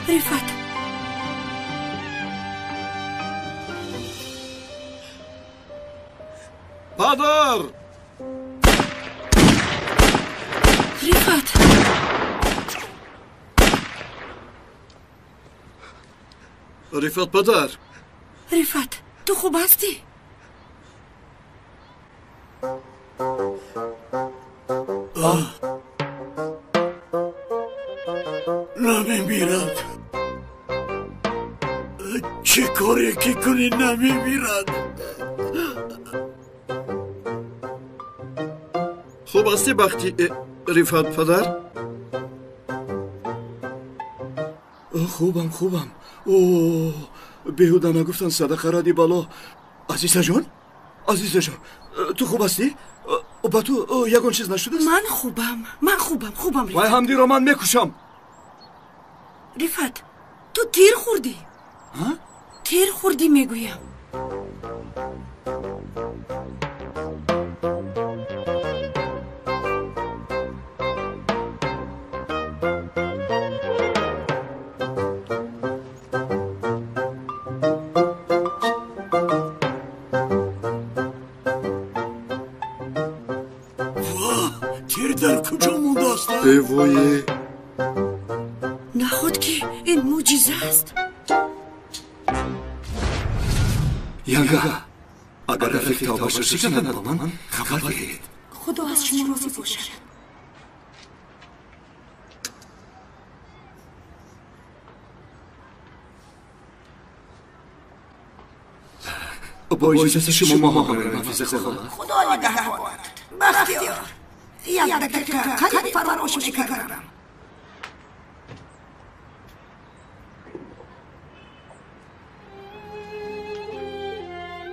رفعت پدر رفعت رفعت پدر رفعت تو خوب هستی؟ نمیمیرد چه کاری که کنی نمیمیرد خوب هستی بختی رفعت پدر خوبم اوه بیهوده نگفتن صدقه ردی بالا عزیزه جان تو خوب هستی؟ با تو یکون چیز نشده است؟ من خوبم رفعت. وای حمدی رو من میکشم رفعت تو تیر خوردی تیر خوردی میگویم تیر در کجا مونده است؟ وای نخود که این معجزه است ینگه اگر رفیق تا باشرسی کنند با من خبر بگیرید خدا از شما راضی باشد با اجازه شما ماهانه نفیز خدا خدا نگهبان بختیار یک دقیقه قریب فراموش میکردم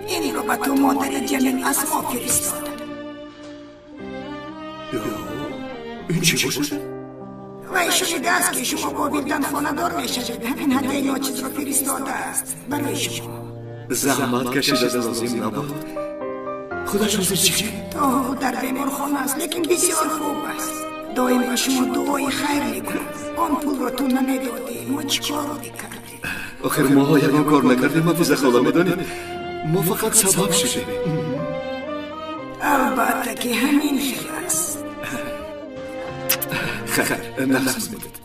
این رو به تو مادر جلیل اسما فرستاد این چی بود؟ وی شنیده است که شما با بیردن خانه دار میشد همین هدیه ناچیز رو فرستاده است برای شما زحمت کشیده لازم نبود خدا شما چی؟ تو در بیمار خانه است لیکن بسیار خوب است دائم به شما دعای خیر میکنم آن پول رو تو نمیدادی ما چیکار رو میکردیم آخر ما یکان کار نکردیم حفیظ خدا میدانیم ما فقط سبب شدیم البته که همین خیلی است خیر نفس میدید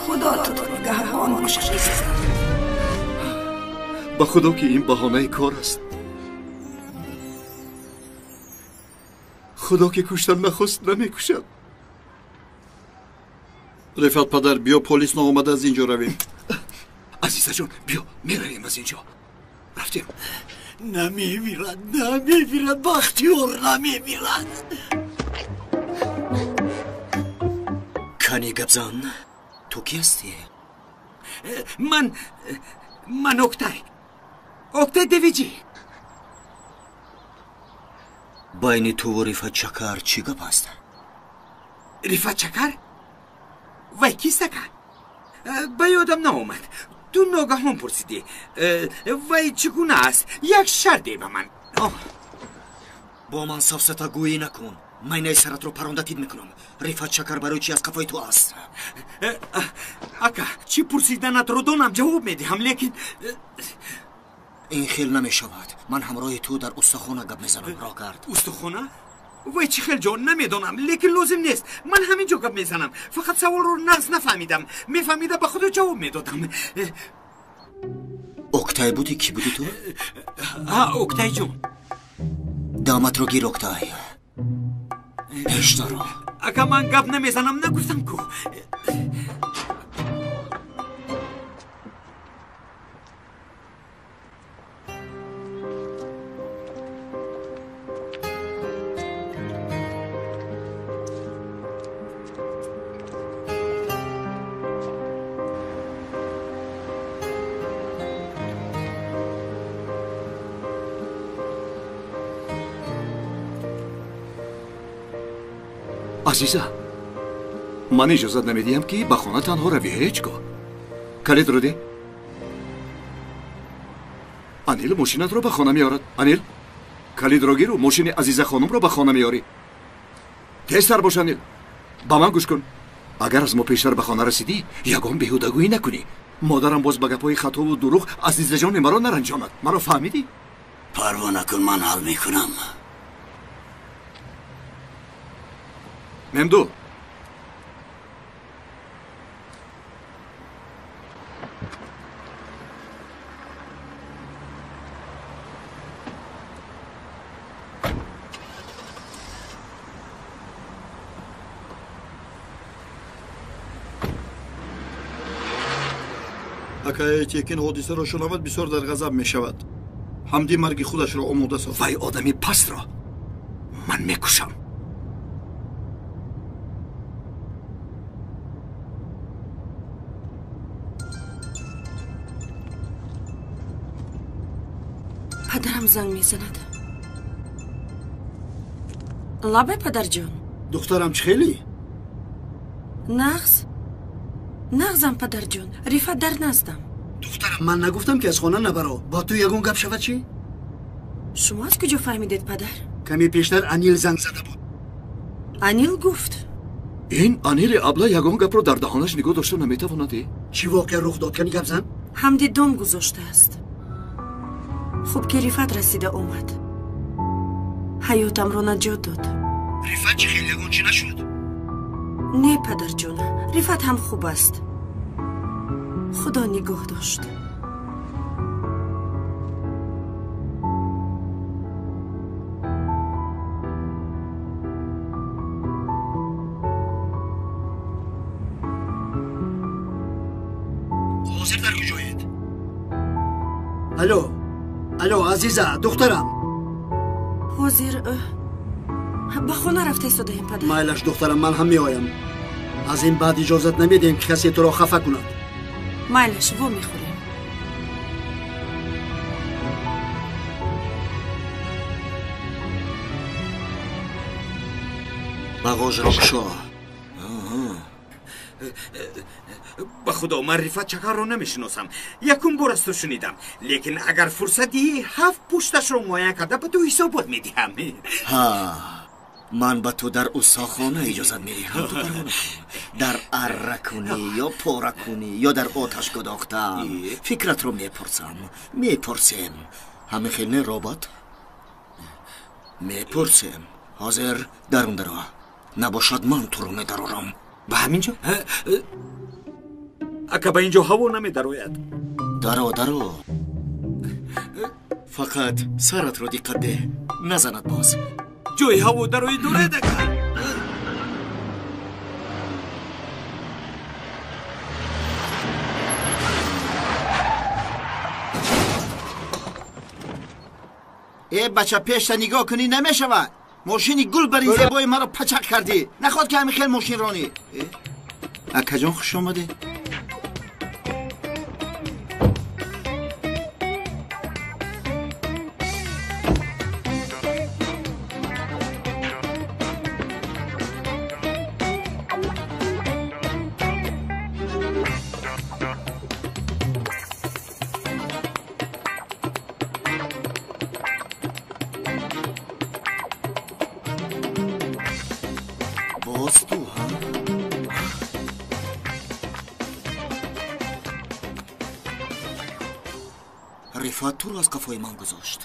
خدا تو رو نگهبان باشد با خدا که این بهانه کار است خدا که کشتن نخواست نمیکشد رفعت پدر بیا پلیس نامده از اینجا رویم عزیزه جان بیا میرویم از اینجا رفتیم نمیمیرد بختیار نمیمیرد کنی گبزان تو کی هستی؟ من اکتای دویجی بین تو و رفعت چکر چی گپ است؟ رفعت چکر؟ وای کیست کن؟ به یادم ناومد تو ناگهان پرسیدی وای چگونه است؟ یک شرطی به من با من سفسطه گویی نکن من سرت رو پراندتید میکنم رفعت چکر برای چی از قفای تو است؟ اکا چی پرسیدنت رو دانم جواب میدهم لیکن این خیل نمیشود من همراه تو در استخونه گپ میزنم را کرد استخونه؟ وای چی خیل جان نمیدانم لیکن لازم نیست من همینجا گپ میزنم فقط سوال رو نقص نفهمیدم میفهمیدم به خود جواب میدادم اکتای بودی کی بودی تو؟ اکتای جان دامت رو گیر اکتای پیش دارو اگه من گپ نمیزنم نگفتم کو عزیزه من اجازت نمیدیم که به خانه تنها روی هیچگاه کلید رو دی انیل ماشینت رو به خانه میارد انیل کلید رو گیر و ماشین عزیزه خانم رو به خانه میاری تیزتر باش انیل با من گوش کن агар аз мо пештар ба хона расидӣ ягон беҳудагӯӣ накунӣ. модарам боз ба гапҳои хатову дурӯғ азизаҷони маро наранҷонад. маро фаҳмидӣ? парво накун, ман ҳал мекунам. мемду акаяти ки ин ҳодисаро шунавад бисёр дар ғазаб мешавад. ҳамди марги худашро омода созад. вай одами пастро ман мекушам. падарам занг мезанад. лабе падарҷон. духтарам чӣ хелӣ? нағзам падарҷон. Рифат дар наздам. духтарам, ман нагуфтам ки аз хона набаро. бо ту ягон гап шавад чӣ? шумо аз куҷо фаҳмидед падар? каме пештар анил занг зада буд. анил гуфт. ин анили абла ягон гапро дар даҳонаш нигоҳ дошта наметавонадӣ? чӣ воқеа рух дод? кани гап зан. ҳамди дом гузоштааст. хуб ки рифат расида омад. ҳаётамро наҷот дод. рифат чӣ хел ягон чӣ нашуд? не падарҷон, рифат ҳам хуб аст. худо нигоҳ дошт. ҳозир дар куҷоед? алло азиза, духтарам. ҳозир ба хона рафта истодаем падар. майлаш духтарам, ман ҳам меоям. аз ин баъд иҷозат намедиҳем ки касе туро хафа кунад. майлаш во мехӯрем. бағожро кушо. ба худо ман рифат чакарро намешиносам. якум бор аз ту шунидам. лекин агар фурсат диҳӣ 7 пушташро муайян карда ба ту ҳисобот медиҳам. ман ба ту дар усохона иҷозат медиҳам. ту парво накун. дар арра кунӣ ё пора кунӣ ё дар оташ гудохтам. фикратро мепурсем. ҳамин хел не робот? мепурсем. ҳозир дарун даро. набошад ман туро медарорам. ба ҳамин ҷо? ака ба ин ҷо ҳаво намедарояд. даро. фақат саратро диққат деҳ. назанад боз. ҷои ҳаво дарои дорад ака. бача пешта нигоҳ кунӣ намешавад. мошини гулбари зебои маро пачақ кардӣ. наход ки ҳамин хел мошин ронӣ. акаҷон хуш омадед. рифат туро аз қафои ман гузошт.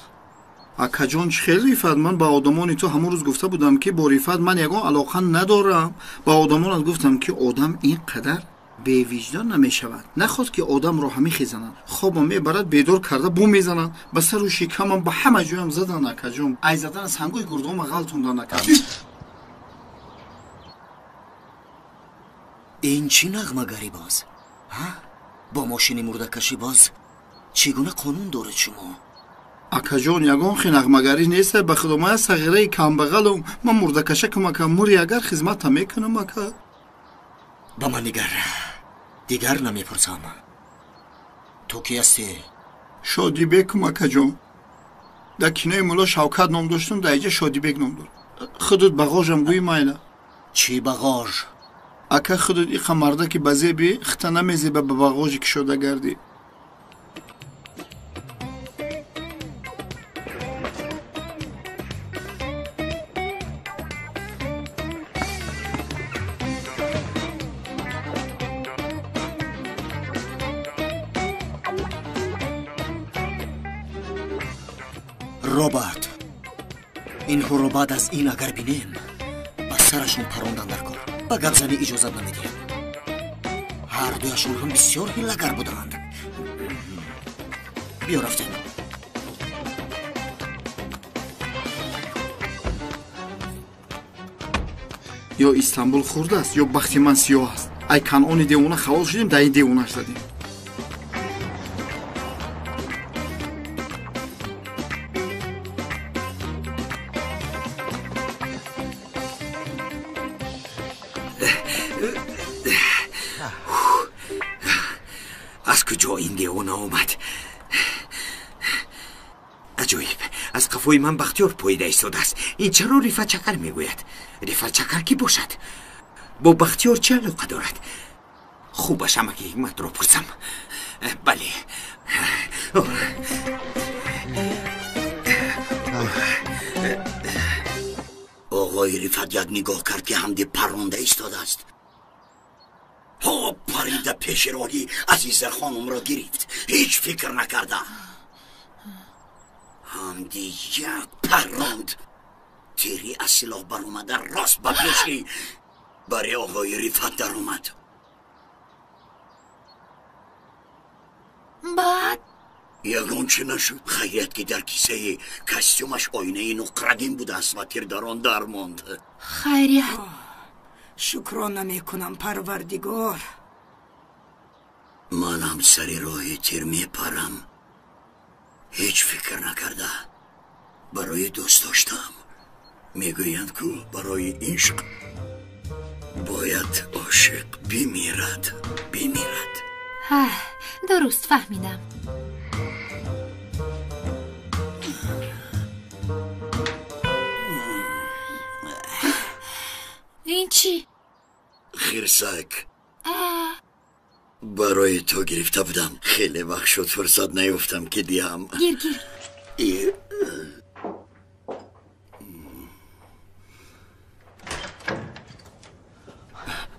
акаҷон чӣ хел рифат? ман ба одамони ту ҳамон рӯз гуфта будам ки бо рифат ман ягон алоқа надорам. ба одамонат гуфтам ки одам ин қадар бевиҷдон намешавад. наход ки одамро ҳамехезананд. хобам мебарад, бедор карда бум мезананд. ба сару шикамам ба ҳама ҷоям задан акаҷон. ай задан аз ҳангои гурдома ғалтондан акаҷон. ин чӣ нағмагарӣ боз? бо мошини мурдакашӣ боз чӣ гуна қонун доред шумо? акаҷон ягон хинағмагарӣ нест. ба худо ман сағираи камбағалам. ман мурдакаша кумакам мури агар хизмата мекунам ака. ба ман нигар. дигар намепурсам. ту ки ҳастӣ? шодибек кумакаҷон. дар кинои мулло шавкат ном доштам, дар иҷа шодибек ном дорам. худуд бағожам гӯи майла. чӣ бағож? ака худуд иқа марда ки ба зеби хита намезеба ба бағожи кишода гардӣ. роберт инҳоро баъд аз ин агар бинем ба сарашон парондан дар кор ба гапзанӣ иҷозат намедиҳем. ҳардуяшон ҳам бисёр ҳилагар буданд. биё рафтем. ё Истанбул хурд аст, ё бахти ман сиёҳ аст. ай канъони девона хавол шудем, дар ин девонаш задем. аз куҷо ин девона омад? аҷоиб, аз қафои ман бахтиёр поида истодааст. ин чаро Рифат Чакар мегӯяд? Рифат Чакар кӣ бошад? бо бахтиёр чӣ алоқа дорад? хубаш амаки Ҳикматро пурсам. бале. оғои Рифат як нигоҳ кард ки ҳамди парронда истодааст. парида пеши роҳи Азизахонумро гирифт. ҳеҷ фикр накарда. ҳамди як парронд. тири аз силоҳ баромада рост ба пеши бари оғои Рифат даромад. баъд ягон чӣ нашуд. хайрят ки дар кисаи костюмаш оинаи нуқрагин будааст ва тирдарон дармонд. хайрият. шукрона мекунам парвардигор. манам сари роҳи тир мепарам. ҳеҷ фикр накарда барои дӯст доштам. мегӯянд ку барои ишқ бояд ошиқ бимирад. дуруст фаҳмидам. ин чӣ? хирсак барои то гирифта будам. хеле вақт шуд фурсат наёфтам ки диҳам. гир.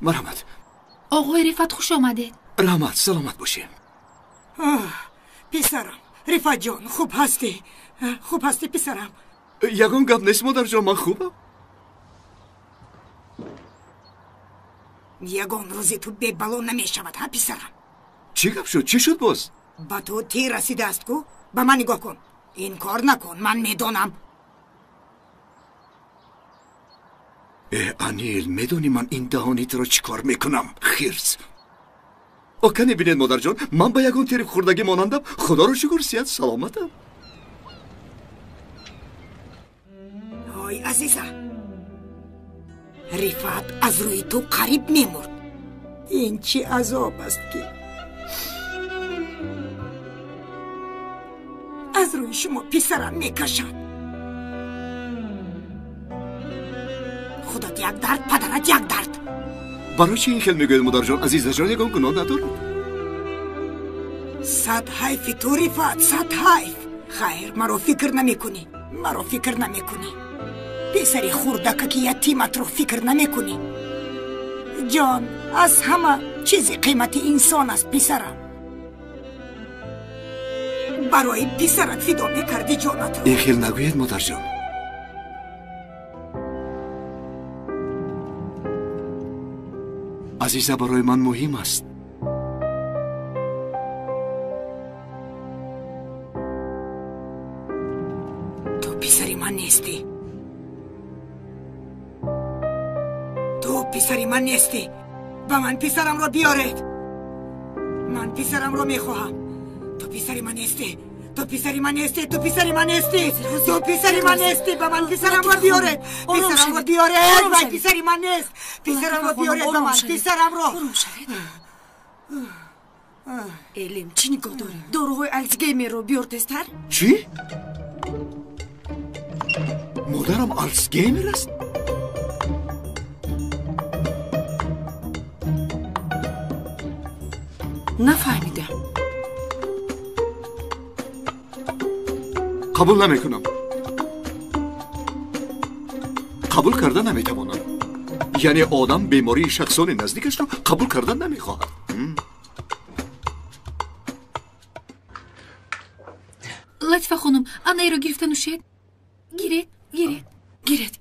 марҳамат. оғои Рифат хуш омадед. раҳмат, саломат бошем. писарам, Рифатҷон, хуб ҳастӣ? хуб ҳастӣ писарам? ягон гап нест модарҷон, ман хубам. ягон рӯзи ту бебало намешавад, ҳа писарам? чӣ гап шуд? чӣ шуд боз? ба ту тир расидааст ку? ба ман нигоҳ кун. инкор накун, ман медонам. анил, медонӣ ман ин даҳонитро чӣ кор мекунам? хирс. окане бинед модарҷон, ман ба ягон тири хурдагӣ монандам. худоро шукр сиҳат саломатам. ой азиза, Рифат аз рӯи ту қариб мемурд. ин чӣ азоб аст ки аз рӯи шумо писарам мекашад. худат як дард, падарат як дард. барои чӣ ин хел мегӯед модарҷон? азизаҷон ягон гуноҳ надорад. сад ҳайфи ту Рифат, сад ҳайф. хайр, маро фикр намекунӣ. писари хурдака ки ятиматро фикр намекунӣ. ҷон аз ҳама чизи қимати инсон аст писарам. барои писарат фидо мекардӣ ҷонатро. ин хел нагӯед модарҷон. азиза барои ман муҳим аст. ту писари ман нестӣ. ба ман писарамро биёред. ман писарамро мехоҳам. ту писари ман нестӣ. ба ман писарамро биёред. вай писари ман нест. писарамро биёред ба ман. писарамро. элем чӣ нигоҳ дорӣ? доруҳои Альцгеймерро биёр тезтар. чӣ? модарам Альцгеймер аст? нафаҳмидам. қабул намекунам. қабул карда наметавонам. яъне одам бемории шахсони наздикашро қабул карда намехоҳад. латифа хонум, анаеро гирифта нӯшед. Гиред. گیرید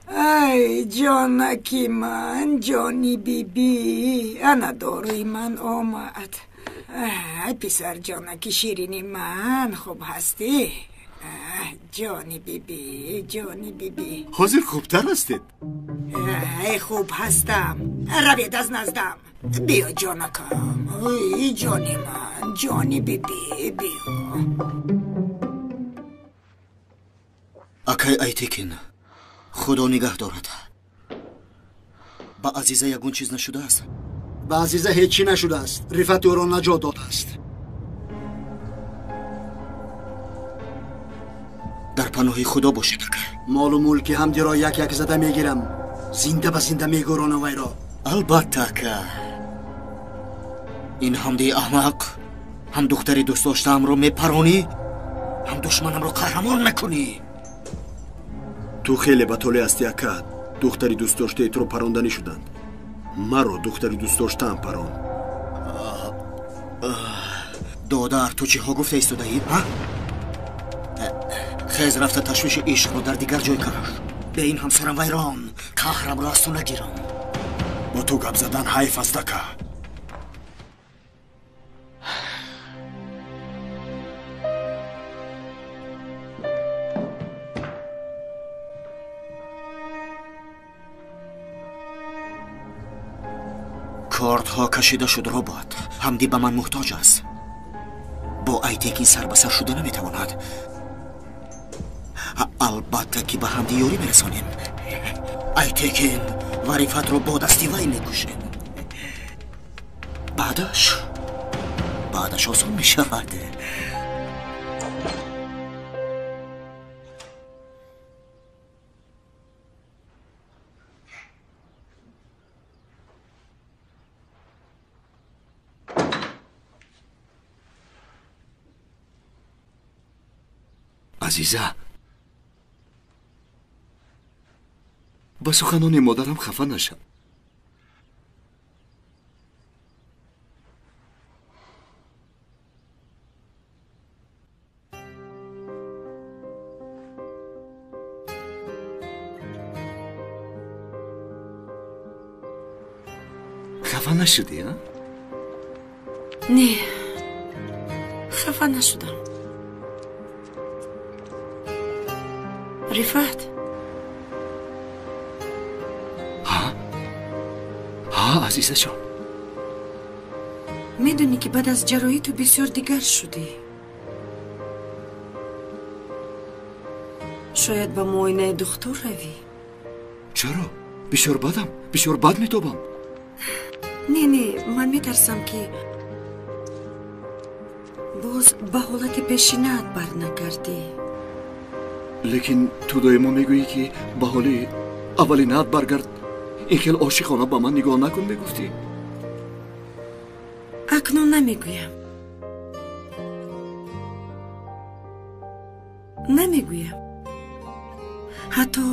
ای جانکی من، جانی بیبی، انا داروی من آمد. ای پسر جانکی شیرینی من، خوب هستی؟ جانی بیبی حاضر خوبتر هستید؟ ای خوب هستم. روید از نزدم. بیا جانکم. ای جانی من، جانی بیبی، بیا. акай айтекин худо нигаҳ дорад. ба азиза ягон чиз нашудааст? ба азиза ҳеҷ чӣ нашудааст. рифати ӯро наҷот додааст. дар паноҳи худо бошед акай. молу мулки ҳамдиро як зада мегирам. зинда ба зинда мегӯронам вайро. албатта акай. ин ҳамди аҳмақ ҳам духтари дӯстдоштаамро мепаронӣ, ҳам душманамро қаҳрамон мекунӣ. ту хеле батоле ҳастӣ ака. духтари дӯстдоштаетро паронданӣ шуданд. маро духтари дӯстдоштаам парон. додар, ту чиҳо гуфта истодаӣ? хез рафта ташвиши ишқро дар дигар ҷой каш. бе ин ҳамсарам вайрон, қаҳрамро аз ту нагирам. бо ту гап задан ҳайф аст ака. кортҳо кашида шуд робот. ҳамдӣ ба ман муҳтоҷ аст. бо айтекин сар ба сар шуда наметавонад. албатта ки ба ҳамдӣ ёрӣ мерасонем. айтекин ва рифатро бо дасти вай мекушем. баъдаш осон мешавад. азиза, ба суханони модарам хафа нашав. хафа нашудӣ? не, хафа нашудам. рифат, азизаҷон, медонӣ ки баъд аз ҷароҳӣ ту бисёр дигар шудӣ. шояд ба муоинаи духтур равӣ. чаро? бисёр бад метобам. не, ман метарсам ки боз ба ҳолати пешинаат барнагардӣ. лекин ту доимо мегӯӣ ки ба ҳоли аввалинаат баргард. ин хел ошиқона ба ман нигоҳ накун мегуфтӣ. акнун намегӯям. ҳатто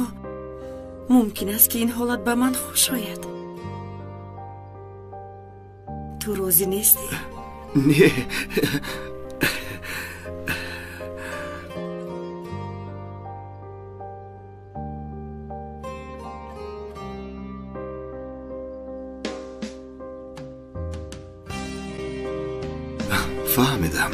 мумкин аст ки ин ҳолат ба ман хуш ояд. ту розӣ нестӣ? не. фаҳмидам.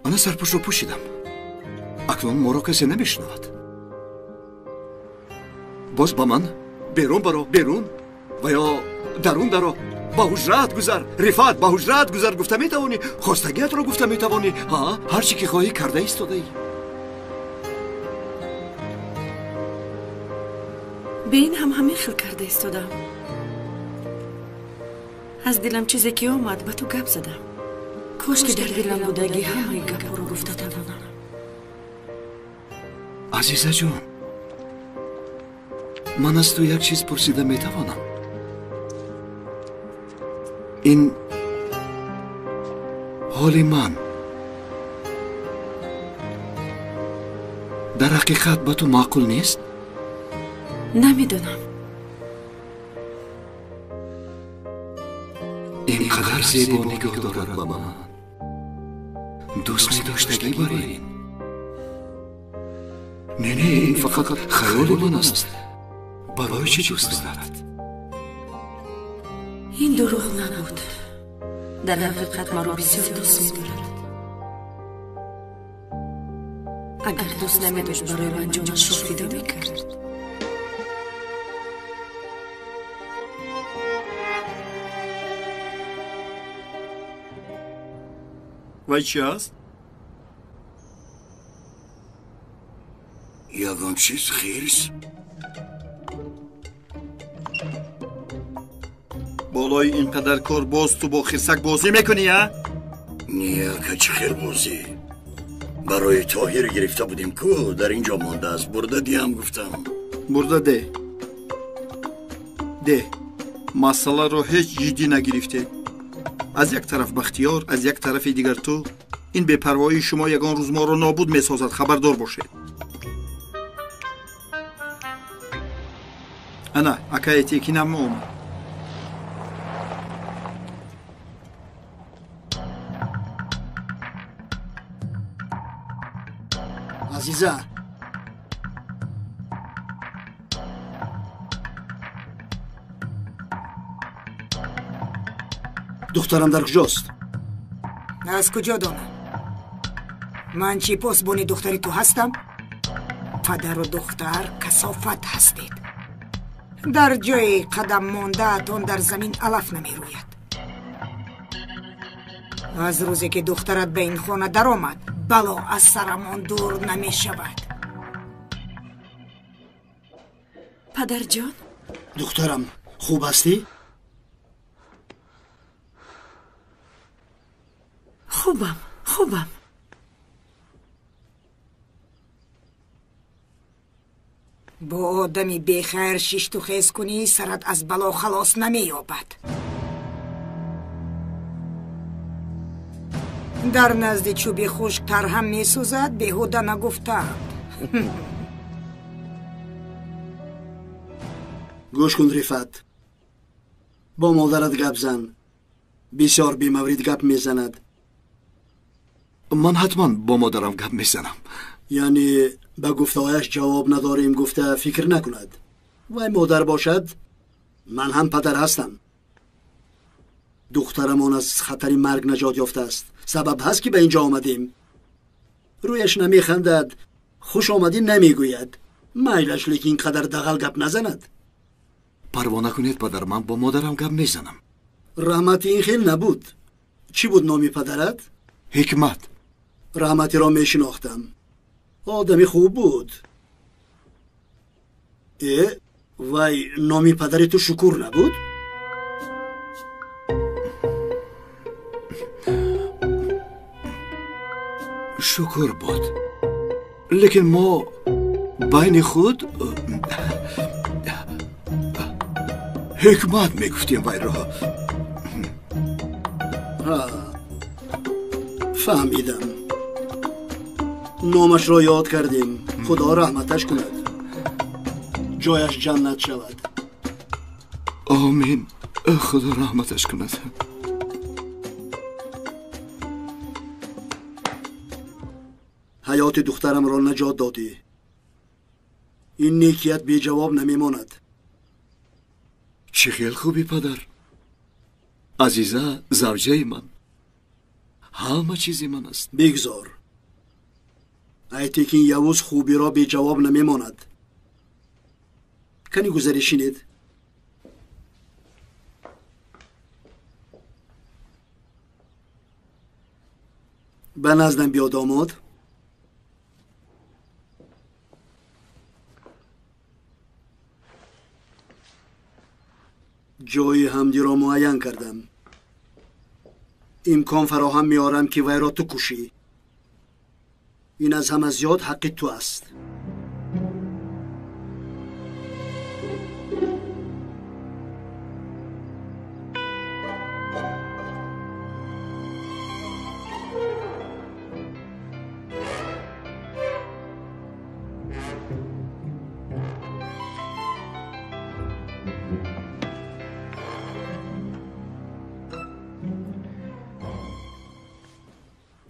ана сарпӯшро пӯшидам. акнун моро касе намешунавад. боз ба ман берун баро, берун ва ё дарун даро. ба ҳуҷраат гузар, рифат, ба ҳуҷраат гузар гуфта метавонӣ. хостагиатро гуфта метавонӣ. ҳар чӣ ки хоҳӣ карда истодаӣ. به این هم همین خیل کرده ایستادم. از دلم چیزی که اومد به تو گپ زدم. کاش که در دلم بودگی همه گپ رو گفته توانم. عزیزه جون، من از تو یک چیز پرسیده میتوانم؟ این حال من در حقیقت به تو معقول نیست؟ نمیدونم. اینقدر زیبا نگاه دارد به من. دوست می داشتگی برای این. نه این فقط خیال من است. برای چی دوست دارد؟ این دروغ نبود. در حقیقت مرا بسیار دوست می دارد. اگر دوست نمی داشت برای من جانش رو فدا می کرد. وای چی هست؟ یگان چیز خیرست؟ بالای اینقدر کار باز تو با خرسک بازی میکنی ها؟ نیا که چه خیر بازی. برای طاهر گرفته بودیم که در اینجا مانده است. برده دیم گفتم. برده ده مسئله رو هیچ جدی نگرفته. از یک طرف بختیار، از یک طرف دیگر تو. این بی‌پروایی شما یگان روز ما رو نابود میسازد. خبردار باشید. انا اکایتی کی نموم. عزیزه دخترم در کجاست؟ از کجا دانم؟ من چی پاسبانی دختری تو هستم؟ پدر و دختر کثافت هستید. در جای قدم مانده تون در زمین علف نمی روید. از روزی که دخترت به این خانه در آمد بلا از سرمان دور نمی شود. پدر جان؟ دخترم خوب هستی؟ خوبم. با آدمی بخیر شیشت و خیز کنی سرت از بلا خلاص نمی یابد. در نزد چوبی خشک تر هم می سوزد. بیهوده نگفتند. گوش کن رفت. با مادرت گپ زن. بسیار بی‌مورد گپ میزند. من حتما با مادرم گپ میزنم. یعنی به گفتهایش جواب نداریم گفته فکر نکند. وای مادر باشد من هم پدر هستم. دخترمان از خطر مرگ نجات یافته است. سبب هست که به اینجا آمدیم. رویش نمیخندد. خوش آمدی نمیگوید. میلش لیکن قدر دغل گپ نزند. پروا نکنید پدر، من با مادرم گپ میزنم. رحمت این خیل نبود. چی بود نامی پدرت؟ حکمت. رحمتی را میشناختم. آدمی خوب بود. وای نامی پدری تو شکور نبود؟ شکر بود، لیکن ما بین خود حکمت میگفتیم وای را. فهمیدم. نامش را یاد کردیم. خدا رحمتش کند. جایش جنت شود. آمین. خدا رحمتش کند. حیات دخترم را نجات دادی. این نیکیت بی جواب نمیماند. چه خیلی خوبی پدر. عزیزه زوجه من. همه چیزی من است. بگذار. ایتیکین یوز خوبی را بی جواب نمیماند. کنی گذریشینید. به نزدم بیا داماد. جای حمدی را معین کردم. امکان فراهم میارم که وی را تو کشی. این از همه زیاد حق تو است.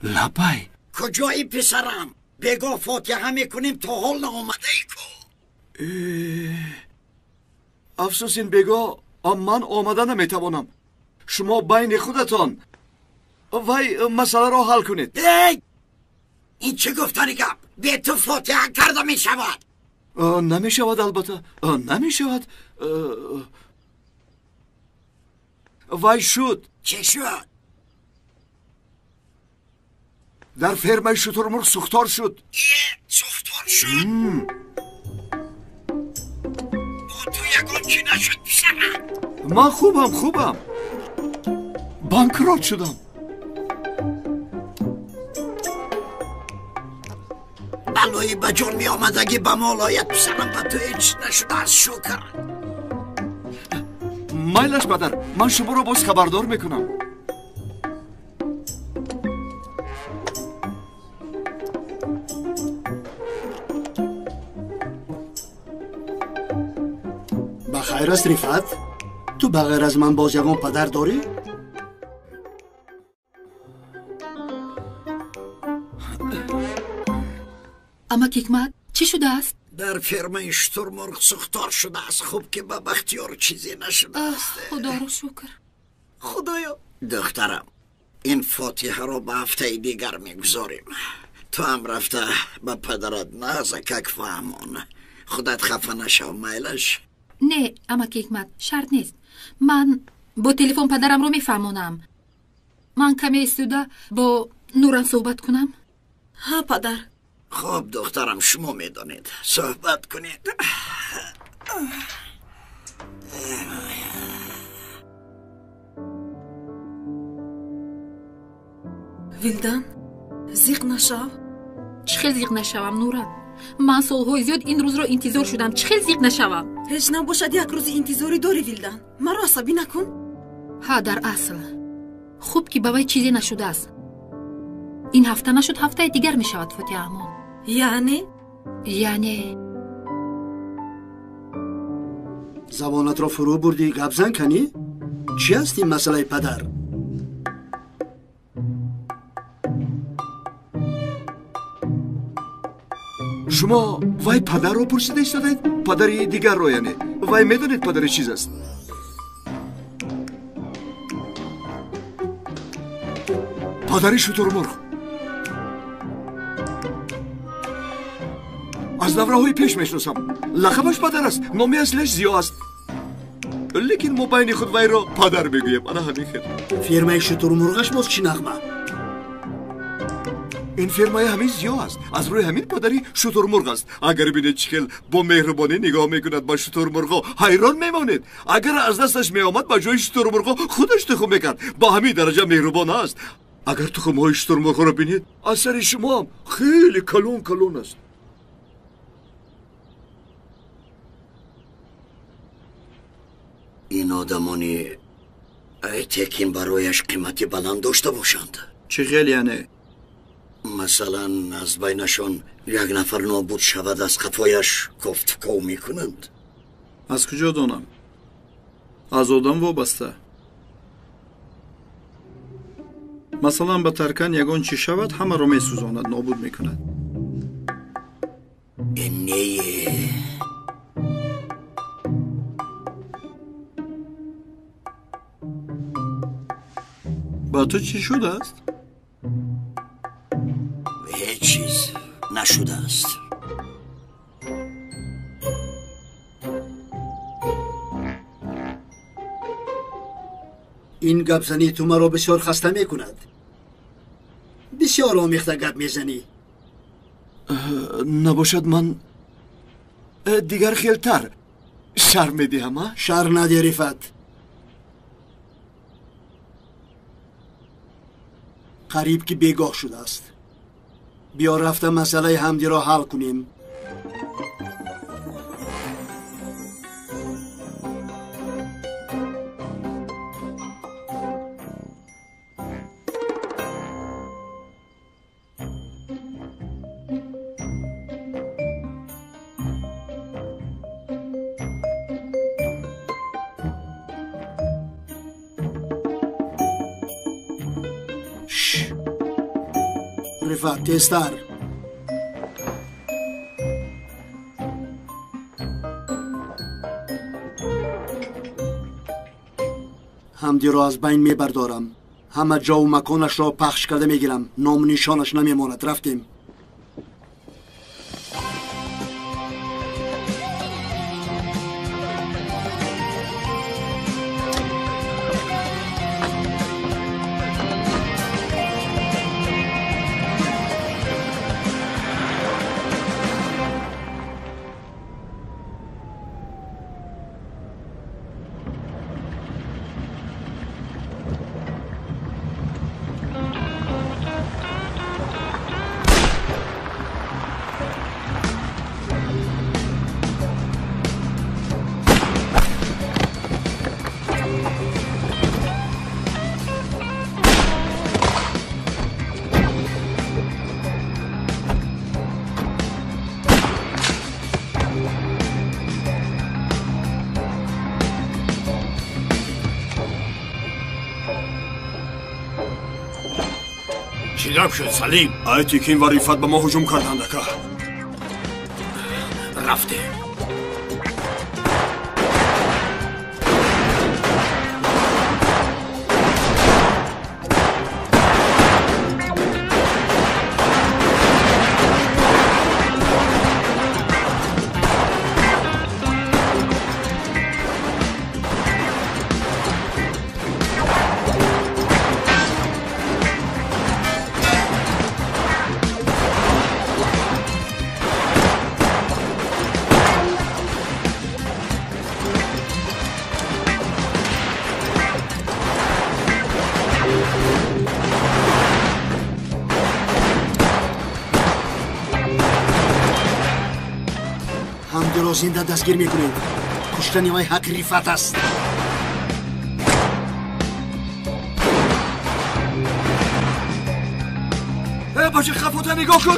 لبای کجایی پسرم؟ بگو فاتحه میکنیم تا حال نامده ای کو. افسوس این بگو من آمده نمیتوانم. شما بین خودتان وای مسئله را حل کنید. این چه گفتاری که به تو فاتحه کرده می شود؟ نمی شود البته نمی شود. وای شد. چه شد؟ در فرمای شترمرغ سوختار شد. سوختار شد؟ تو یکان چی نشد پسرم؟ من خوبم بانکرات شدم. بلایی به جان می آمدگی به مالایت پسرم به تو هیچ نشده از شکر. مایلش بدر من شما را باز خبردار میکنم. بخیر است رفعت؟ تو بغیر از من باز یگان پدر داری؟ اما حکمت چی شده است؟ در فرمای شترمرغ سوختار شده است. خوب که به بختیار چیزی نشده است. خدا رو شکر. خدایا. دخترم این فاتحه رو به هفته دیگر میگذاریم. تو هم رفته به پدرت نازکک فهمون. خودت خفه نشو میلش. نه اما حکمت شرط نیست. من با تلفن پدرم رو میفهمونم. من کمی ایستاده با نوران صحبت کنم. ها پدر. خب دخترم شما میدانید صحبت کنید. ویلدان زیق نشو. چخیل زیق نشوم نوران. من سالهای زیاد این روز رو انتظار شدم. چخیل زیق نشوم. هیچ نباشد یک روز انتظاری داری ویلدان. مرا عصبی نکن. ها در اصل خوب که بابای چیزی نشده است. این هفته نشد هفته دیگر می شود فاتحه امون. یعنی زبانت را فرو بردی گپ زن کنی؟ چی است این مسئله پدر؟ شما وای پدر رو پرسیده ایستادید؟ پدری دیگر رو یعنی وای میدونید پدر چیز است؟ پدری شترمرغ از دوره‌های پیش میشناسم. لقبش پدر است. نامی اصلش زیا است. لیکن ما بین خود وای را پدر میگوییم. انا همین خیر. فرمای شترمرغش باز چی نغمه؟ این فرمای همین زیا است. از روی همین پدری شترمرغ است. اگر بینید چخیل با مهربانی نگاه میکند با شترمرغا حیران میمانید. اگر از دستش میآمد با جای شترمرغا خودش تخم میکرد. با همین درجه مهربان است. اگر تخم‌های شترمرغ را بینید اثر شما هم خیلی کلون است. این آدمانی تکین برایش قیمتی بلند داشته باشند. چه خیل یعنی؟ مثلا از بینشان یک نفر نابود شود از خفایش گفتگو میکنند. از کجا دانم؟ از آدم وابسته. مثلا به ترکن یگان چی شود همه را میسوزاند نابود میکند. اینیه با تو چی شده است؟ هیچ چیز نشده است. این گپ زنی تو مرا بسیار خسته میکند. بسیار آمیخته گپ میزنی. نباشد من دیگر خیلتر شر میدیم ها؟ شر ندی رفت. قریب که بیگاه شده است. بیا رفته مسئله حمدی را حل کنیم. رفعت تیزتر. حمدی را از بین میبردارم. همه جا و مکانش را پخش کرده میگیرم. نام نشانش نمیماند. رفتیم. چی گپ شد سلیم؟ ایتیکین و ریفت به ما هجوم کردند که رفته. زنده دستگیر میکنید. کشتن وی حق ریفت است. باشه خفوته نگاه کن.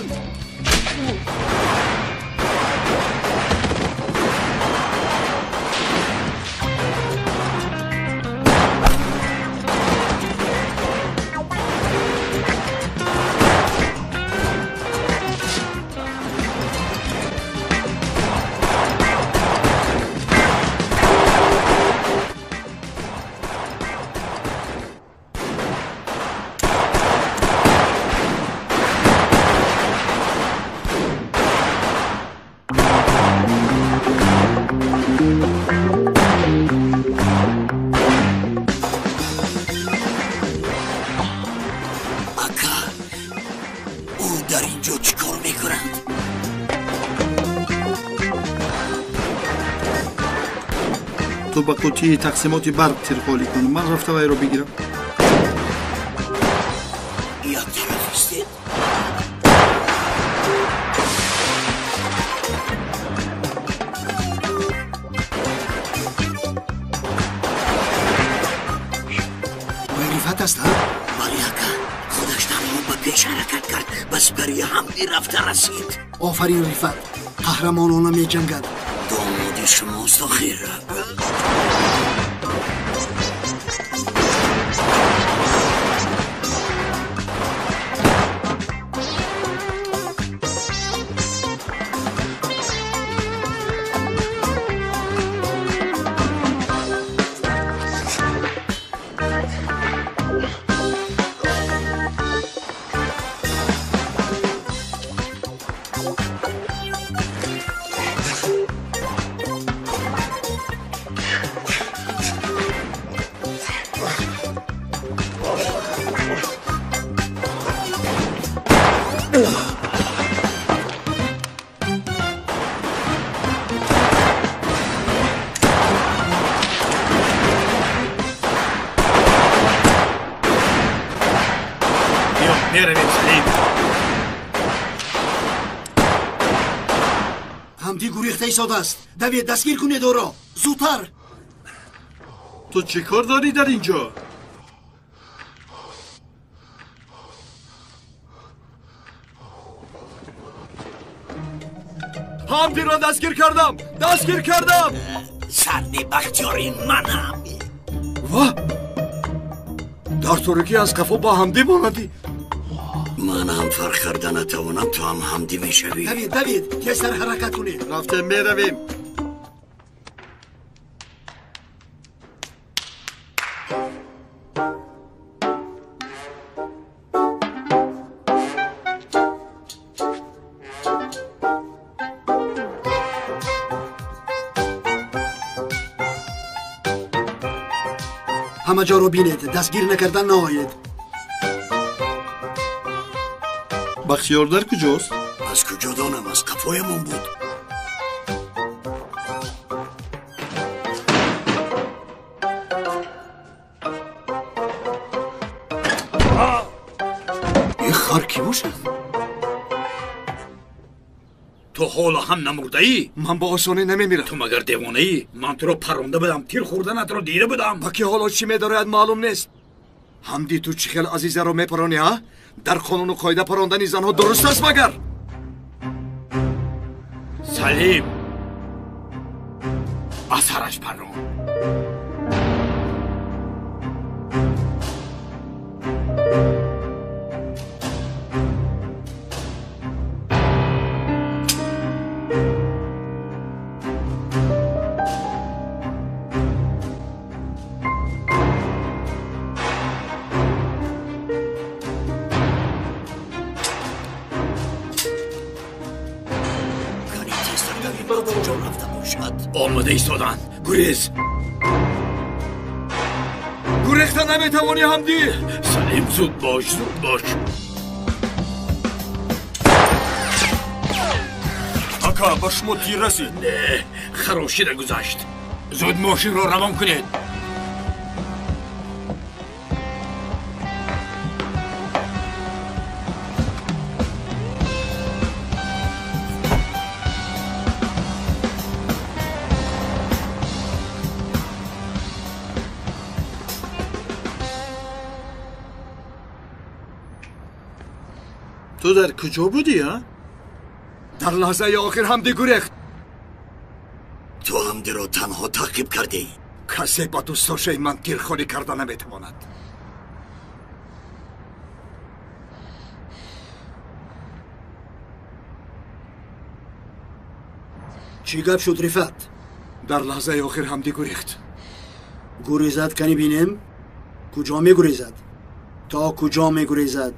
تو با قوطی تقسیمات برق ترخالی کن. من رفته وی رو بگیرم. یک طرف استید. وی ریفت است ها؟ بله اکا خودش تمام به پیش حرکت کرد. بس بری حمدی رفته رسید. آفرین ریفت. قهرمانانه می جنگد. دامادی شماست آخیر. حمدی گریخته ایستاده است. دوید دستگیر کنید او را. زودتر. تو چه کار داری در اینجا؟ حمدی را دستگیر کردم. سرد بختیاری منم. واه، در ترکی از قفا با حمدی ماندی. من هم فرق کردن نتوانم، تو هم حمدی میشوی. دوید تیزتر حرکت کنید. رفتیم میرویم. همه جا رو بینید، دستگیر نکردن نهایید. بختیاردار کجاست؟ از کجا دانم؟ از قفایمون بود. این خر کی باشد؟ تو حالا هم نمرده ای؟ من با آسانی نمیمیرم. تو مگر دیوانه ای؟ من تو رو پرونده بدم، تیر خوردنت رو دیده بدم. با که حالا چی میدارد معلوم نیست. حمدی تو چی خیلی عزیزه رو میپرانی ها؟ در قانون و قاعده پراندن زنها درست است مگر؟ سلیم اثرش پرون. آماده ایستادن. گریز. گریختن نمیتوانی حمدی. سلیم زود باش، زود باش. اکا با شما تیر رسید. نه، خراشیده گذشت. زود ماشین رو روان کنید. تو در کجا بودی ها؟ در لحظه آخر حمدی گریخت. تو حمدی رو تنها تعقیب کردی؟ کسی با دوستاشه من تیرخوری کردن نمیتواند. چی گپ شد رفت؟ در لحظه آخر حمدی گریخت. گریزد کنی بینیم؟ کجا می گریزد؟ تا کجا می گریزد؟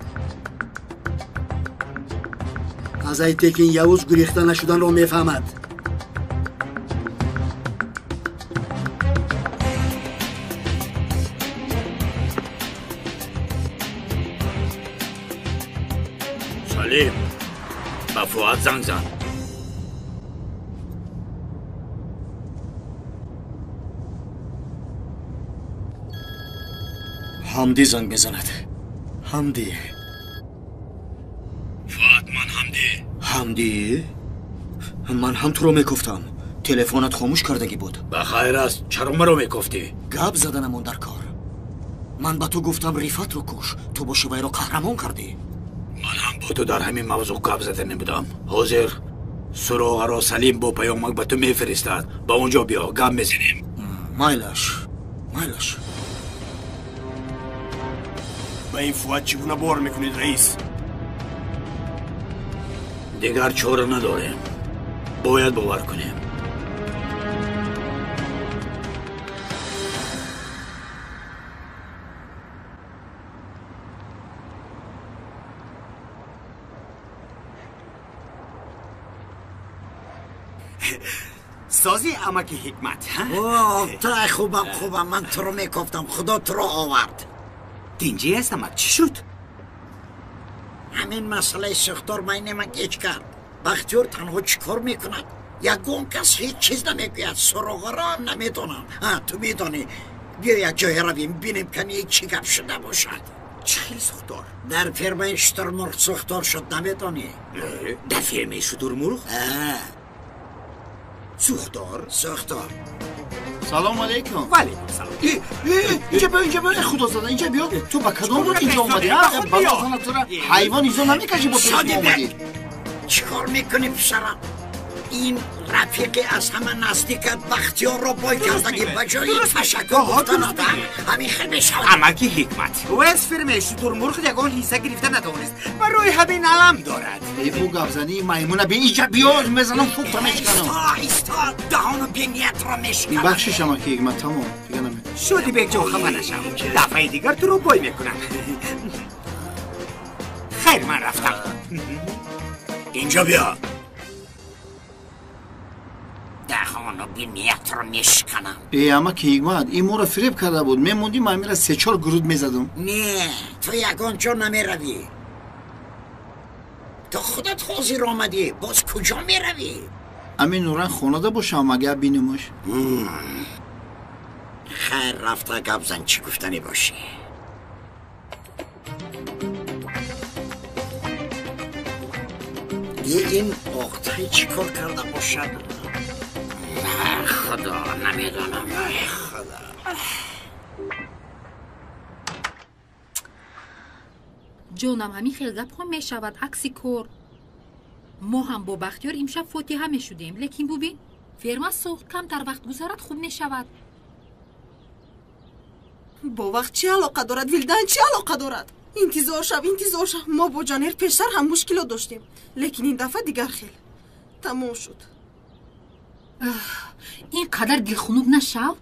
از ای تکین یوز گریخته نشدن را میفهمد. سلیم با فؤاد زنگ زن. حمدی زنگ میزند. حمدی. فؤاد، من حمدی. حمدی؟ من هم تو رو میگفتم. تلفنت خاموش کردگی بود. بخیر است. چرا مرا میگفتی؟ گپ زدنمون در کار. من با تو گفتم رفت رو کش. تو با شوی رو قهرمان کردی. من هم با تو در همین موضوع گپ زده نمیدم. حاضر سراغ را سلیم با پیامک به تو میفرستد. با اونجا بیا گپ میزنیم. مایلش. با این فؤاد چگونه باور میکنید رئیس؟ دیگر چاره نداریم. باید باور کنیم. سازی امک حکمت. تا خوبم من تو رو میگفتم. خدا تو رو آورد. دینجی هستم. چی شد؟ همین مسئله سختار بین من گیج کرد. بختیار تنها چیکار میکند؟ یکون کس هیچ چیز نمیگوید. سراغ را هم نمیدونم. تو میدانی. بیا یک جای رویم بینیم کنی چی گپ شده باشد. چه خیلی سختار؟ در فیلم شترمرغ سختار شد نمیدانی؟ در فیلم شترمرغ؟ سختار. سلام علیکم. وعلیکم سلام. اینجا بیا خدا زده. اینجا بیا. تو با کدوم بود اینجا اومدی؟ بازم تو را حیوان ایزا نمیکشی با تو اومدی. چیکار میکنی پسرم؟ این رفیقی از همه نزدیکت بختیار رو بای کردگی بجایی تشکر گفتن آدم همین خیلی بشود. اما که حکمت او از فرمه شطور مرغ یگان حیصه گرفته نتوانست و روی همین علم دارد. ایفو گفزنی میمونه به اینجا بیاد میزنم فوق تا میشکنم. ایستا دهانو به نیت را میشکنم. بخشش اما که حکمت تمام دیگه نمی شدی به جو خبر نشم دفعه دیگر تو رو بای میکنم. خیر من رفتم. اینجا بیا. دهانو به نیت را میشکنم. ای اما که حکمت این مورا فریب کرده بود میموندی من میره 3-4 گرود میزدم. نه تو یگان جا نمیروی. تو خودت حاضر آمدی باز کجا میروی؟ امین نوران خونده باشم اگه بینیمش. خیر رفته گبزن چی گفتنی باشه. این آقتای چی کار کرده باشد؟ نه خدا نمیدانم. نه خدا. جونم همین خیلی گپ هم میشود عکسی کور. ما هم با بختیار امشب فاتحه میشدیم لیکن ببین فرما سوخت کم در وقت گذارد خوب نشود. با وقت چی علاقه دارد ویلدن چی علاقه دارد؟ انتظار شب ما با جانر پیشتر هم مشکل داشتیم لیکن این دفعه دیگر خیلی تمام شد. این قدر دلخنوک نشو.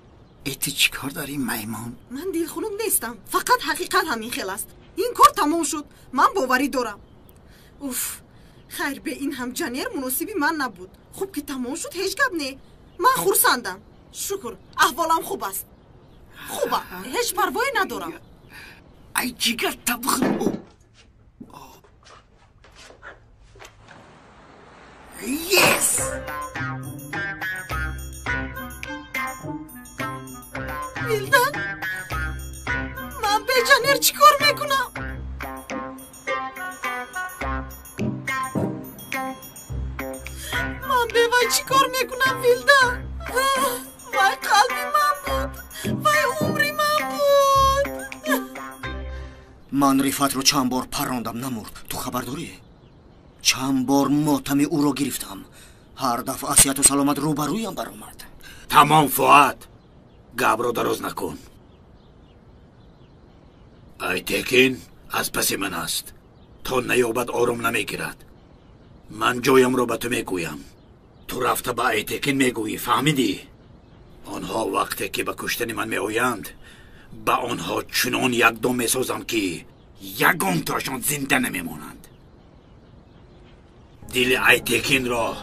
ایتی چی کار داری میمون؟ من دلخنوک نیستم فقط حقیقت همین خیلی است. این کار تمام شد من باوری دارم. اوف خیر به این هم جانر مناسبی من نبود. خوب که تمام شد هیچ گپ نه. من خرسندم شکر احوالم خوب است. خوبه هیچ پروایی ندارم. ای جیگر تبخم. یس ویلدن من به جانر چی کار میکنم؟ من به وای چی کار میکنم ویلدن؟ وای قلبی من بود وای عمری من بود. من رفت رو چند بار پراندم نمورد. تو خبر داری؟ چند بار ماتمی او رو گرفتم. هر دفعه عافیت و سلامت روبرویم برآمد. تمام فؤاد گپ رو دراز نکن. ایتکین از پس من است. تا نیابد آروم نمیگیرد. من جایم رو به تو میگویم. تو رفته به ایتکین میگویی فهمیدی؟ آنها وقتی که به کشتن من میآیند به آنها چنان یک دم میسازم که یگان تاشان زنده نمیمانند. دل ایتکین را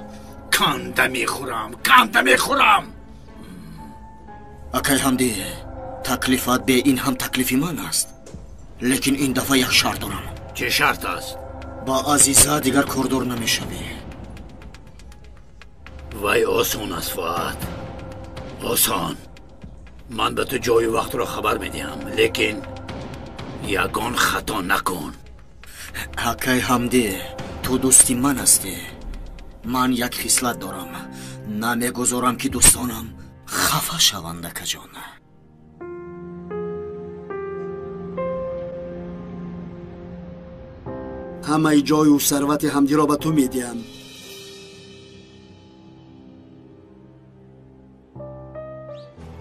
کنده میخورم. اکی همدی تکلیفات به این هم تکلیفی من است. لیکن این دفعه یک شرط دارم. چه شرط است؟ با عزیزا دیگر کردور نمیشوی. وای آسان است فؤاد آسان. من به تو جای وقت را خبر میدیم لیکن یگان خطا نکن. اکی همدی تو دوستی من هستی. من یک خصلت دارم نمیگذارم که دوستانم خفه شوند. اکا جان همه جای و ثروت همدی را به تو میدیم.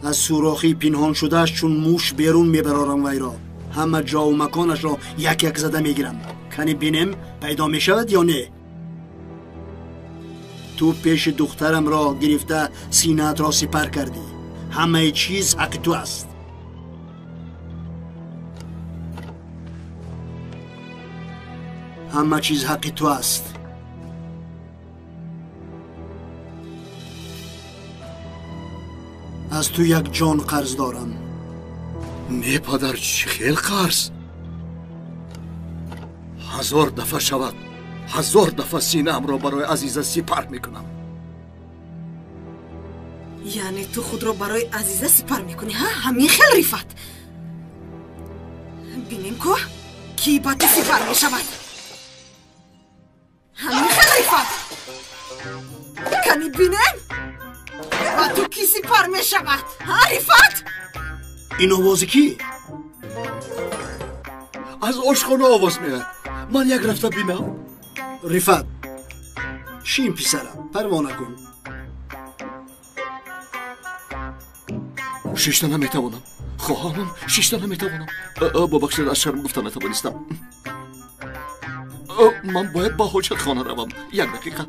از سوراخی پنهان شدهش چون موش بیرون میبرارم وی را. همه جا و مکانش را یک یک زده میگیرم. کنی بینم پیدا میشود یا نه؟ تو پیش دخترم را گرفته سینه‌ات را سپر کردی. همه چیز حق تو است. همه چیز حق تو است. از تو یک جان قرض دارم. نه پدر خیلی قرض. 1000 دفعه شود 1000 دفعه سینه‌ام را برای عزیزه سپر میکنم. یعنی تو خود را برای عزیزه سپر میکنی ها؟ همین خیلی رفت. بینیم که کی با تو سپر میشود. همین خیلی رفت. کنی بینیم با تو کی سپر میشود ها رفت؟ این آواز کی؟ از آشخانه آواز میاد. من یک رفته بینم. رفت شیم پسرم پروانه کن. شش تا نمیتوانم خواهرم، شش تا نمیتوانم. ببخشید از شرم گفتن نتوانستم. من باید با حاجت خانه روم. یک دقیقه.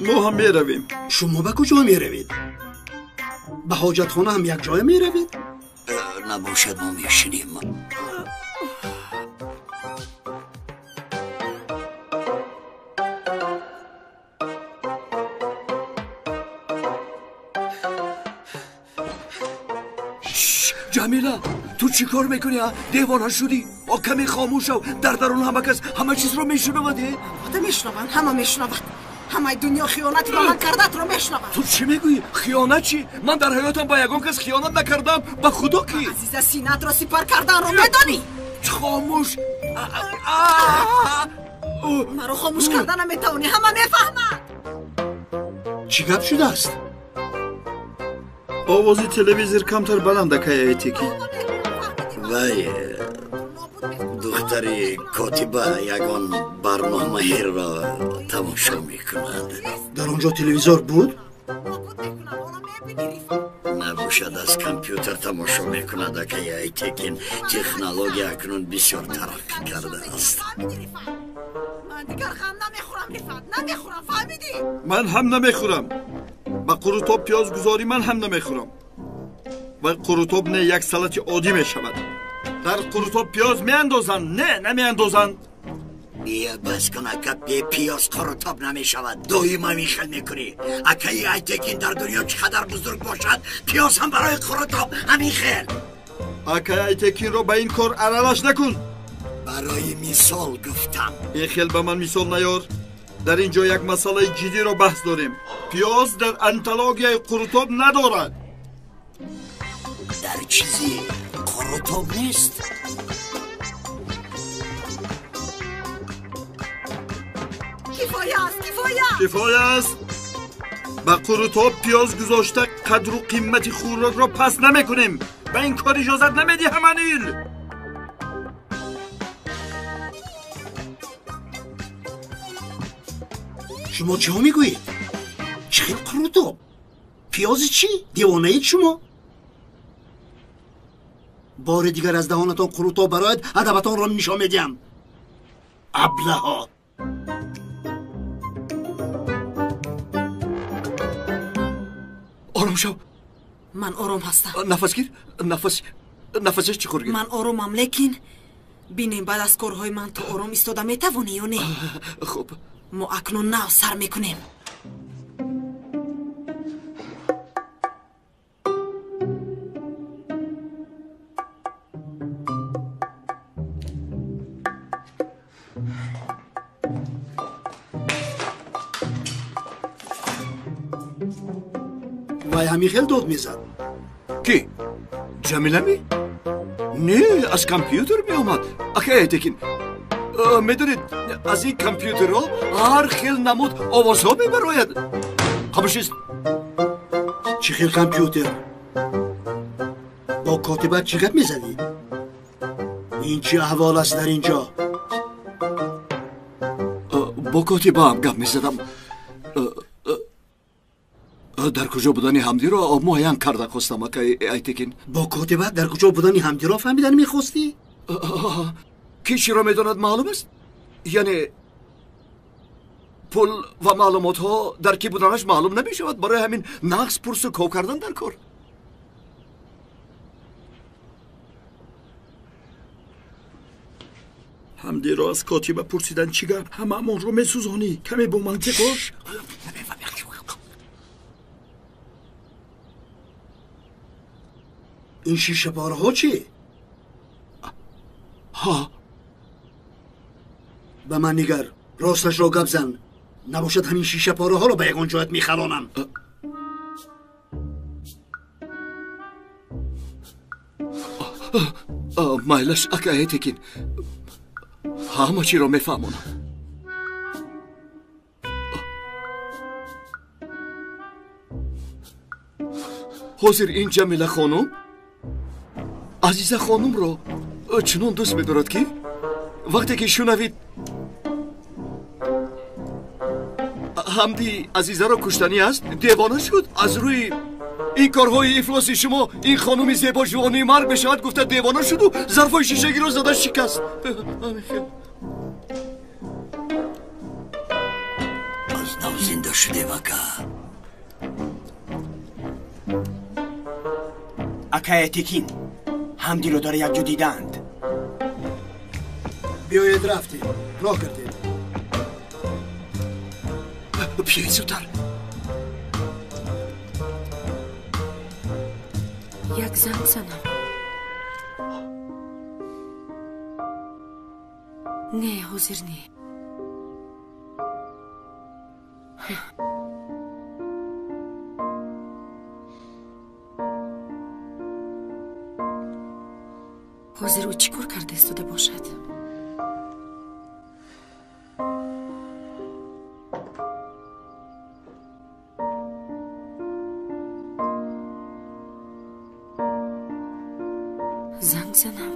ما هم میرویم. شما به کجا میروید؟ به حاجت خانه هم یک جای میروید؟ نباشد ما میشینیم. جمیله تو چی کار میکنی؟ دیوانه شدی؟ کمی خاموش شو. در درون همه کس همه چیز رو میشنوند. میشنوند، همه میشنوند. همه دنیا خیانتی با من کردت رو میشنوند. تو چی میگویی؟ خیانت چی؟ من در حیاتم با یگان کس خیانت نکردم. به خدا کی؟ عزیز سینت رو سپر کردن رو میدانی؟ خاموش. مرا خاموش کردن نمیتوانی، همه میفهمند. چی گپ شده است؟ овози телевизор камтар баланда каяетики. вай духтари котиба ягон барномаеро тамошо мекунад. дар он ҷо телевизор буд? набошад аз компютер тамошо мекунад акаяетикин. технология акнун бисёр тараққӣ кардааст. ман ҳам намехӯрам. ба қурутоб пиёз гузорӣ ман ҳам намехӯрам. ва қурутоб не як салати оддӣ мешавад. дар қурутоб пиёз меандозанд, не намеандозанд. ия бас кун ака бе пиёз қурутоб намешавад. доим ҳамин хел мекунӣ. акаи айтекин дар дунё чӣ қадар бузург бошад, пиёз ҳам барои қурутоб ҳамин хел. акаи айтекинро ба ин кор аралаш накун. барои мисол гуфтам. ин хел ба ман мисол наёр. дар ин ҷо як масъалаи ҷиддиро баҳс дорем. пиёз дар антологияи қурутоб надорад. дар чизи қурутоб нест. кифоя аст. ба қурутоб пиёз гузошта қадру қиммати хӯрокро паст намекунем. ба ин кор иҷозат намедиҳам анил. شما چه میگویید؟ چه قروتاب؟ پیاز چی؟ دیوانه‌اید شما؟ بار دیگر از دهانتان قروتاب برایت ادبتان را نشان میدیم. ابله‌ها. آرام شو. من آرام هستم. نفس گیر. نفسش چی خورگیر؟ من آرامم، لیکن بینیم بعد از کارهای من تو آرام ایستاده میتوانی یا نه؟ خوب. ما اکنون نو سر میکنیم. وای همی خیل داد میزد. کی؟ جمیله می؟ نه از کامپیوتر می آمد. اخی تکین میدونید از این کامپیوترها هر خیل نمود آوازها میبراید. خاموشیست. چی خیل کامپیوتر؟ با کاتبت چی گپ میزدی؟ این چی احوال است در اینجا؟ با کاتبه هم گپ میزدم. در کجا بودنی حمدی را معین کرده خواستم ایتکین. با کاتبت در کجا بودنی حمدی را فهمیدن میخواستی؟ کی چی را میداند معلوم است؟ یعنی پول و معلومات ها در کی بودنش معلوم نمی شود. برای همین نقص پرسو کردن در کار. حمدی را از کاتبه پرسیدن چی گپ؟ هممون رو میسوزانی. کمی با منطق باش. این شیشه پاره ها چی؟ ها به من نگر. راستش را گپ زن. نباشد همین شیشه پاره ها رو به یگان جایت میخرانم. مایلش اکایه تکین. همه چی را میفهمونم. حاضر این جمیله خانم عزیزه خانم را چنان دوست می‌دارد که وقتی که شنوید ҳамди азизаро куштанӣ аст девона шуд аз рӯи ин корҳои ифлоси шумо ин хонуми зебо ҷувони марг мешавад гуфта девона шуду зарфҳои шишагиро зада шикаст. аз нав зинда шудем ака. акая текин ҳамдиро дар якҷо дидаанд. биёед рафтем роҳ гардед. биёед зудтар. як занг занам. не ҳозир не. ҳозир ӯ чӣ кор карда истода бошад? занг занам.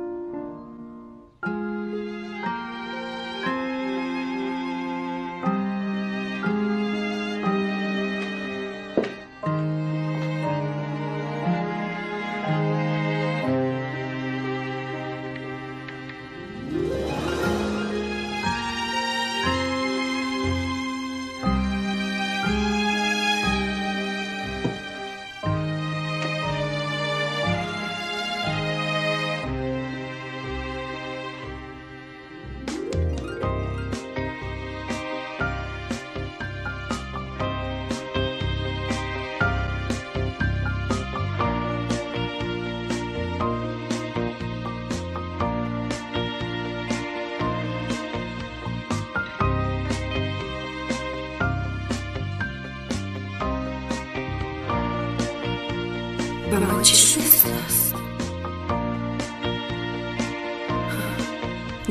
به من چی شده است؟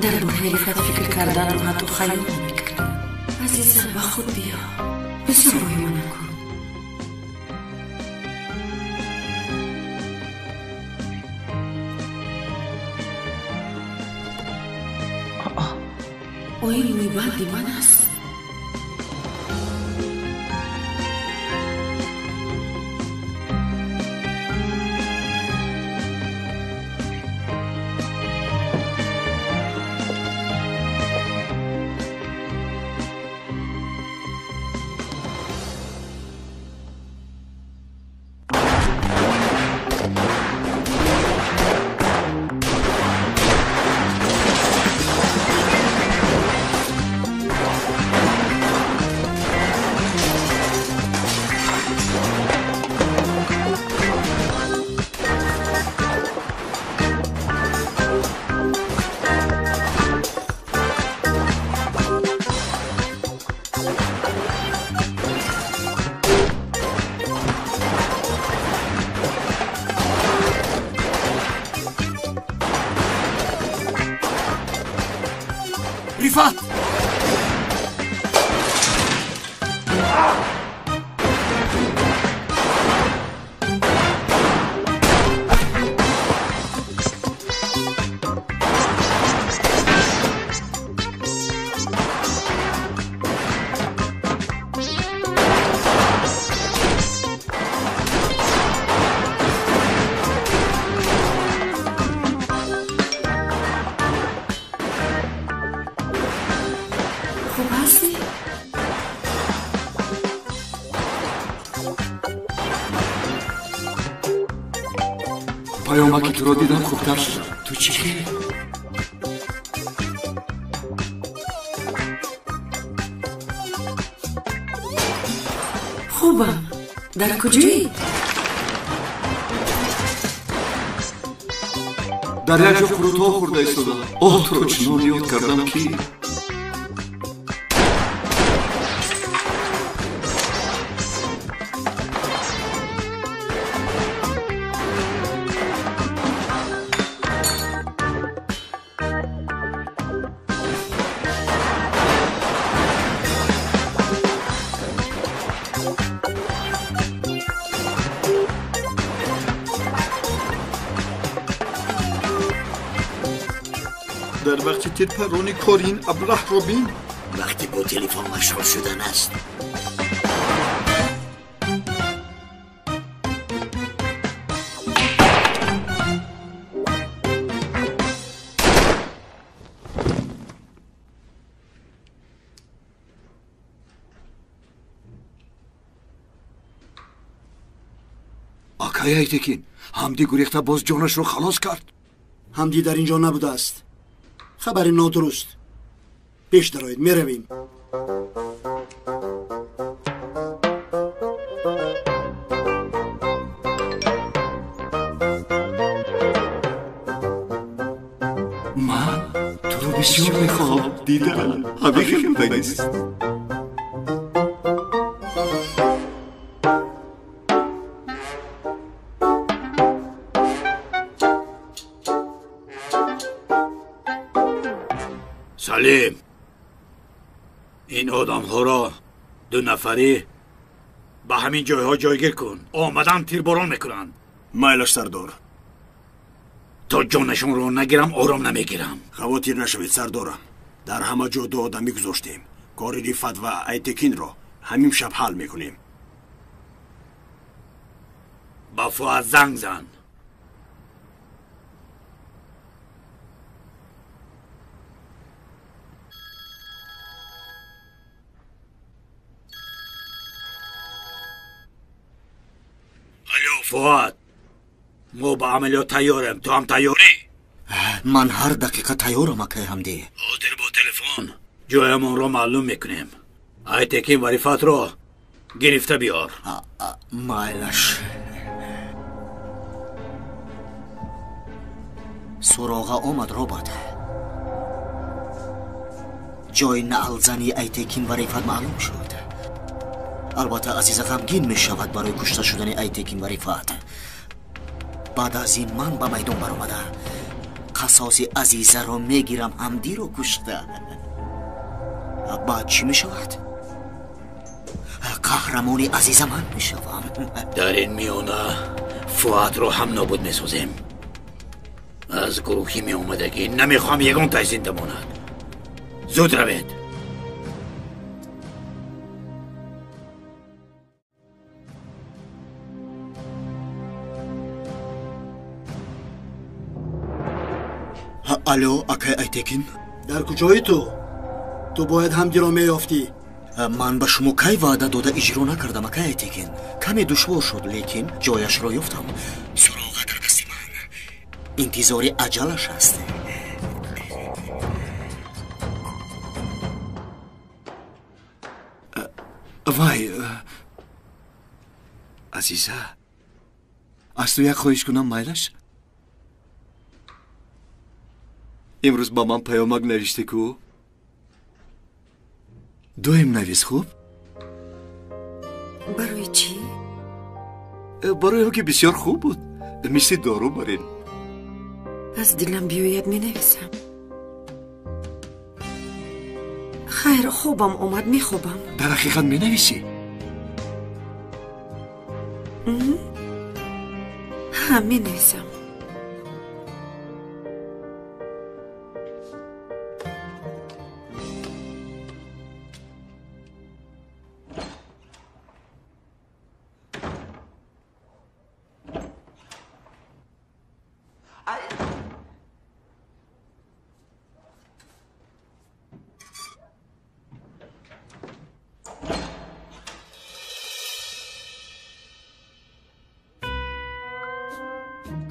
در باره رفت فکر کردن رو حتی خیال نمیکردم. عزیزم با خود بیا بسر روی من کن. این میبندی من است. رفعت پیامکی تو رو دیدم خوبتر شد. تو چی خیلی؟ خوبم. در کجایی؟ در یک جا فروتا خورده ایستادم. آه تو رو چنان یاد کردم که در وقتی تیر پرانی کارین ابله رو بین وقتی با تلفن مشغول شدن است. آقای ایتکین، حمدی گریخته باز جانش رو خلاص کرد. حمدی در اینجا نبوده است. خبر نادرست. پیش درآیید، میرویم. من تو رو بسیار میخوام دیدن. همه خیلی بگیست. سلیم، این آدم ها را 2 نفری به همین جایها جایگیر کن. آمدن تیرباران میکنن. مایلش سردار. تا جانشون رو نگیرم آرام نمیگیرم. خواطر نشوید سردارم. در همه جا 2 آدمی گذاشتیم. کار رفعت و ایتکین را همین شب حل میکنیم. با فؤاد زنگ زن. الو فؤاد، ما با عملیات تیارم. تو هم تیاری؟ من هر دقیقه تیارم آقای حمدی. حاضر با تلفن جایمون رو معلوم میکنیم. ایتکین و رفعت رو گرفته بیار. مایلش. سراغ آمد رابط. جای نعلزنی ایتکین و رفعت معلوم شد. البته عزیز غمگین می شود برای کشته شدن ایتکین و رفعت. بعد از این من به میدان برآمده قصاص عزیزه را میگیرم. حمدی رو کشته. بعد چی می شود؟ قهرمان عزیز من می شوم. در این میانه فؤاد رو هم نابود می سازیم. از گروهی می اومده که نمیخوام یگان تای زنده ماند. زود روید. الو آقای ایتکین، در کجایی تو؟ تو باید حمدی را میافتی. من به شما کی وعده داده اجرا نکردم آقای ایتکین. کمی دشوار شد لیکن جایش را یافتم. سراغ در دست من. انتظار اجلش هست. وای عزیزه، از تو یک خواهش کنم مایلش؟ امروز با من پیامک نوشته کو؟ دویم نویس خوب؟ برای چی؟ برای که بسیار خوب بود. مثل دارو برین. از دلم بیاید می نویسم. خیر خوبم اومد می خوبم. در حقیقت می نویسی؟ هم می نویسم.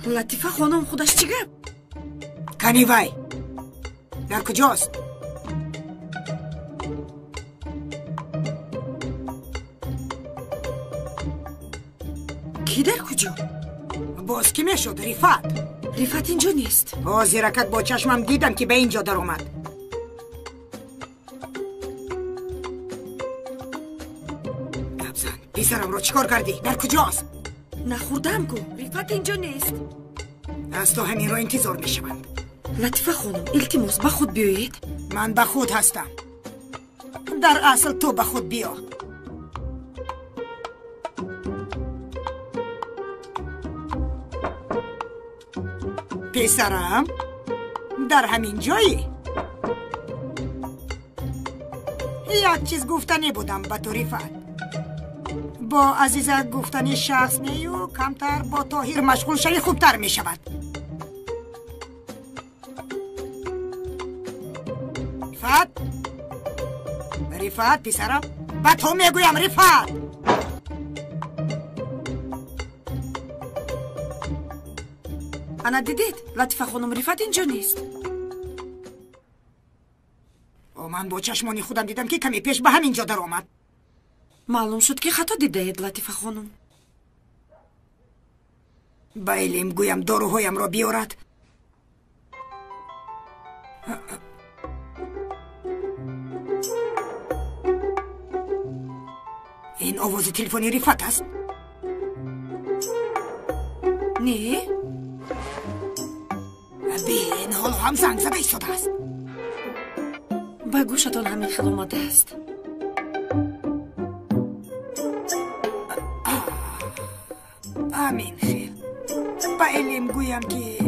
لطیفه خانم خودش چی گفت؟ کنیوای در کجاست؟ کی در کجا؟ باز کی میشد؟ رفعت. رفعت اینجا نیست. زیرکت با چشمم دیدم که به اینجا در اومد. گبزن پسرم رو چیکار کردی؟ در کجاست؟ نخوردم گو. رفعت اینجا نیست. از تو همین رو انتظار میشوند. لطیفه خانم التماس به خود بیایید. من به خود هستم. در اصل تو به خود بیا. پسرم در همین جایی. یک چیز گفتنی بودم به تو رفت. با عزیزت گفتنی شخص میو کمتر با طاهر مشغول شوی خوبتر می شود. رفت پسرم به تو میگویم رفت. انا دیدید لطیفه خانم رفت اینجا نیست. من با چشمانی خودم دیدم که کمی پیش به همینجا در آمد. معلوم شد که خطا دیدید لطیفه خانم. بایلیم گویم داروهایم را بیارد. این آواز تلفنی رفت است؟ نه به این حال هم زنگ زده ایستاده است. به گوشتان همین خیل آمده است. همین خیل با علم گویم که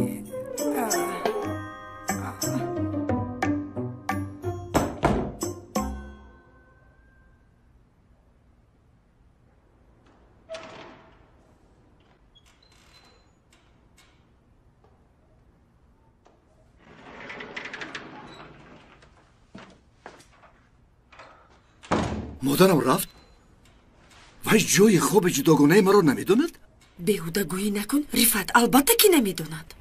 مادرم رفت؟ وای جای خواب جداگانه مرا نمیدوند؟ بیهوده گویی نکن رفت البته که نمیدوند.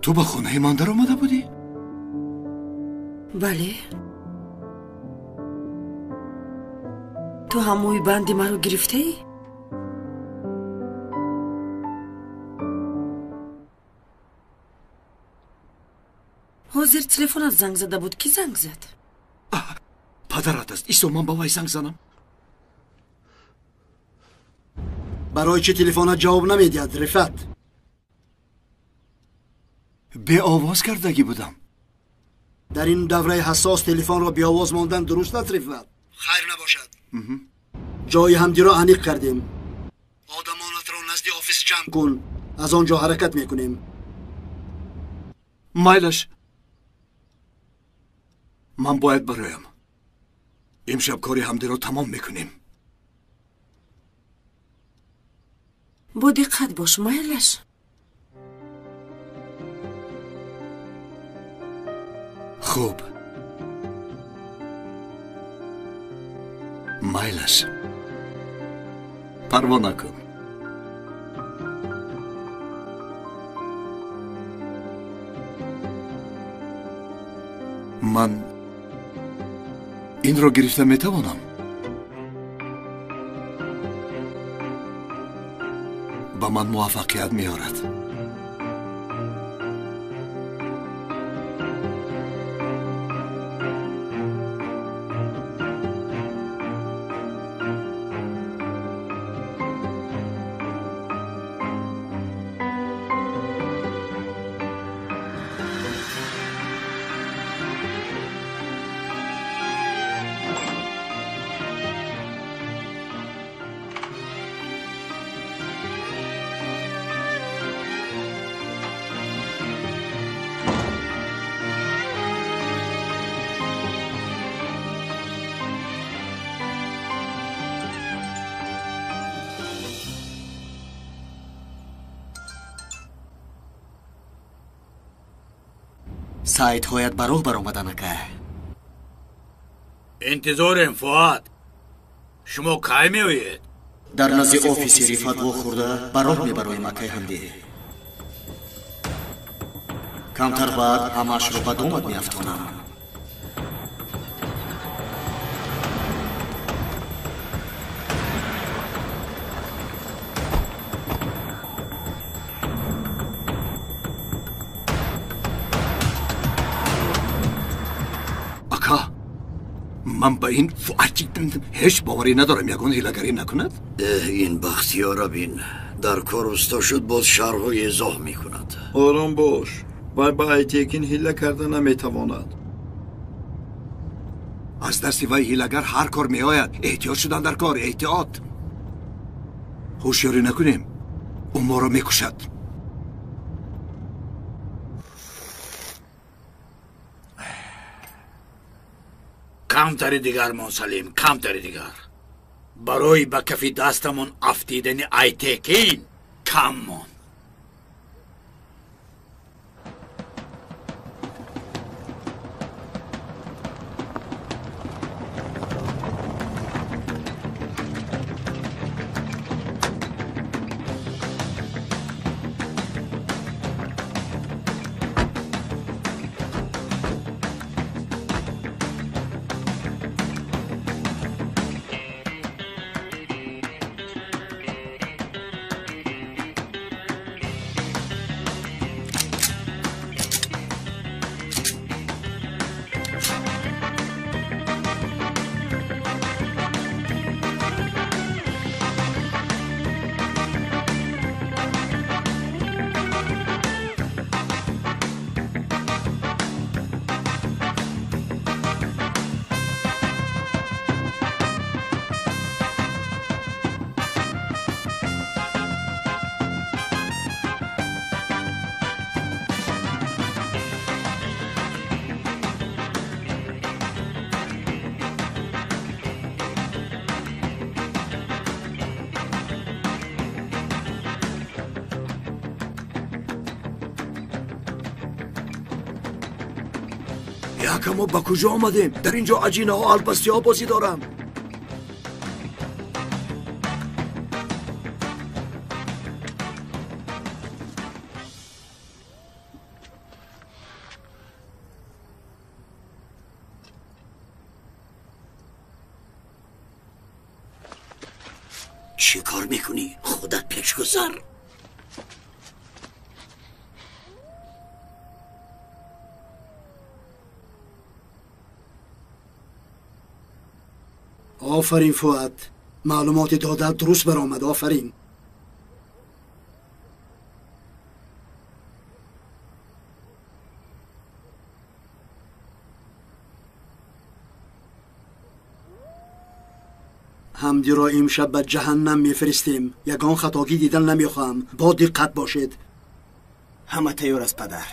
تو به خونه من در آمده بودی؟ بله. تو هموی بندی مرا گرفته ای؟ حاضر تلفنت زنگ زده بود. کی زنگ زد؟ پدرت است. ایسو من با وی زنگ زنم. برای چه تلفنت جواب نمیدید رفت؟ به آواز کردگی بودم. در این دوره حساس تلفن را به آواز ماندن درست است رفت؟ خیر نباشد. جای همدی را انیق کردیم. آدمانت را نزد آفیس جمع کن. از آنجا حرکت میکنیم. مایلش من باید برایم. امشب کاری همدی را تمام میکنیم. با دقت باش مایلش. خوب. مایلش پروا نکن. من این را گرفته میتوانم. به من موفقیت میارد. سایت هایت براه برآمدن که انتظارم فؤاد. شما کی میآیید؟ در نزد آفیس رفت وا خورده براه میبرایم که همدی. کمتر بعد همش رو به دومت میافتونم. من به این فوعتی هیچ باوری ندارم یگان هیلگری نکند. این بختیار بین در کار استا شد باز شرهای ازاه میکند. آرام باش، وای با ایتیکین هیله کرده نمیتواند. از دست وی هیلگر هر کار میآید. احتیاط شدن در کار، احتیاط. هوشیاری نکنیم، او ما را میکشد. کمتری دیگر منسلیم، کمتری دیگر. برای به کفی دستمون افتیدن ایتیکین کم مون. ما با کجا آمدیم؟ در اینجا عجینه ها البستی ها بازی دارم. چی کار میکنی؟ خودت پیش گذر. آفرین فؤاد، معلومات دادت درست برآمد. آفرین. حمدی را امشب به جهنم میفرستیم. یگان خطاگی دیدن نمیخواهم. با دقت باشید. همه تیار است پدر.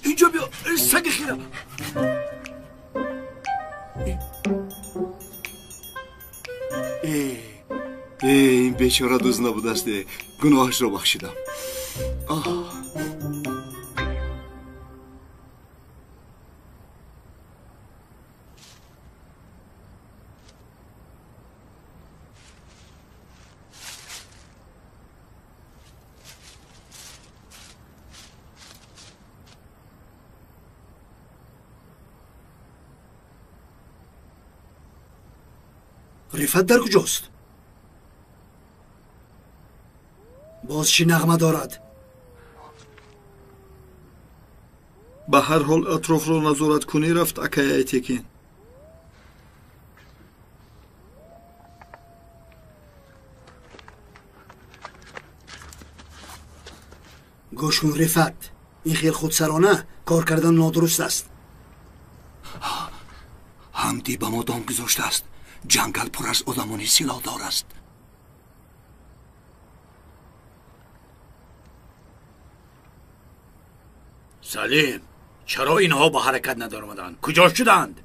اینجا بیا سگ خیرم. این بیچاره دوز نبوده است. گناهش رو بخشیدم. رفت در کجاست؟ باز چی نغمه دارد؟ به هر حال اطراف را نظارت کنی رفت اکای ایتیکین. گوش کن رفت، این خیل خودسرانه کار کردن نادرست است. حمدی به ما دام گذاشته است. جنگل پر از آدمانی سلاحدار است. سلیم، چرا اینها با حرکت ندارمدند؟ کجا شدند؟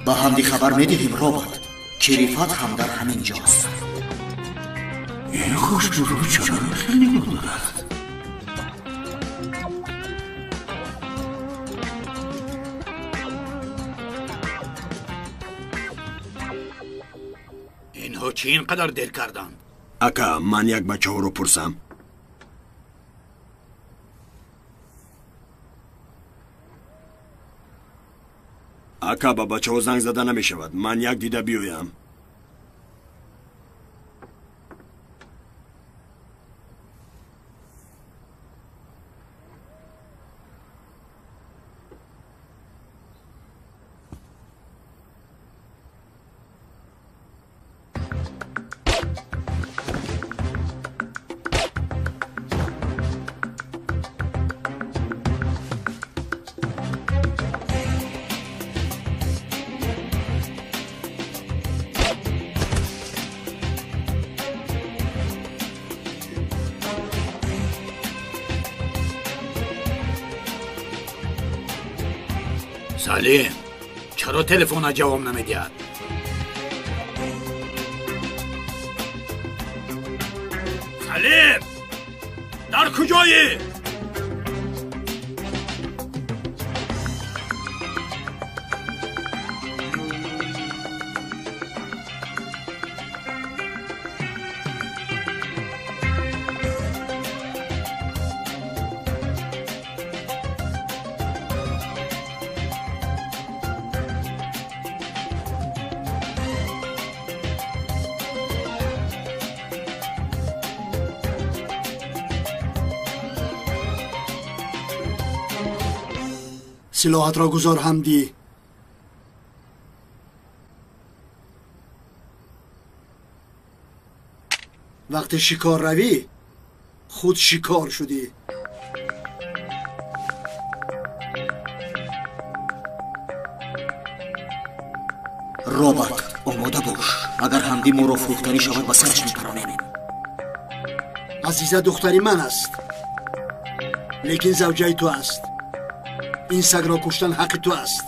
با همدی خبر میدهیم رابرت که ریفت هم در همین جاست. این خوشبو چرا خیلی ندارد؟ اینها چی اینقدر دیر کردن؟ اکا من یک بچه ها رو پرسم. اکا با بچه ها زنگ زده نمی شود. من یک دیده بیایم. سلیم چرا تلفن جواب نمیدید؟ سلیم در کجایی؟ سلاحت را گذار همدی. وقت شکار روی خود شکار شدی. رابرت آماده باش. اگر همدی ما را فروختنی شود با سرش میپرانیم. عزیزه دختری من است لیکن زوجه تو است. این سگ را کشتن حق تو است.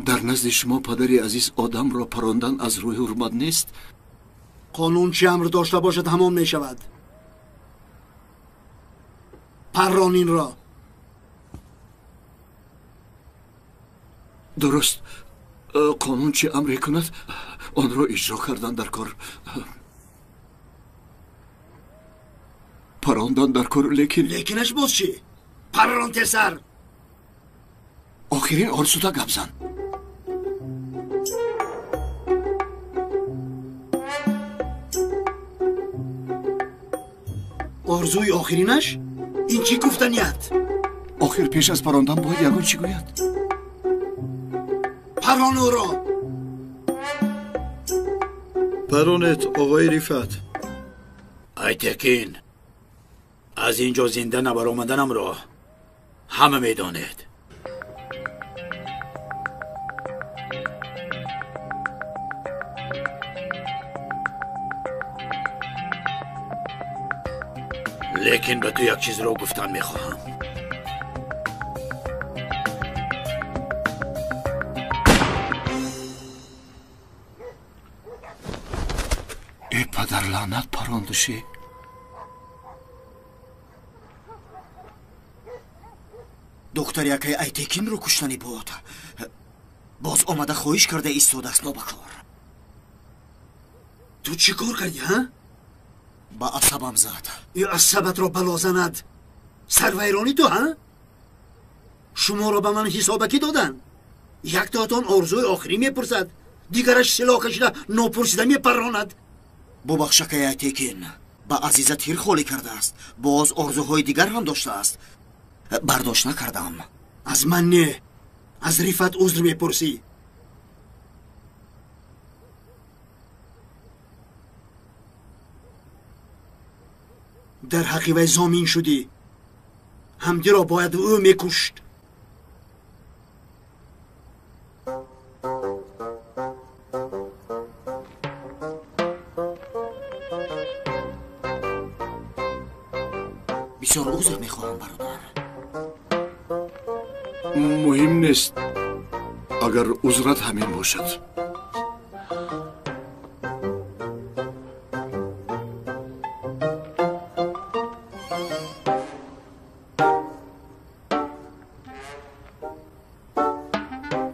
در نزد شما پدری عزیز آدم را پراندن از روی حرمت نیست؟ قانون چه امر داشته باشد همان می شود. پرانین را. درست. قانون چه امری کند آن را اجرا کردن در کار. پراندن در کار لیکنش باز چی؟ پران تسر. آخرین آرزودا گپ زن. آرزوی آخرینش؟ این چی گفتنیت؟ آخر پیش از پراندن باید یگان چی گوید؟ پران او را. پرانت آقای ریفت. ای تکین از اینجا زنده نبر آمدنم را همه میدانید. لیکن به تو یک چیز را گفتن میخواهم. ای پدر لعنت پراندشی. دختر یکی ایتکین رو کشتنی بود. باز آمده خواهش کرده ایستاده است نابکار. تو چی کار کردی ها؟ با عصبم زد. این عصبت را بلا زند. سرویرانی تو ها؟ شما را به من حسابکی دادن. یک تاتان آرزوی آخری میپرسد دیگرش سلاح کشیده ناپرسیده میپراند. ببخش که ایتکین با عزیزه تیر خالی کرده است. باز آرزوهای دیگر هم داشته است. برداشت نکردم. از من نه، از ریفت عذر میپرسی. در حقی وی زامین شدی. همدی را باید او میکشت. بسیار عذر میخواهم برادر. مهم نیست اگر عذرت همین باشد.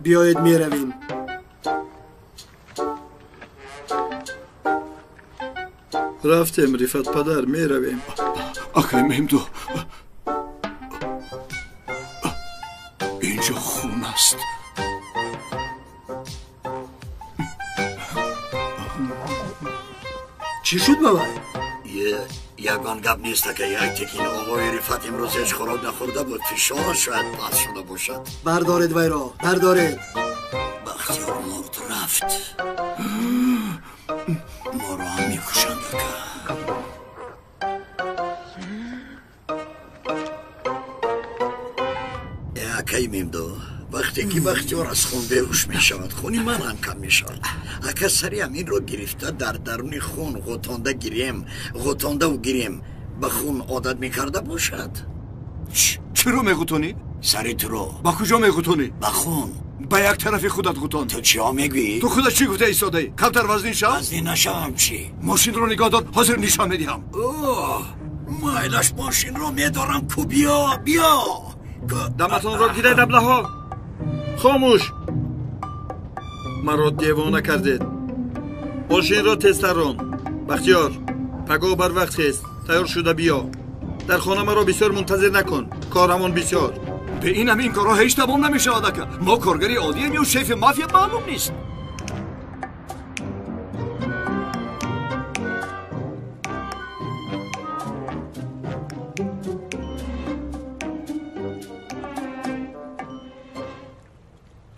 بیایید می رویم. رفتیم رفت پدر، می رویم. آقای مهمدو، اینجا خون است. چی شد بابا؟ یگان گپ نیست که یک تکین آقای رفت امروز هیچ خوراک نخورده بود. فشار شاید پس شده باشد. بردارید وی را، بردارید. بختیار مرد رفت. ما را هم میکشند اکی میمدو. وقتی که بختیار از خون بیهوش می شود، خونی من هم کم می شود. اکا سری هم این رو گرفته در درون خون غوتانده و گیریم به خون عادت می کرده باشد. چی رو می غوتونی؟ سری تو رو. با کجا می غوتونی؟ به خون. به یک طرف خودت غوتون. تو چی ها میگویی؟ تو خودت چی گفته ایستاده ای؟ کمتر وزنی شم؟ وزنی نشم چی؟ ماشین رو نگاه دار، حاضر نشان میدیم. مایلش ماشین رو میدارم کو بیا. دمتون را گیره دبله ها. خاموش. مرا دیوانه کردید. ماشین را تستران. بختیار پگاه بر وقت خیست. تیار شده بیا. در خانه مرا بسیار منتظر نکن. کارمان بسیار. به این همین کارها هیچ تمام نمیشه که ما کارگری عادییم یا شیف مافیا معلوم نیست.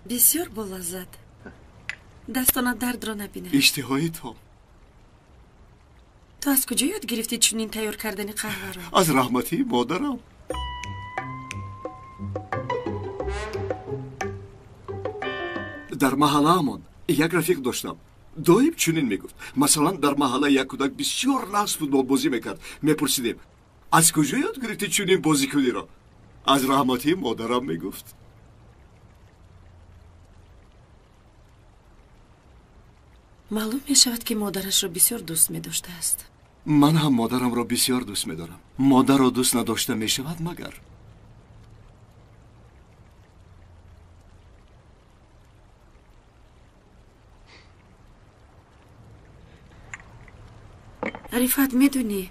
بسیار بولازد. دستانت درد را نبینه. اشتهای تو از کجا یاد گرفتی چنین تیار کردن قهوه را؟ از رحمتی مادرم. در محله‌مان یک رفیق داشتم. دایم چنین میگفت. مثلا در محله یک کودک بسیار نحس فوتبال بازی میکرد. میپرسیدیم از کجا یاد گرفتی چنین بازی کنی را؟ از رحمتی مادرم میگفت. معلوم میشود که مادرش را بسیار دوست میداشته است. من هم مادرم را بسیار دوست میدارم. مادر را دوست نداشته میشود مگر؟ رفت میدونی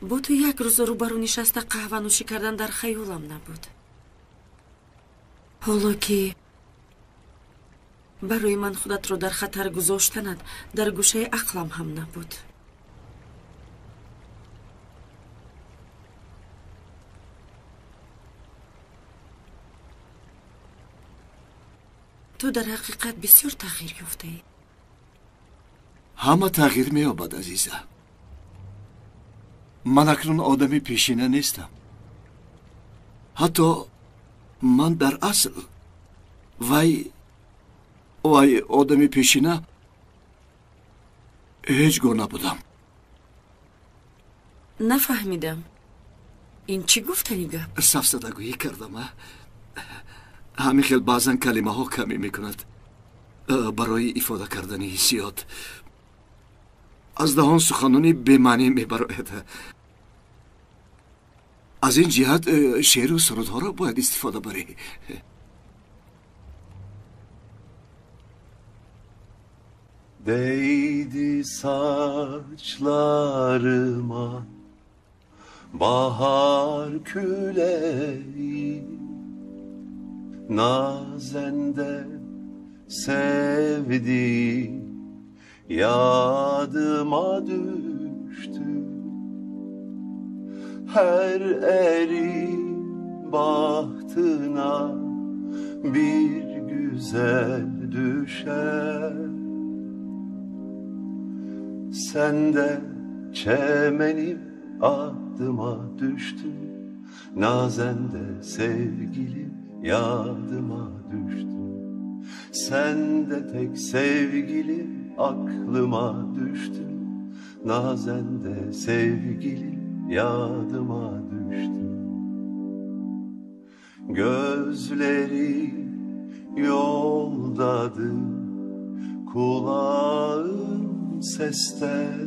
با تو یک روز روبرو نشسته قهوه نوشی کردن در خیالم نبود. حالا که برای من خودت رو در خطر گذاشتنت در گوشه عقلم هم نبود. تو در حقیقت بسیار تغییر یافته ای. همه تغییر می‌یابد عزیزه. من اکنون آدمی پیشینه نیستم. حتی من در اصل وای آدمی پیشینه هیچ گونه نبودم. نفهمیدم. این چی گفتنی گپ؟ سفسطه‌گویی کردم. همین خیلی بعضا کلمه ها کمی میکند برای ifade کردن حسیات. از دهان سخنانی بی‌معنی میبراید. از این جهت شعر و سرودها را باید استفاده بری. Değdi saçlarıma bahar küleği, nazende sevdi yadıma düştü. Her erin bahtına bir güzel düşer. Sen de çemenim adıma düştü, nazen de sevgilim yadıma düştü. Sen de tek sevgilim aklıma düştü, nazen de sevgilim yadıma düştü. Gözleri yoldadır, kulağım seste.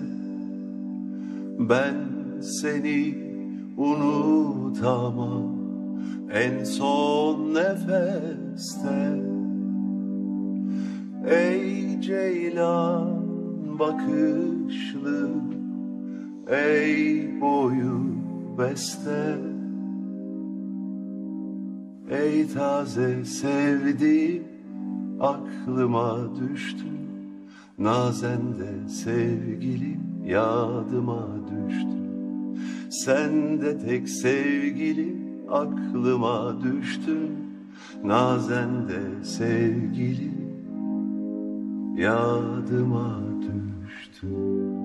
Ben seni unutamam en son nefeste. Ey ceylan bakışlı, ey boyu beste. Ey taze sevdiğim, aklıma düştün. Nazende sevgilim, yadıma düştün. Sen de tek sevgilim, aklıma düştün. Nazende sevgilim, yadıma düştün.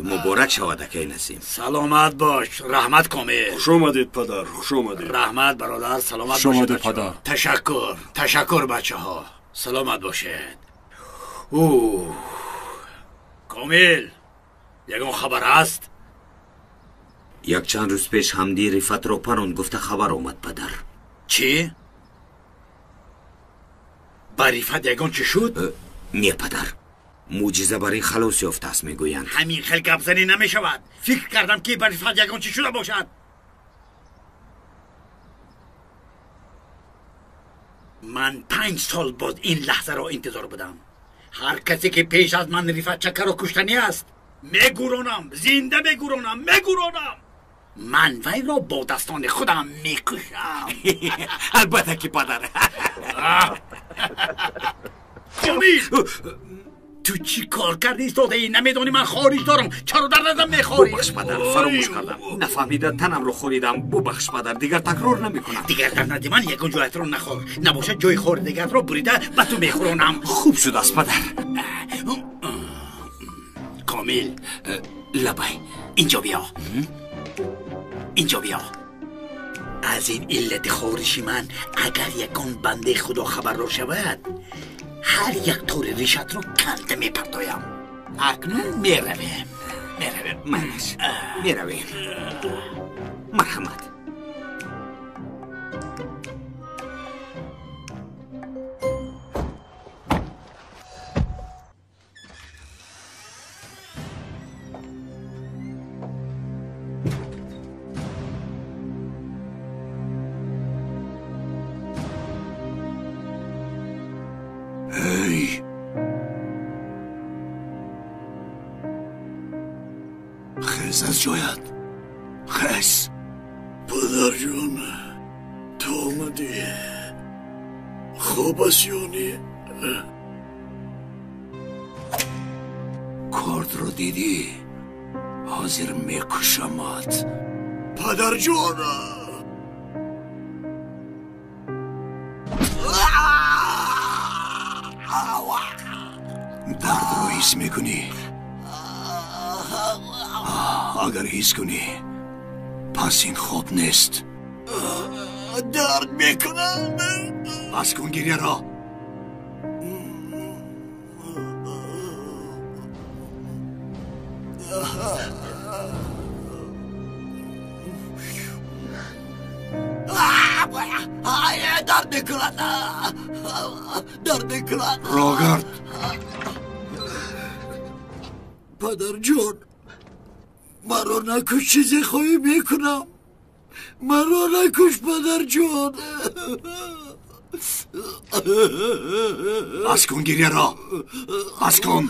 مبارک شود اکای نسیم. سلامت باش. رحمت کامل. خوش آمدید پدر. خوش آمدید. رحمت برادر. سلامت خوش آمدید باشید پدر. تشکر. تشکر بچه ها. سلامت باشید. اوه کامل، یگان خبر هست؟ یک چند روز پیش حمدی رفت رو پرون گفته خبر اومد پدر. چی؟ با رفت یگان چی شد؟ نه پدر، معجزه برای خلاص یافته است میگویند. همین خیلی گپ زنی نمیشود. فکر کردم که با رفت یگان چی شده باشد. من 5 سال باز این لحظه را انتظار بودم. هر کسی که پیش از من رفت چکر و کشتنی است میگورانم، زنده میگورانم. من وی را با دستان خودم میکشم. البته که پدر. کامیل، تو چی کار کردی ایستاده ای؟ نمیدانی من خارج دارم، چرا در نزم میخوری؟ ببخش پدر، فراموش کردم. نفهمیده تنم رو خوریدم. ببخش پدر، دیگر تکرار نمیکنم. دیگر در ندی من یکون جایت رو نخور. نباشه جای خور دیگر رو بریده و تو میخورونم. خوب شد است پدر. کامیل، لبای اینجا بیا. اینجا بیا. از این علت خورشی من اگر یکان بنده خدا خبر رو شود، هر یک طور ریشت رو کنده میپردایم. اکنون میرویم. منش میرویم. مرحمت. ای خیز از جایت. خیز. پدر جون، تو آمدی. خوب است یونی. کارت رو دیدی؟ حاضر میکشمت. پدر جون، درد رو حس میکنی؟ اگر حس کنی پس این خوب نیست. درد میکنم. بس کن گریه را. درد میکنم. درد میکنم. راگرد. پدر جون، مرا نکش، چیزی خواهی میکنم. مرا نکش پدر جون. بس کن گریه را. بس کن.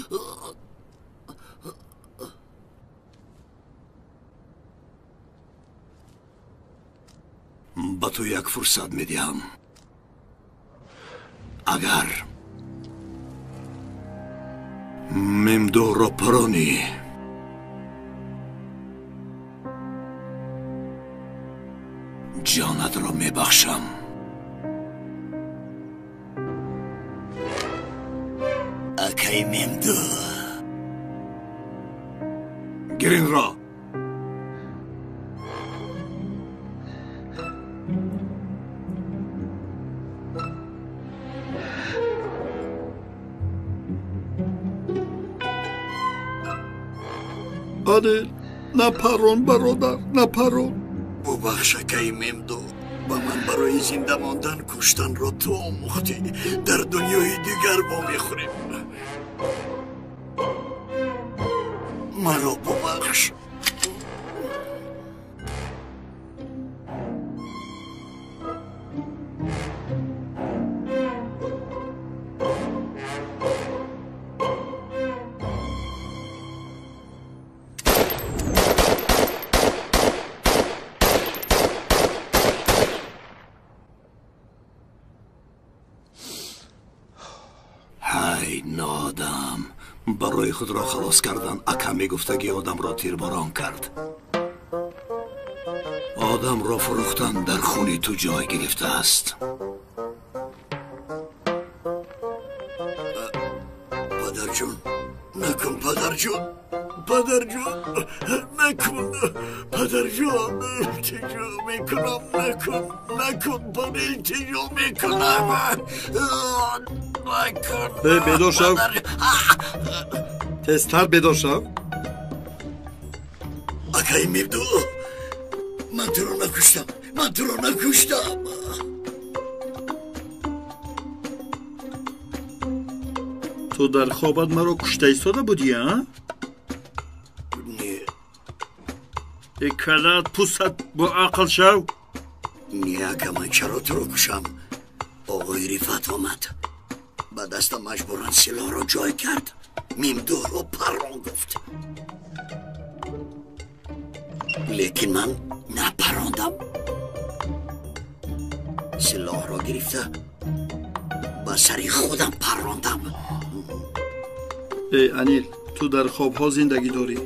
با تو یک فرصت میدیم. اگر ممدو را پرانی، میبخشم. اکی میمدو گرین را آنیل نپرون برادر نپرون. ببخش اکی میمدو با من برای زنده ماندن کشتن را تو آموختی. در دنیای دیگر با میخوریم. مرا ببخش. های نادم، برای خود را خلاص کردن اکا میگفتگی آدم را تیرباران کرد. آدم را فروختن در خونی تو جای گرفته است. پدر جون نکن، پدر جون، پدر جون نکن، پدر جون التجا میکنم، نکن پدر التجا میکنم، نکن. بیدار شو، تستر بیدار شو. اکای میبدو من تو رو نکشتم، من تو رو نکشتم. تو در خوابت مرا کشته ایستاده بودی ها؟ نه. کلات پوستت با عقل شو. نه اگه من چرا تو رو کشم؟ آقای رفعت آمد با دستم مجبورن سلاح را جای کرد. میمدو رو پران گفت، لیکن من نپراندم. سلاح را گرفته با سری خودم پراندم. ای انیل، تو در خواب ها زندگی داری.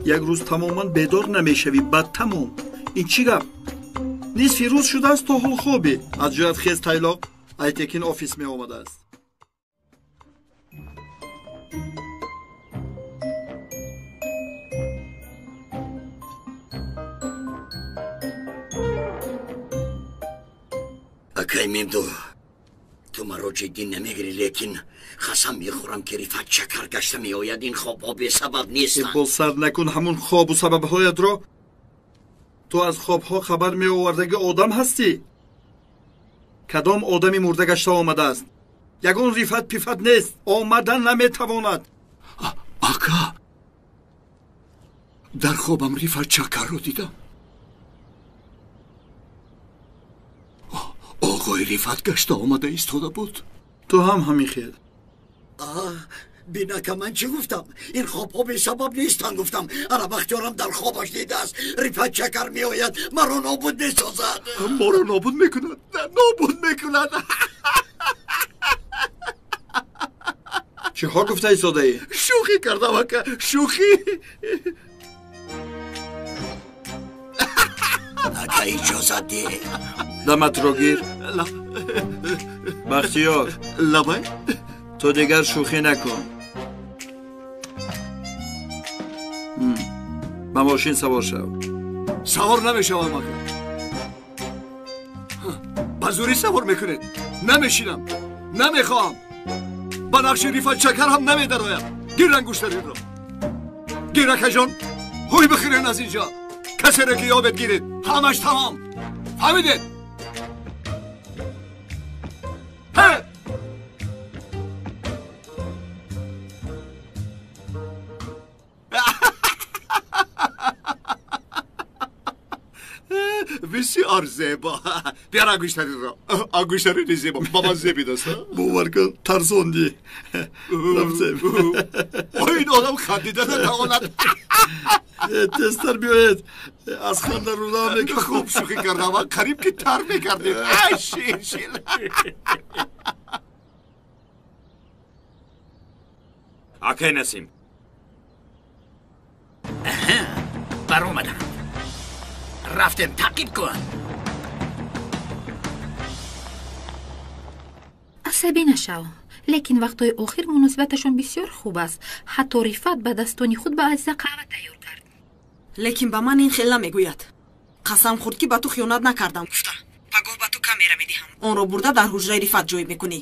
یک روز تماما بیدار نمیشوی، بعد تمام. این چی گپ؟ نصفی روز شده است تو حال خوابی. از جایت خیز تایلاق ایتکین آفیس می آمده است. اکای میمدو تو مرا جدی نمیگیری، لیکن خسم میخورم که رفعت چکر گشته میآید. این خواب ها به سبب نیستن. با سر نکن همون خواب و سبب هایت را. تو از خواب ها خبر می آوردگی آدم هستی. کدام آدمی مرده گشته آمده است؟ یگان رفعت پیفت نیست، آمدن نمیتواند. آقا در خوابم رفعت چکر رو دیدم. آقای رفعت گشته آمده ایستاده بود. تو هم همین خیل. بینا که من چی گفتم؟ این خواب ها به سبب نیستن گفتم. انا بختیارم در خوابش دیده است رفعت چکر می آید، مرا نابود می سازد. ما را نابود میکند، نابود میکند. چی ها گفته ایستاده ای؟ شوخی کردم اکا، شوخی. اکا اجازت دی. دمت رو گیر. بختیار لبای تو دیگر شوخی نکن. به ماشین سوار شو. سوار نمیشم اکا. بزوری سوار میکنید. نمیشینم، نمیخوام. با نقش رفعت چکر هم نمیدرایم. گیر انگوشترین رو. گیر اکا جان، هوی بخیرین از اینجا. کسی را که یابت گیرید، همش تمام. فهمیدید؟ بسیار زیبا. بیار انگوشترین را. انگوشترین زیبا. بابا زیبی دست. باور کن ترسوندی. رفتم. این آدم خندیده نتواند. تستر بیاید. از خنده رو نمیکنم. خوب شوخی کردم. قریب که تر میکردیم. شیر شیر. آکه نسیم بر اومدم. رفتم تعقیب کن. асабӣ нашав. лекин вақтҳои охир муносибаташон бисёр хуб аст. ҳатто Рифат ба дастони худ ба Азиза қаҳва тайёр кард. лекин ба ман ин хела мегӯяд. қасам хӯрд ки ба ту хиёнат накардам. гуфтам ба гоҳ ба ту камера медиҳам. онро бурда дар ҳуҷраи Рифат ҷой мекунӣ.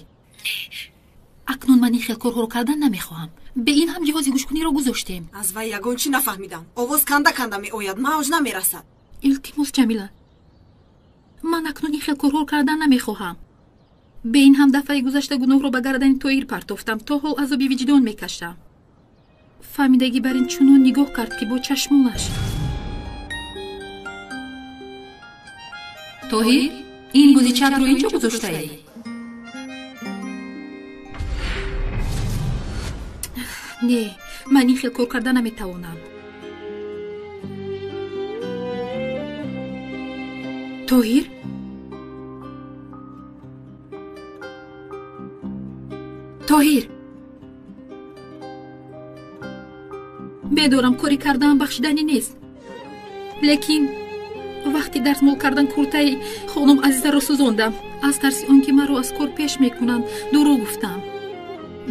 акнун ман ин хел корҳоро кардан намехоҳам. бе ин ҳам ҷиҳози гӯшкуниро гузоштем. аз вай ягон чӣ нафаҳмидам. овоз канда канда меояд, мавҷ намерасад. илтимос ҷамила, ман акнун ин хел корҳоро кардан намехоҳам. бе ин ҳам дафъаи гузашта гуноҳро ба гардани Тоҳир партофтам. то ҳол азоби виҷдон мекашам. фаҳмидагӣ бар ин чунон нигоҳ кард ки бо чашмонаш. Тоҳир, ин гузичакро ин ҷо гузоштаӣ? не, ман ин хел кор карда наметавонам. Тоҳир? Тоҳир! медорам кори кардаам бахшиданӣ нест. лекин вақти дастмол кардан куртаи хонум Азизаро сӯзондам. аз тарси он ки маро аз кор пеш мекунанд дурӯғ гуфтам.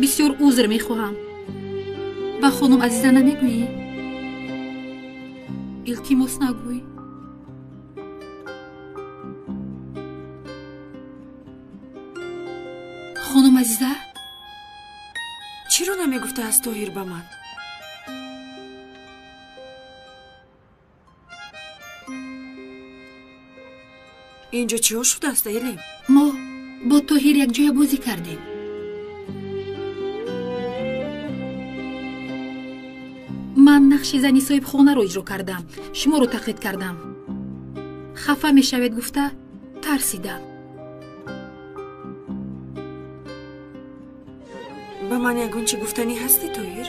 бисёр узр мехоҳам. ба хонум Азиза намегӯӣ? илтимос нагӯй. хонум Азиза? чиро намегуфтааст Тоҳир ба ман? инҷо чиҳо шудааст элем? мо бо Тоҳир якҷоя бозӣ кардем. ман нақши зани соҳибхонаро иҷро кардам. шуморо тақлид кардам. хафа мешавед гуфта тарсидам. ба ман ягон чӣ гуфтанӣ ҳастӣ Тоҳир?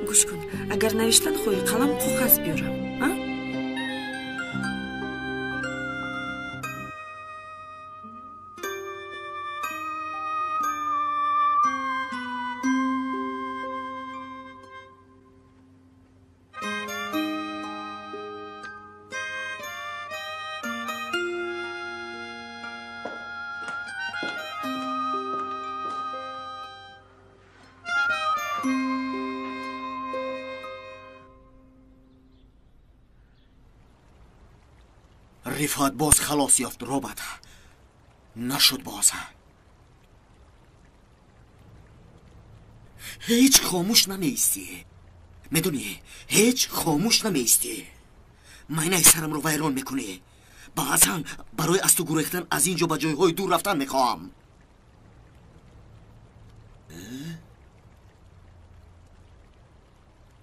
гӯш кун, агар навиштан хоҳӣ қаламу коғаз биёрам. рифат боз халос ёфт. робот нашуд боз. ҳеҷ хомӯш намеистӣ. медонӣ, ҳеҷ хомӯш намеистӣ. майнаи сарамро вайрон мекунӣ. баъзан барои аз ту гурехтан аз ин ҷо ба ҷойҳои дур рафтан мехоҳам.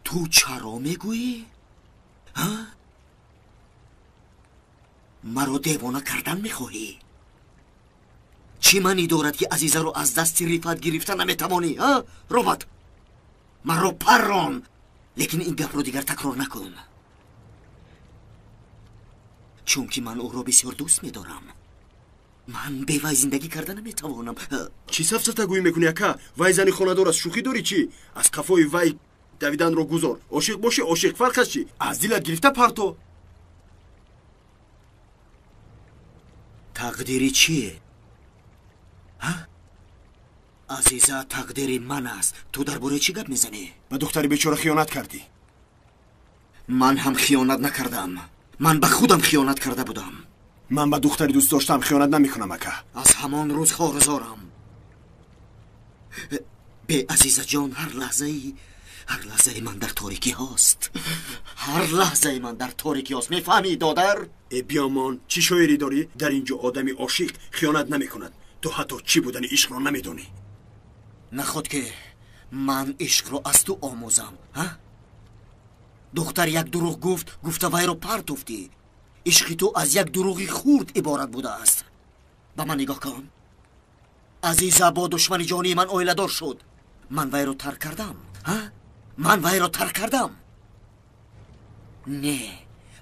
ту чаро мегӯӣ? маро девона кардан мехоҳӣ? чӣ маънӣ дорад ки Азизаро аз дасти Рифат гирифта наметавонӣ? робот, маро паррон. лекин ин гапро дигар такрор накун. чунки ман ӯро бисёр дӯст медорам. ман бевай зиндагӣ карда наметавонам. чӣ сафсатагӯӣ мекунӣ ака? вай зани хонадор аст. шӯхӣ дорӣ чӣ? аз қафои вай давиданро гузор. ошиқ боши ошиқ, фарқаш чӣ? аз дилат гирифта парто. тақдири чие? азиза тақдири ман аст. ту дар бораи чӣ гап мезанӣ? ба духтари бечора хиёнат кардӣ. ман ҳам хиёнат накардам. ман ба худам хиёнат карда будам. ман ба духтари дӯст доштам хиёнат намекунам ака. аз ҳамон рӯз хоризорам. бе азизаҷон ҳар лаҳзаи ман дар торикӣ ҳост. ҳар лаҳзаи ман дар торикӣ ҳост. мефаҳмӣ додар? биёмон, чӣ шоирӣ дорӣ? дар ин ҷо одами ошиқ хиёнат намекунад. ту ҳатто чӣ будани ишқро намедонӣ. наход ки ман ишқро аз ту омӯзам. духтар як дурӯғ гуфта вайро партофтӣ. ишқи ту аз як дурӯғи хурд иборат будааст. ба ман нигоҳ кун. азиза бо душмани ҷонии ман оиладор шуд. ман вайро тарк кардам. ман вайро тарк кардам. не,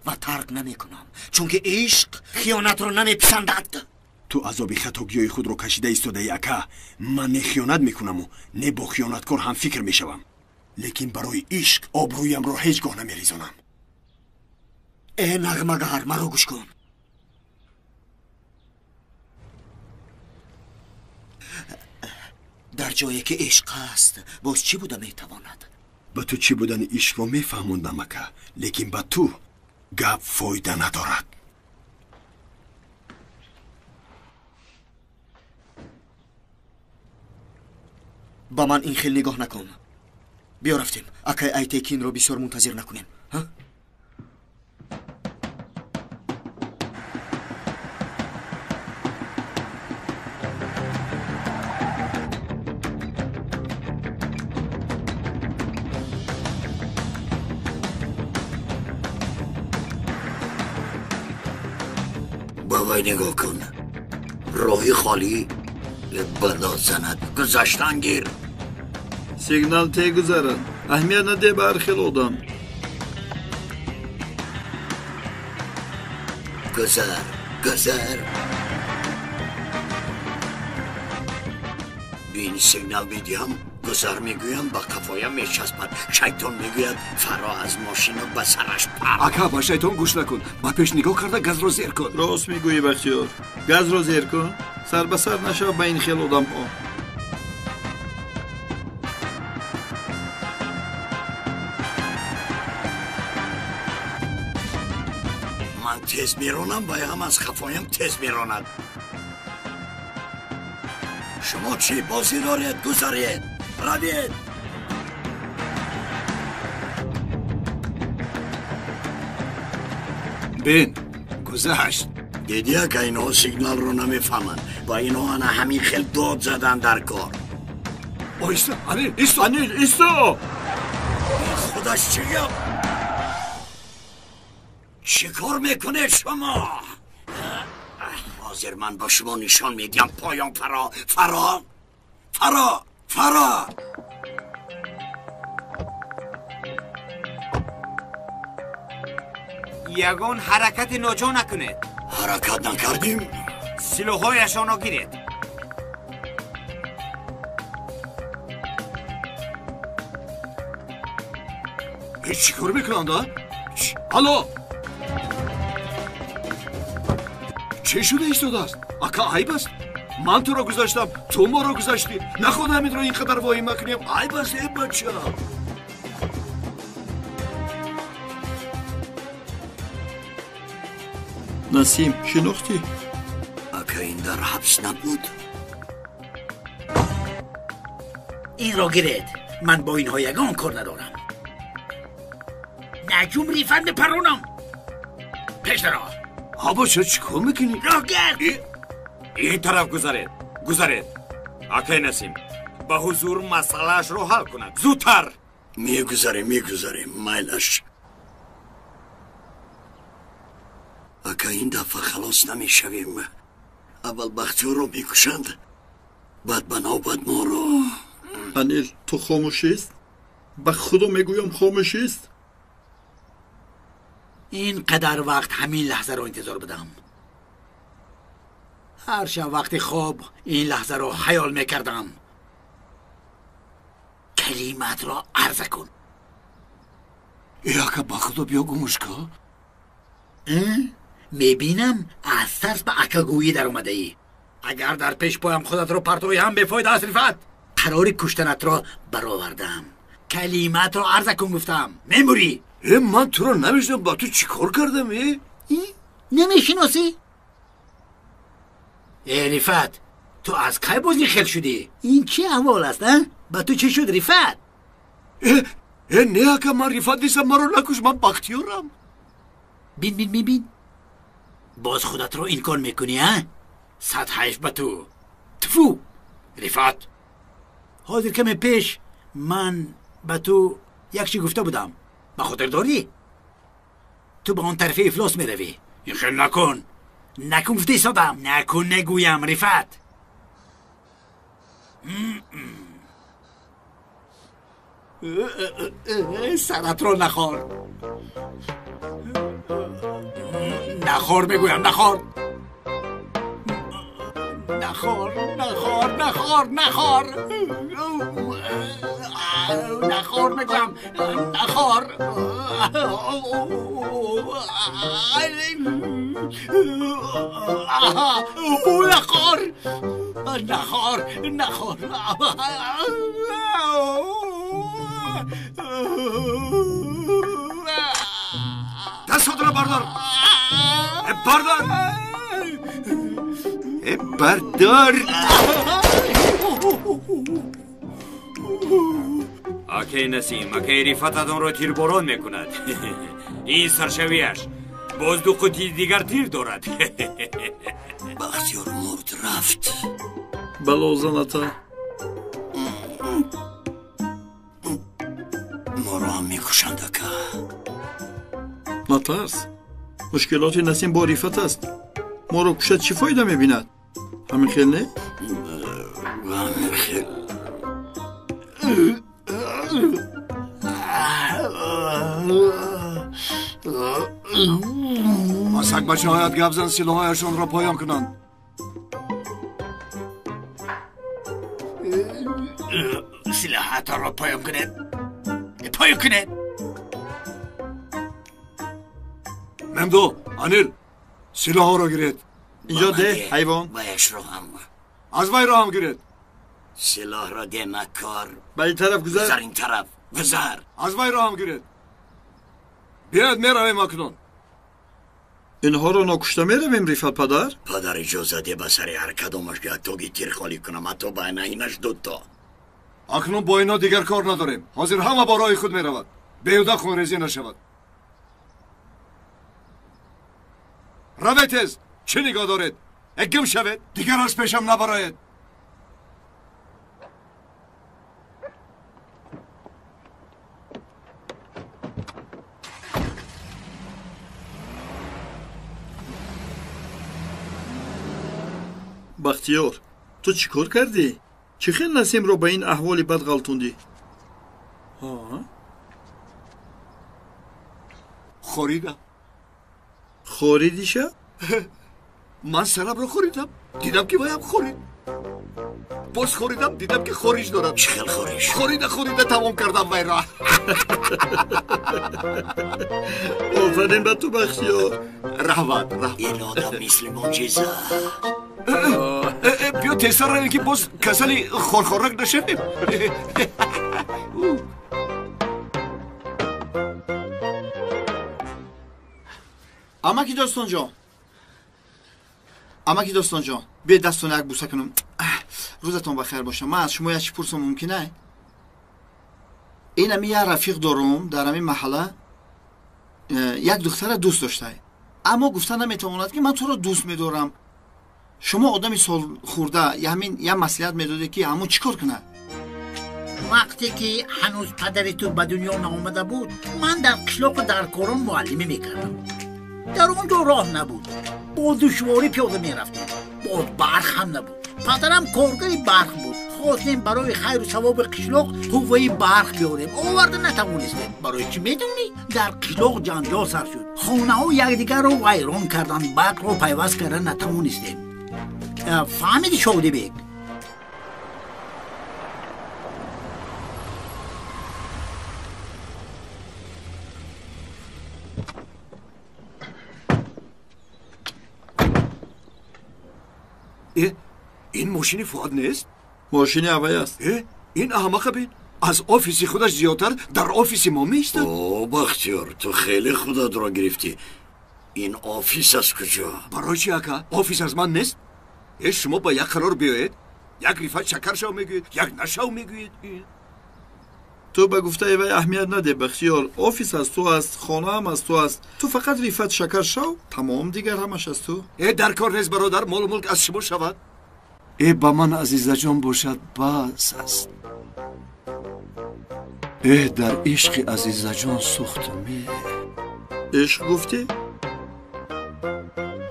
ва тарк намекунам, чунки ишқ хиёнатро намеписандад. ту азоби хатогиёи худро кашида истодаи ака. ман не хиёнат мекунаму не бо хиёнаткор ҳам фикр мешавам. лекин барои ишқ обрӯямро ҳеҷ гоҳ намерезонам. نغمه‌گر مرا گوش کن. در جایی که عشق است باز چی بوده میتواند؟ به تو چی بودن عشق رو میفهموندم اکا، لیکن به تو گپ فایده ندارد. با من این خیل نگاه نکن. بیا رفتیم. اکای ایتکین رو بسیار منتظر نکنیم. ها؟ بابای نگاه کن، راهی خالی بلا زند. گذشتن گیر. سیگنال تی گذارن. اهمیت نده به هر خیل آدم. گذر بین سیگنال میدیم، گذر میگویم با کفایم میچسبد. شیطان میگوید فرا از ماشین و به سرش پر. اکا با شیطان گوش نکن. با پیش نگاه کرده گز رو زیر کن. راست میگویی بختیار. گز رو زیر کن. سر به سر نشو با این خیل آدم ها. من تیز میرونم و هم از خفایم تیز میروند. شما چی بازی دارید؟ گذارید. روید. بین گذشت. دیدی که اینا سیگنال رو نمیفهمن. با اینا همین خیل داد زدن در کار. ایستا انیل ایستا. خودش چیه؟ چی کار میکنه شما؟ حاضر من با شما نشان میدیم. پایان فرا. یگان حرکت ناجا نکنید. حرکت نکردیم. سلاحایشان را گیرید. چی کار میکنند ها؟ الو چه شده ایستاده است؟ اکا عیب است. من تو را گذاشتم، تو ما را گذاشتی. نخواد همین را اینقدر وایی مکنیم. عیب است ای بچه. نسیم شناختی؟ اکا این در حبس نبود. این را گیرید. من با اینها یگان کار ندارم. نجوم ریفت بپرونم. پیش درا. آبا چی کار میکنی؟ راه گرد. این طرف گذارید. اکای نسیم به حضور مسئلهش رو حل کند. زودتر. میگذاریم مایلش. اکا این دفعه خلاص نمیشویم. اول بختیار رو میکشند، بعد به نوبت ما رو. انیل تو خاموشیست؟ به خدا میگویم خاموشیست؟ این قدر وقت همین لحظه رو انتظار بدم. هر شب وقتی خواب این لحظه رو خیال میکردم. کلمات را عرضه کن. که با خدا بیا گمش کن. میبینم از ترس به اکاگویی در اومده ای. اگر در پیش پایم خودت رو پرتوی هم بفاید از رفت. قرار کشتنت را برآوردم. کلمات را عرضه کن گفتم. میموری. من تو رو نمیشنم. با تو چی کار کردم نمیشناسی؟ رفت تو از کی بازی خیل شدی؟ این چه احوال است؟ با تو چه شد رفت؟ نه که من رفت نیستم. من رو نکش. من بختیارم. بین باز خودت رو این کار میکنی ها؟ صد حیف با تو. تفو رفت. حاضر کمی پیش من با تو یک چی گفته بودم. با خاطر داری؟ تو به اون طرف افلاس میروی. این خیل نکن گفته ایستادم. نکن نگویم رفت. سرت رو نخور میگویم. نخور. نخور نخور نخور نخور نخور میگم نخور نخور نخور دستات رو بردار بردار بردار اکی نسیم اکی ریفتتون رو تیرباران میکند این سرشویش باز دو قطی دیگر تیر دارد بختیار مرد رفت بلا زنتا ما را هم میکشند اکا نترس مشکلات نسیم با ریفت است ما رو کشد چی فایده میبیند همین خیل نه؟ همین خیل مسک بچه هایت گبزن سلاحایشان را پایان کنند سلاحات را پایان کنید پایان کنید ممدو انیل سلاح ها را گیرید اینجا ده حیوان بایش رو هم از وی را هم گیرید سلاح را ده مکار به این طرف گذر این طرف گذر از وی را هم گیرید بیاید میرویم اکنون اینها رو نکشته میرویم ریفت پدر پدر اجازه ده بسر هر کدامش که توگی تیر خالی کنم حتی بین اینش دوتا اکنون با اینا دیگر کار نداریم حاضر همه با راه خود میرود بیهوده خونریزی نشود روید تیز چه نگاه دارید اگم شوید دیگر از پیشم نبراید بختیار تو چی کار کردی؟ چی خیل نسیم رو به این احوالی بد غلطوندی؟ خوریدم خوریدیشه؟ من سرم رو خوریدم دیدم که باید خورید باز خوریدم دیدم که خوریش دارد چخل خوریش خوریده تمام کردم وی را آفرین به تو بختیار رحمت این آدم مثل معجزه بیا تیستر رویم که باز کسلی خورخورک نشویم امکی داستان جان امکی داستان جان بیا دستان یک بوسه کنم روزتون بخیر باشه من از شما یکی پرسم ممکنه این امی یه رفیق دارم در امی محله یک دختر دوست داشته اما گفتن نمیتواند که من تو رو دوست میدارم شما آدمی سال خورده یه مسئولیت میداده که همون چیکار کنه وقتی که هنوز پدر تو به دنیا نآمده بود من در قشلاق و در کاران معلمی میکردم در اونجا راه نبود با دشواری پیاده میرفتیم با برق هم نبود پدرم کارگری برق بود خواستیم برای خیر و ثواب قشلاق قوه برق بیاریم آورده نتوانستیم برای چی میدونی در قشلاق جنجال سر شد خانه ها یکدیگر رو ویران کردن برق رو پیوست کردن نتوانستیم فهمیدی شودی بیگ این ماشین فؤاد نیست؟ ماشین اوی است این احمق بین از آفیس خودش زیادتر در آفیس ما میسته اوه بختیار تو خیلی خودت را گرفتی این آفیس از کجا؟ برای چی اکا؟ آفیس از من نیست؟ شما با یک قرار بیایید یک ریفت شکر شو میگوید یک نشو میگوید تو به گفته ایوی اهمیت نده بختیار آفیس از تو است خانه هم از تو است تو فقط ریفت شکر شو تمام دیگر همش از تو در کار نیست برادر مال و ملک از شما شود با من عزیزه جان باشد بس است در عشق عزیزه جان سوختمی عشق گفتی؟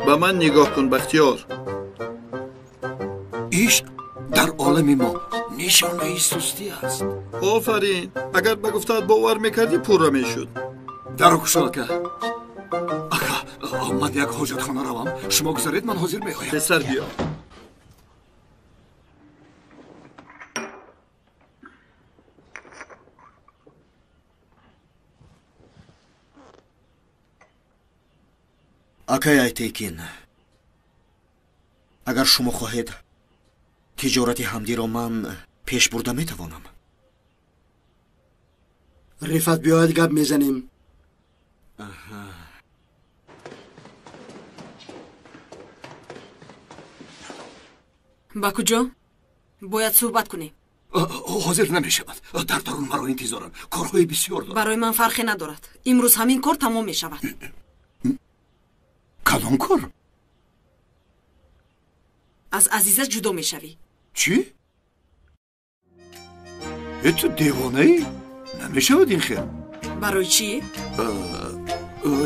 به من نگاه کن بختیار عشق در عالم ما نشانه سستی است آفرین اگر به گفتت باور میکردی پورا میشد درو کشو اکا من یک حاجت خانه روم شما گذارید من حاضر میآیم پسر بیا акай Айтекин, агар шумо хоҳед тиҷорати ҳамдиро ман пеш бурда метавонам. Рифат биёяд гап мезанем. ба куҷо? бояд суҳбат кунем. ҳозир намешавад. дар дарун маро интизорам. корҳои бисёр дорам. барои ман фарқе надорад. имрӯз ҳамин кор тамом мешавад. кадом кор? аз азиза ҷудо мешавӣ. чӣ? ту девонаӣ? намешавад ин хел. барои чӣ?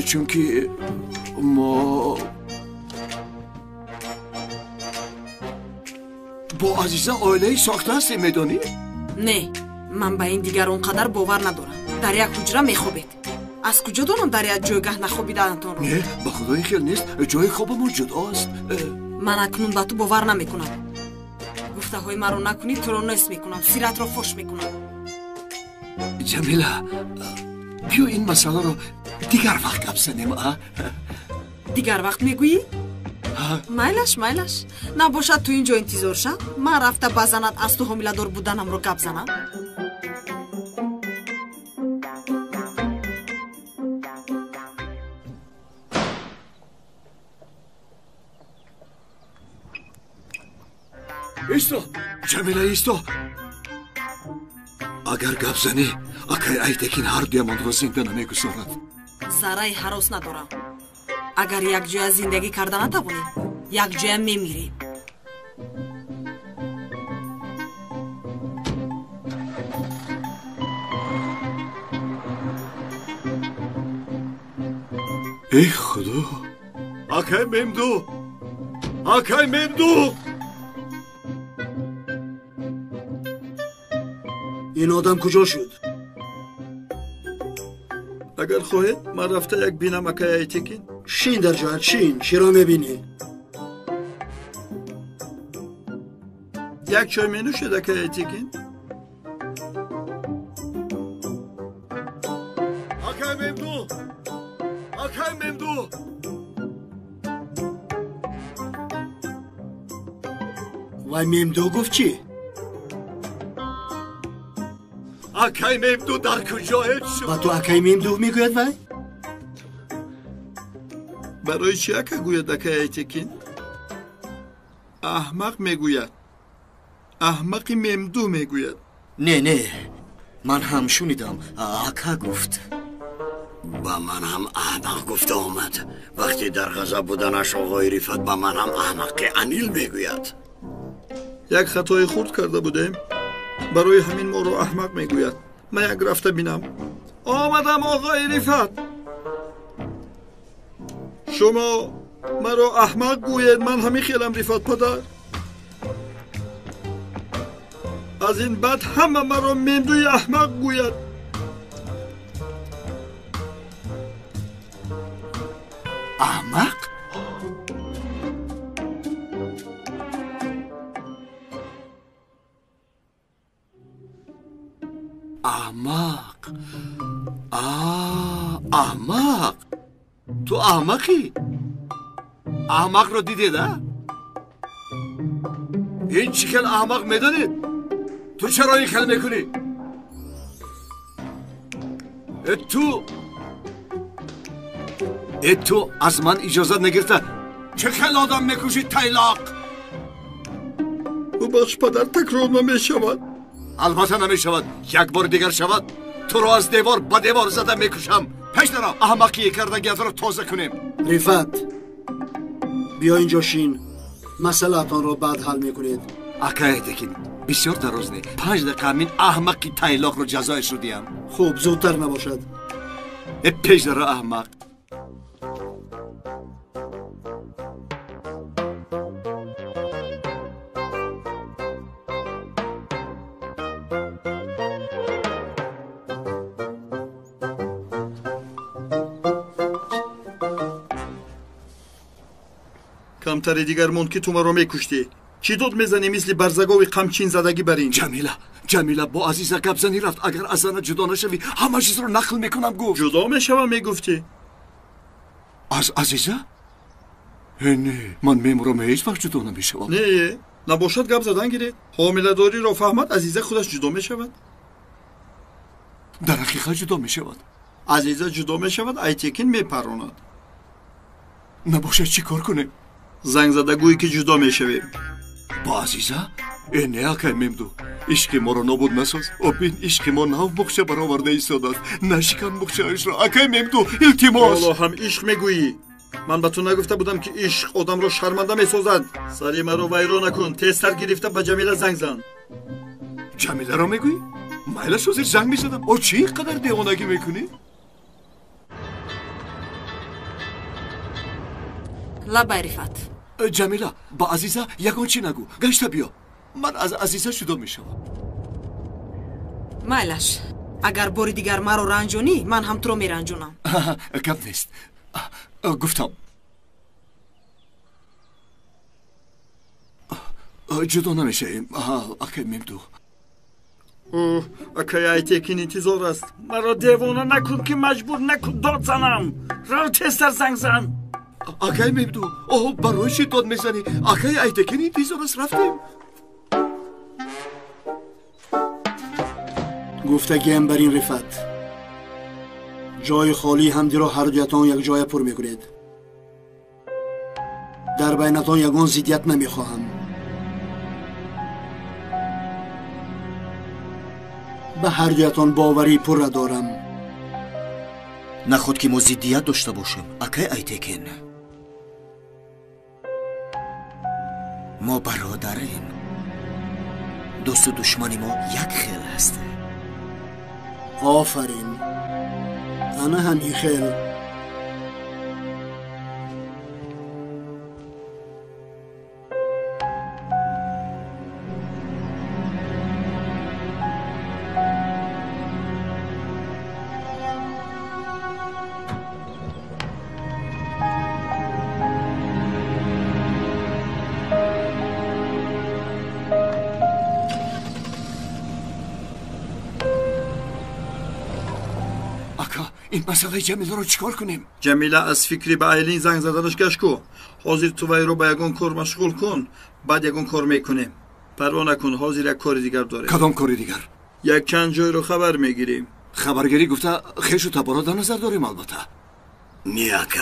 чунки мо бо азиза оилаи сохта ҳастем, медонӣ? не, ман ба ин дигар он қадар бовар надорам. дар як ҳуҷра мехобед. аз куҷо донам дар як ҷойгоҳ нахобидаатонро? не, ба худо ин хел нест. ҷои хобамон ҷудоаст. ман акнун ба ту бовар намекунам. гуфтаҳои маро накунӣ, туро нест мекунам, сиратро фош мекунам. ҷамила, биё ин масъаларо дигар вақт гап занем. дигар вақт мегӯӣ? майлаш набошад ту ин ҷо интизор шав. ман рафта ба занат аз ту ҳомиладор буданамро гап занам. исто, ҷамила, исто. агар гап занӣ, акай Айтекин ҳардуямонро зинда намегузорад. зарраи ҳарос надорам. агар якҷоя зиндагӣ карда натавонем, якҷоя мемирем. эй худо! акай Мемду! акай Мемду! ин одам куҷо шуд? агар хоҳед ман рафта як бинам акай Айтекин. шин дар ҷоят, шин. чиро мебинӣ? як чой менӯшед акай Айтекин? акай Мемду! акай Мемду! вай Мемду гуфт чӣ? акай Мемду дар куҷоед шуд? ба ту акай Мемду мегӯяд вай? барои чӣ ака гӯяд акай Айтекин? аҳмақ мегӯяд. аҳмақи Мемду мегӯяд. не, ман ҳам шунидам. ака гуфт. ба ман ҳам аҳмақ гуфта омад. вақте дар ғазаб буданаш оғои Рифат ба ман ҳам аҳмақи анил мегӯяд. як хатои хурд карда будем. барои ҳамин моро аҳмақ мегӯяд. ман як рафта бинам. омадам оғои Рифат. шумо маро аҳмақ гӯед. ман ҳамин хелам Рифат падар. аз ин баъд ҳама маро Мемдуи аҳмақ гӯяд. аҳмақ? аҳмақ. аҳмақ. ту аҳмақӣ? аҳмақро дидед? ин чӣ хел аҳмақ медонед? ту чаро ин хел мекунӣ? ту аз ман иҷозат нагирифта чӣ хел одам мекушӣ тайлоқ? бубахш падар, такрор намешавад. албатта намешавад. як бори дигар шавад, туро аз девор ба девор зада мекушам. пеш наро, аҳмақие кардагиатро тоза кунем. Рифат, биё инҷо шин. масъалаатонро баъд ҳал мекунед. акай Айтекин, бисёр дароз не. 5 дақиқа ҳамин аҳмақи тайлоқро ҷазоешро диҳам. хуб, зудтар набошад. пеш наро, аҳмақ. камтари дигар монд ки ту маро мекуштӣ. чӣ дод мезанӣ мисли барзагови қамчин задагӣ бар ин? ҷамила бо азиза гапзанӣ рафт. агар аз зана ҷудо нашавӣ, ҳама чизро нақл мекунам гуфт. ҷудо мешавам мегуфтӣ? аз азиза? نه من میمورم هیچ وقت جدا نمیشوم. نه نباشد گپ زدن گیرید. حامله‌داری را فهمد عزیزه خودش جدا میشود. در حقیقت جدا میشود. عزیزه جدا میشود ایتکین میپراند. نباشد چی کار کنیم؟ زنگ زده گویی که جدا میشویم. با عزیزه؟ نه اکای میمدو. عشق ما را نابود نساز. ببین عشق ما نو بخشه برآورده ایستاده است. نشکن بخشه‌اش را. اکای میمدو التماس. حالا هم عشق میگویی. من به تو نگفته بودم که عشق آدم را شرمنده میسازد. سری مرا ویران نکن. تستر گرفته به جمیله زنگ زن. جمیله را میگویی؟ مایلش رو زیر زنگ میزدم. او چی قدر دیوانگی میکنی؟ لبای رفت. جمیله با عزیزه یکان چی نگو. گشته بیا. من از عزیزه جدا میشم. مایلش اگر باری دیگر مرا رنجونی من هم تو رو میرنجونم. گپ نیست. گفتم جدا نمیشیم. اکای میمدو. اکای ایتکین انتظار است. مرا دیوانه نکن که مجبور نکن داد زنم. رو تستر زنگ زن. اکای میمدو برای چی داد میزنی؟ اکای ایتکین انتظار است. رفتیم. گفتگیم بر این رفت. جای خالی همدی را هر دویتان یک جای پر میکنید. در بینتان یگان زیدیت نمیخواهم. به هر دویتان باوری پر را دارم. نخود که ما زیدیت داشته باشیم. اکای ایتکین ما برادریم. دوست و دشمنی ما یک خیل هست. آفرین. انا همین خیل. این مسئله جمیله رو چیکار کنیم؟ جمیله از فکری به ایلین زنگ زدنش گشت کو. حاضر تو وی رو به یگان کار مشغول کن. بعد یگان کار میکنیم. پروا نکن حاضر یک کار دیگر داره. کدام کاری دیگر؟ یک چند جای رو خبر میگیریم. خبرگیری گفته خیش و تبارا در نظر داریم البته. نیاکه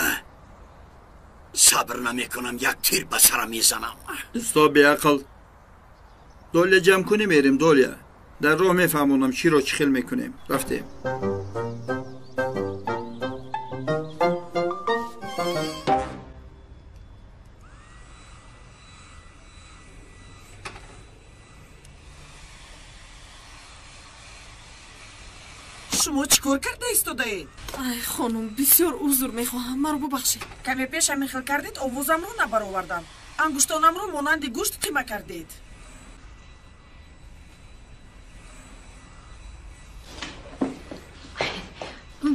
صبر نمیکنم یک تیر به سرم میزنم. استا بیعقل. دولیا جمع کنیم میریم دولیا. در راه میفهمونم چی رو چی خیل میکنیم. رفتیم. شما چیکار کرده ایستاده اید؟ ای خانم بسیار عذر میخواهم مرا ببخشید. کمی پیش همین خیل کردید آوازم رو نبرآوردم. انگشتانم رو مانند گوشت قیمه کردید.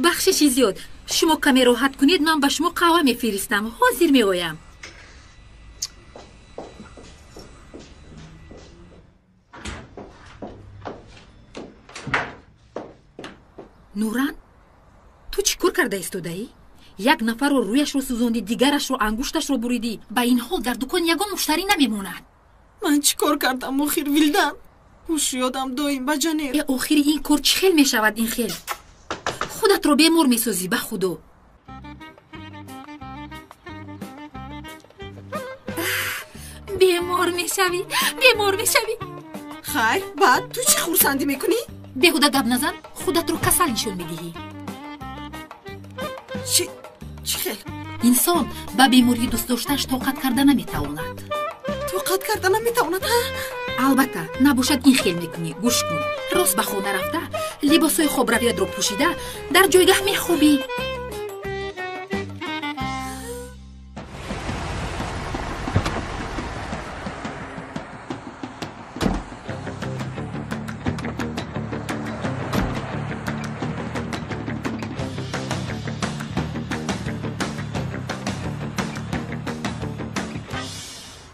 بخششی زیاد. شما کمی راحت کنید من به شما قهوه میفرستم. حاضر میآیم. نوران تو چی کار کرده ایستاده ای؟ یک نفر رو رویش رو سوزوندی دیگرش رو انگشتش رو بریدی. با این حال در دکان یگان مشتری نمیموند. من چی کار کردم آخر ویلدن؟ هوش یادم دایم با جنیر. آخر این کار چه خیل میشود این خیل؟ خودت رو بیمار میسازی به خدا. بیمار میشوی. خیر بعد تو چی خورسندی میکنی؟ بیهوده گپ نزن. خودت رو کسل نشون میدهی. چی خیل؟ انسان با بیماری دوست داشتهش طاقت کرده نمیتواند. طاقت کرده نمیتواند ها؟ البته نباشد این خیل میکنی. گوش کن. راست به خانه رفته لباسای خواب رویت رو پوشیده در جایگاه میخوابی.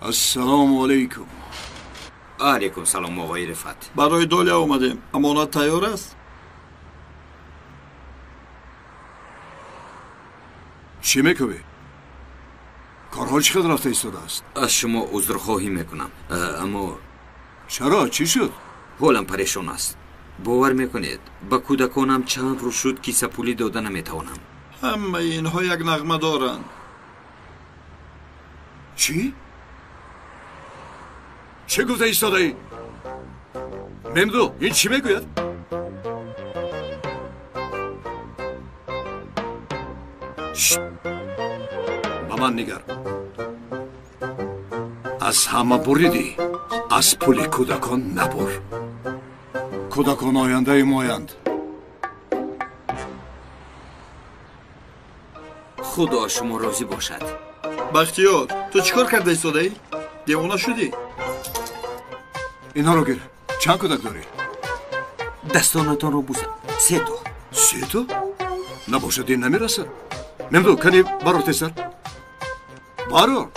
السلام علیکم. علیکم سلام آقای رفت. برای دولیا اومدیم. امانت تیار است؟ چی میکنی؟ کارها چقدر رفته ایستاده است؟ از شما عذرخواهی میکنم، اما چرا؟ چی شد؟ حالم پریشان است. باور میکنید با کودکانم چند روز شد کیسه پولی داده نمیتوانم. همه اینها یک نغمه دارند. چی؟ چه گفته ایستاده ای؟ ممدو این چی میگوید؟ با من نگر. از همه بریدی، از پول کودکان نبر. کودکان آینده مایند. خدا شما راضی باشد. بختیار تو چیکار کرده ایستاده ای؟ دیوانه شدی؟ اینها رو گیر. چند کودک داری؟ دستانتان رو بوسم. 3 تا. 3 تا؟ نباشد این نمیرسه. ممدو کنی برو تسر. برو.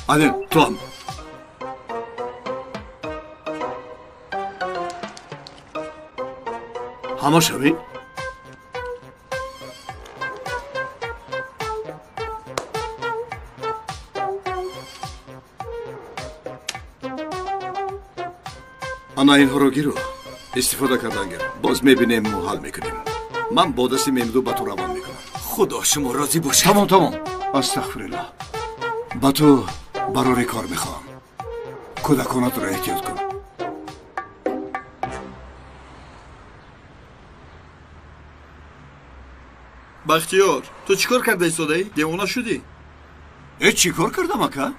عادل تو هم. همه شوی؟ انا اینها رو گیرو استفاده کردن گر. باز میبینیم و حل میکنیم. من با دست ممدو با تو روان میکنم. خدا شما راضی باشد. تمام. استغفرالله. با تو برای کار میخوام. کودکانت را احتیاط کن. بختیار تو چیکار کرده ایستاده ای؟ دیوانه شدی؟ چیکار کردم اکا؟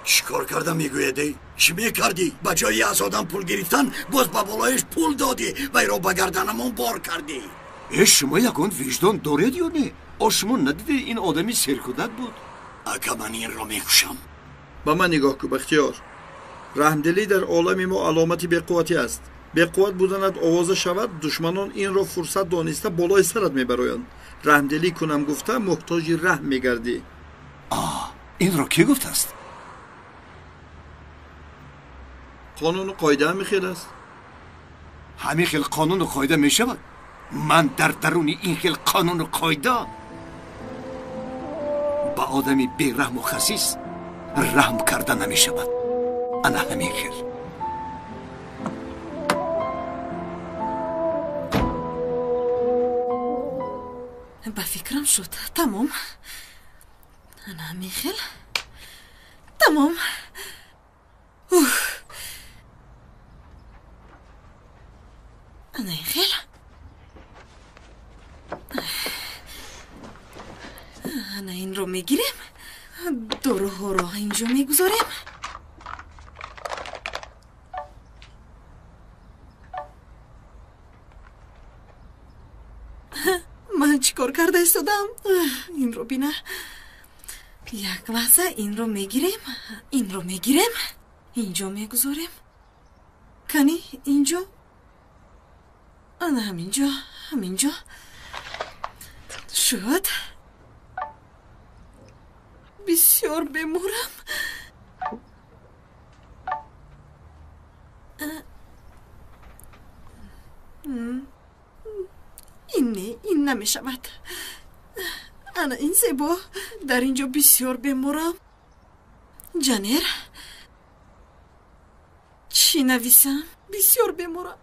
چیکار کردم میگویدی؟ چی میکردی؟ با جایی از آدم پول گرفتن باز با بالایش پول دادی وی را به گردنمون بار کردی. شما یکان وجدان دارید یا نه؟ شما ندیده این آدمی سرکودک بود؟ اکا من این را میکشم. با من نگاه کن بختیار. رحمدلی در عالم ما علامتی بی‌قوتی است. بی‌قوت بودنت آواز شود دشمنان این را فرصت دانسته بالای سرت میبرایند. رحمدلی کنم گفته محتاج رحم میگردی. این را کی گفته است؟ قانون و قاعده هم میخیر است. همین خیل قانون و قاعده میشود؟ من در درون این خیل قانون و قاعده با آدمی بی رحم و خسیس رحم کرده نمیشود. انا همین خیل. با فکرم شد. تمام. انا میخل. تمام. انا میخل. انا این رو میگیرم. دوره را اینجا میگذارم. من چیکار کرده ایستادم؟ این رو بینه. یک لحظه این رو میگیریم. این رو میگیریم. اینجا میگذاریم. کنی اینجا. آن همینجا شد. بسیار بمورم. این نمیشود. انا این زیبا در اینجا بسیار بمورم. جانر چی نویسم؟ بسیار بمورم.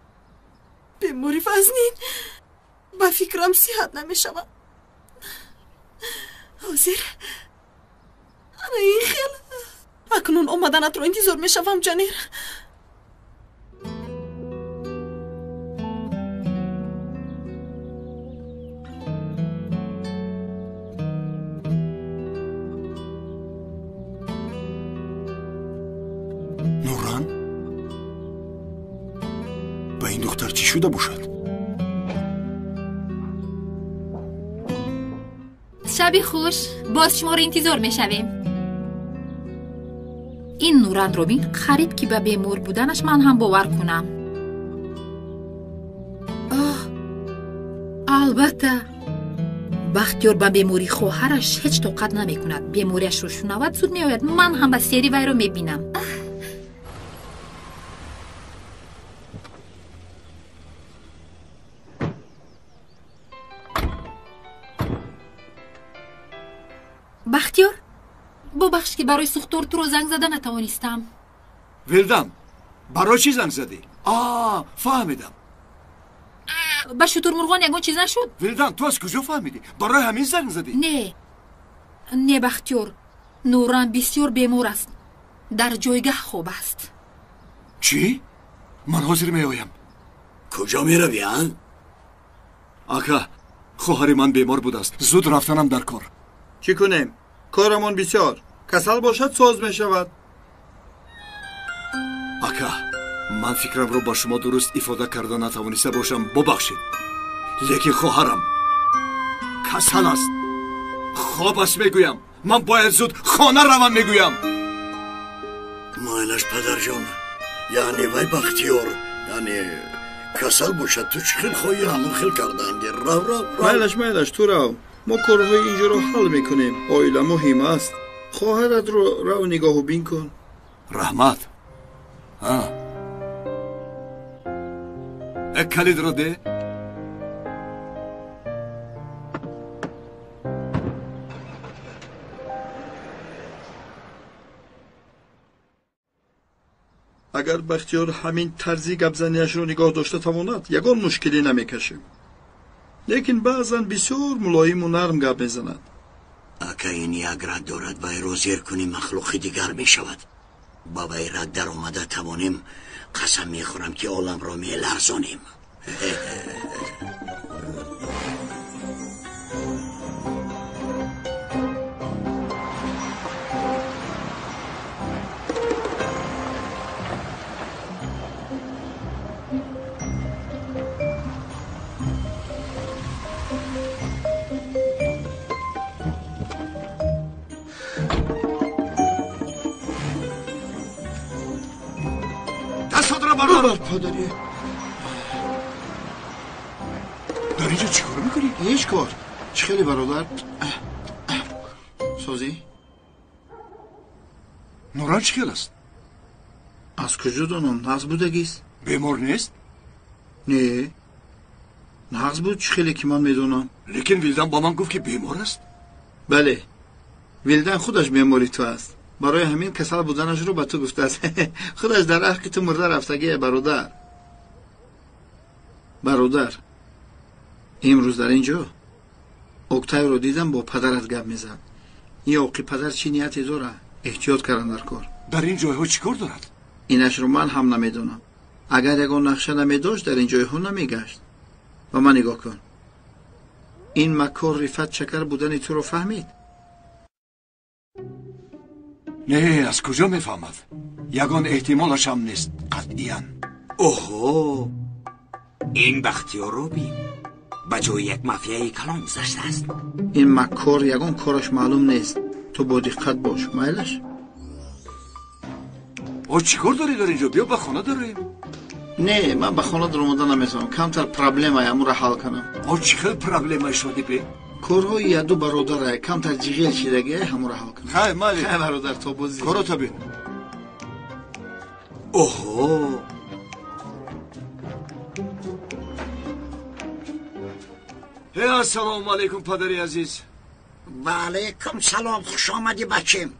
بموری فزنین. با فکرم صحت نمیشود. حاضر انا این خیل اکنون اومدنت رو انتظار میشوم جانر. با این دختر چی شده باشد؟ شبی خوش. باز شما رو انتظار میشویم. این نوران رو بین. قریب که به بیمار بودنش من هم باور کنم. البته بختیار به بیماری خواهرش هیچ طاقت نمی کند. بیماریش رو شنود زود می آید. من هم به سری وی رو می بینم. бахтиёр бубахш ки барои сӯхтор туро занг зада натавонистам. вилдам барои чӣ занг задӣ? фаҳмидам. ба шутурмурғон ягон чиз нашуд? вилдам ту аз куҷо фаҳмидӣ? барои ҳамин занг задӣ? не бахтиёр, нуран бисёр бемор аст, дар ҷойгаҳ хоб аст. чӣ? ман ҳозир меоям. куҷо меравӣ? ака хоҳари ман бемор будааст, зуд рафтанам дар кор. чӣ кунем? корамон бисёр, касал бошад соз мешавад. ака ман фикрамро ба шумо дуруст ифода карда натавониста бошам, бубахшед, лекин хоҳарам касал аст. хоб аст мегӯям, ман бояд зуд хона равам мегӯям. майлаш падарҷон, яъне вай бахтиёр, яъне касал бошад, ту чӣ хел хоҳӣ ҳамон хел карданги? майлаш ту рав, мо корҳои инҷоро ҳал мекунем, оила муҳим аст. хоҳаратро рав нигоҳу бин кун. раҳмат. калидро де. агар бахтиёр ҳамин тарзи гапзаниашро нигоҳ дошта тавонад, ягон мушкилӣ намекашем. лекин баъзан бисёр мулоиму нарм гап мезанад. ака ин як рад дорад, вайро зер куни махлуқи дигар мешавад. ба вай рад даромада тавонем, қасам мехӯрам ки оламро меларзонем. پادری در اینجا چی کار میکنی؟ هیچ کار. چه خیلی برادر سازی؟ نوران چه خیل است؟ از کجا دانم؟ نغز بودگیست؟ بیمار نیست؟ نه نغز بود چه خیلی که من میدونم. لیکن ویلدن با من گفت که بیمار است؟ بله ویلدن خودش بیماری تو است. برای همین کسل بودنش رو به تو گفته است. خودش در حق تو مرده رفتگی برادر امروز در اینجا اکتای رو دیدم با پدرت گپ میزد. این اوقی پدر چی نیتی داره؟ احتیاط کردن در کار. در این جایها چی کار دارد؟ اینش رو من هم نمیدونم. اگر یکون نقشه نمیداشت در این جایها نمیگشت. و من نگاه کن، این مکار رفت چکر بودن تو رو فهمید؟ نه از کجا میفهمد؟ یگان احتمالش هم نیست قطعیاً. اوهو این بختیار رو بین با جای یک مافیای کلان گذاشته است. این مکار یگان کارش معلوم نیست. تو با دقت باش مایلش. او چی کار داری در اینجا؟ بیا به خانه داریم. نه من به خانه در اومدن نمیتونم. کمتر پرابلم های امور حل کنم. او چی خیلی پرابلم های شدی بی؟ کارهای یادو برادر کمتر جیغیل شدگی همون را حل کنم. خیلی مالی خیلی برادر تو بازی کارو تا بین. اوهو السلام علیکم پدری عزیز. و علیکم سلام، خوش آمدی بچیم.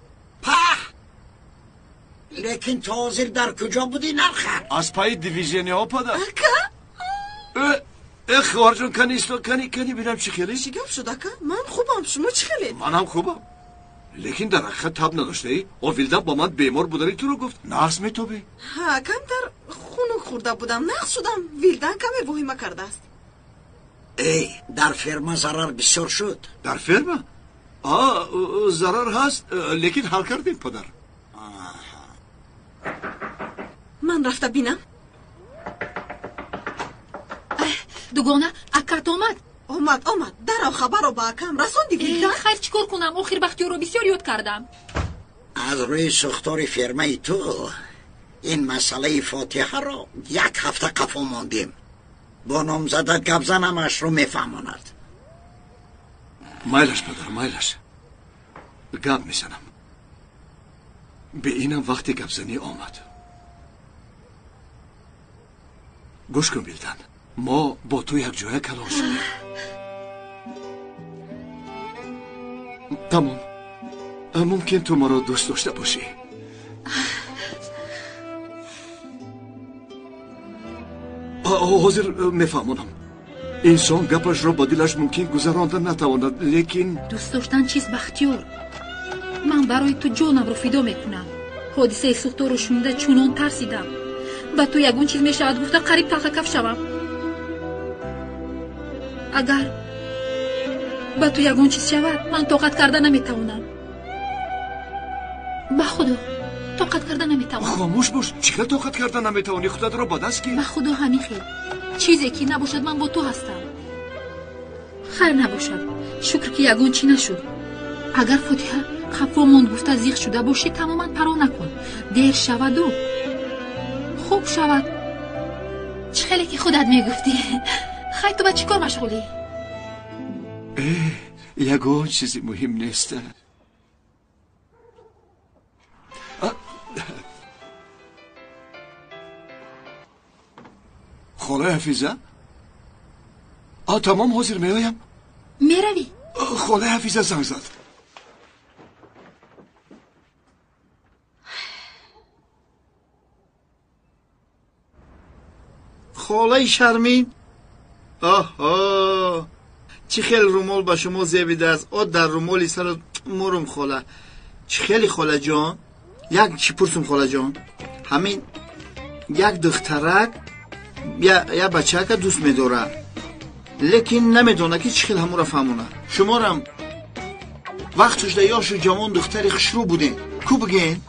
لیکن تو حاضر در کجا بودی نرخر؟ از پای دیویژنی ها پدر. اکا؟ خوار جون کنی ایستو کنی بینم چی خیلی؟ چی گفت شد اکا؟ من خوبم، شما چی خیلی؟ منم خوبم. لیکن در حقیقت تب نداشته ای؟ او ویلدن با من بیمار بودنی تو رو گفت نقص میتوبی؟ ها کم در خونو خورده بودم، نقص شدم. ویلدن کمی وحیمه کرده است. ای در فرما ضرر بسیار شد. در فرما؟ ضرر هست لیکن حل کردیم پدر. من رفته بینم. دوگانه اکات آمد در خبر رو با اکم رساندی ویلدن؟ خیر چیکار کنم؟ آخر بختیار رو بسیار یاد کردم. از روی ساختار فرمای تو این مسئله فاتحه رو 1 هفته قفا ماندیم. با نامزدت گپ زنمش رو میفهماند. مایلش پدر مایلش گپ میزنم. به اینم وقتی گپ زنی آمد. گوش کن ویلدن، ما با تو یک جای کلان شدیم. تمام ممکن تو ما رو دوست داشته باشی. حاضر میفهمونم انسان گپش را با دلش ممکن گذراندن نتواند، لیکن دوست داشتن چیز بختیار. من برای تو جانم رو فدا میکنم. حادثه سوختار رو شنیده چونان ترسیدم. با تو یگون چیز میشود گفته قریب تلخ کف شوم. اگر با تو یگون چیز شود من طاقت کرده نمیتوانم. با خدا طاقت کرده نمیتوانم. خاموش باش. چیکار طاقت کرده نمیتوانی؟ خودت را با دست گیر. با خدا همین خیر. چیزی که نباشد من با تو هستم. خیر نباشد. شکر که یگون چی نشد. اگر فاتحه خفامون گفته زیغ شده باشی تماما پروا نکن. دیر شود و خوب شود. چه خیلی که خودت میگفتی. خیر تو با چی کار مشغولی؟ یگون چیزی مهم نیست. خاله حفیظه؟ تمام حاضر میایم؟ میروی؟ خاله حفیظه زنگ زد. خاله شرمین؟ آها چه خیلی رومال با شما زیبیده است. در رومالی سر مرم خاله. چه خیلی خاله جان. یک چی پرسم خاله جان. همین یک دخترک یا بچه که دوست میداره لیکن نمیدونه که چه خیلی همون را فهمونه. شما رم وقتش در یاش جوان دختری خشرو بودین کو بگین؟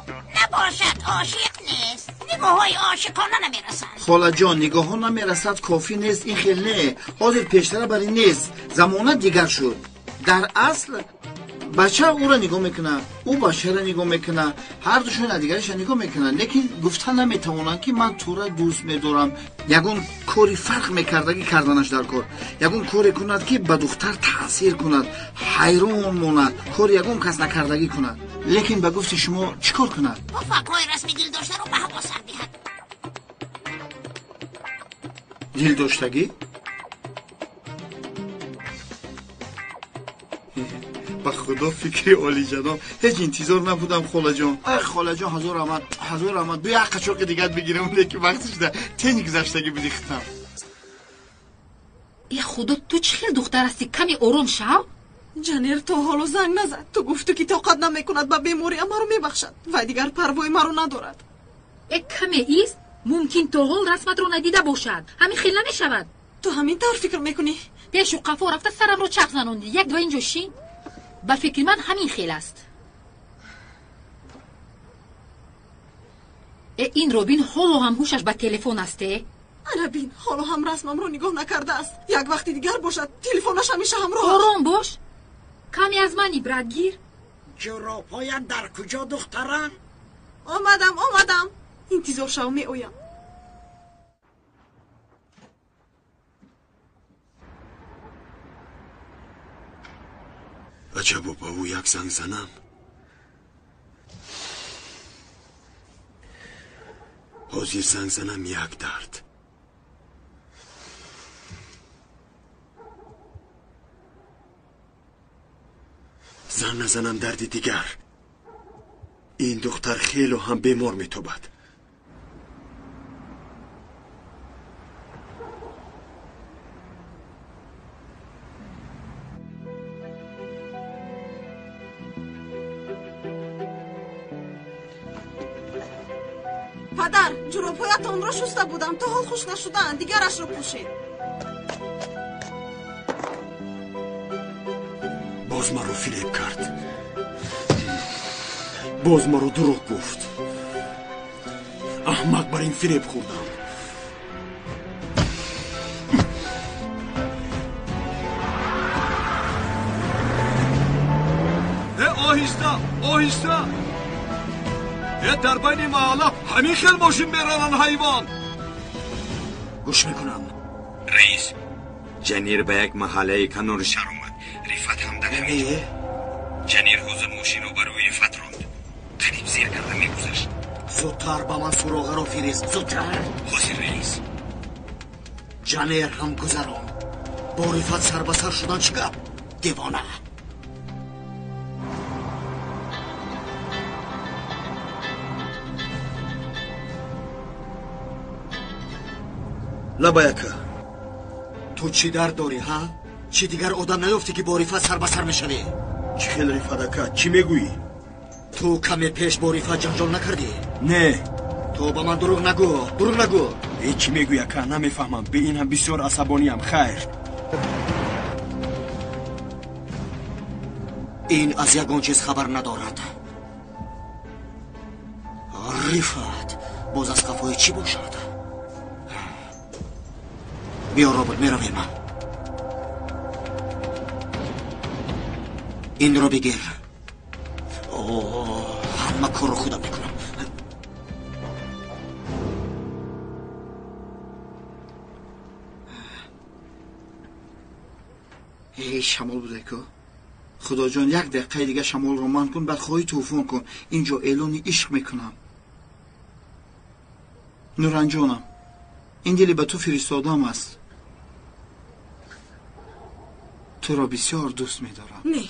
نباشد عاشق نیست. نگاه های عاشقانه نمیرسند. خاله جان نگاه ها نمیرسد کافی نیست. این خیلی نه. حاضر پیشتره برای نیست. زمانه دیگر شد. در اصل بچه او را نگاه میکنه او بچه را نگاه میکنه هر دوشون دیگرش نگاه میکنه لیکن گفتن نمیتوانن که من تو را دوست میدارم. یگون کاری فرق میکردگی کردنش در کار. یگون کاری کند که به دختر تاثیر کند حیران ماند. کار یگون کس نکردگی کند لیکن به گفت شما چیکار کند؟ با فکرهای رسمی دل داشته رو به هوا سر دهد. دل داشتگی؟ با خدا فکری عالی جناب. هیچ انتظار نبودم خاله جان. خاله جان حضور آمد بیا حق چوک دیگه بگیرم لیکن وقتش ده تنی گذشتگی بدیختم. ای خدا تو چه خیلی دختر هستی کمی آروم شو. جانر تو حالو زنگ نزد. تو گفتی که طاقت نمیکند با بیماری ما رو میبخشد و دیگر پروای ما رو ندارد. ای کمی ایست ممکن تو حال رسمت رو ندیده باشد. همین خیلی نمیشود. تو همین طور فکر میکنی؟ پیشو قفا رفته سرم رو چرخ زنوندی. یک دو اینجا شین. با فکر من همین خیلی است. این روبین حالو هم هوشش با تلفن استه؟ انا بین حالو هم رسمم رو نگاه نکرده است. یک وقتی دیگر باشد تلفنش همیشه همراه. آرام باش. کمی از من عبرت گیر. جوراب‌هایم در کجا دخترم؟ آمدم. انتظار شو می اویم. عجبا با او یک زنگ زنم. حاضر زنگ زنم یک درد. زنگ نزنم دردی دیگر. این دختر خیلی هم بیمار میتوبد. پدر جوراب‌هایتان را شسته بودم تا حال خوش نشدن دیگرش رو پوشید. باز ما رو فریب کرد. باز ما رو دروغ گفت. احمق بر این فریب خوردم. آهسته در بین محله همین خیل ماشین میرانن حیوان. گوش میکنم. رئیس جنیر به یک محله کنار شهر اومد. رفت هم در همین جنیر حوض ماشین رو بروی رفت راند. قریب زیر کرده میگذشت. زودتر با من سراغه رو فریز. زودتر. حاضر رئیس. جنیر هم گذران. با رفت سر به سر شدن چه گپ؟ دیوانه. лабаяка ту чӣ дард дорӣ ҳа чӣ дигар одам наёфтӣ ки бо рифат сар ба сар мешавӣ чӣ хел рифадака чӣ мегӯӣ ту каме пеш бо рифат ҷанҷол накардӣ не ту ба ман дурӯғ нагӯ чӣ мегӯй ака намефаҳмам би ин ҳам бисёр асабониам хайр ин аз ягон чиз хабар надорад рифат боз аз қафои чӣ бошад биё робот меравем инро бигир ҳама корро худам мекунам шамол буде ку худоҷон як дақиқаи дига шамолро ман кун баъд хоҳӣ тӯфон кун инҷо эълони ишқ мекунам нуранҷонам ин дили ба ту фиристодам аст туро бисёр дӯст медорам не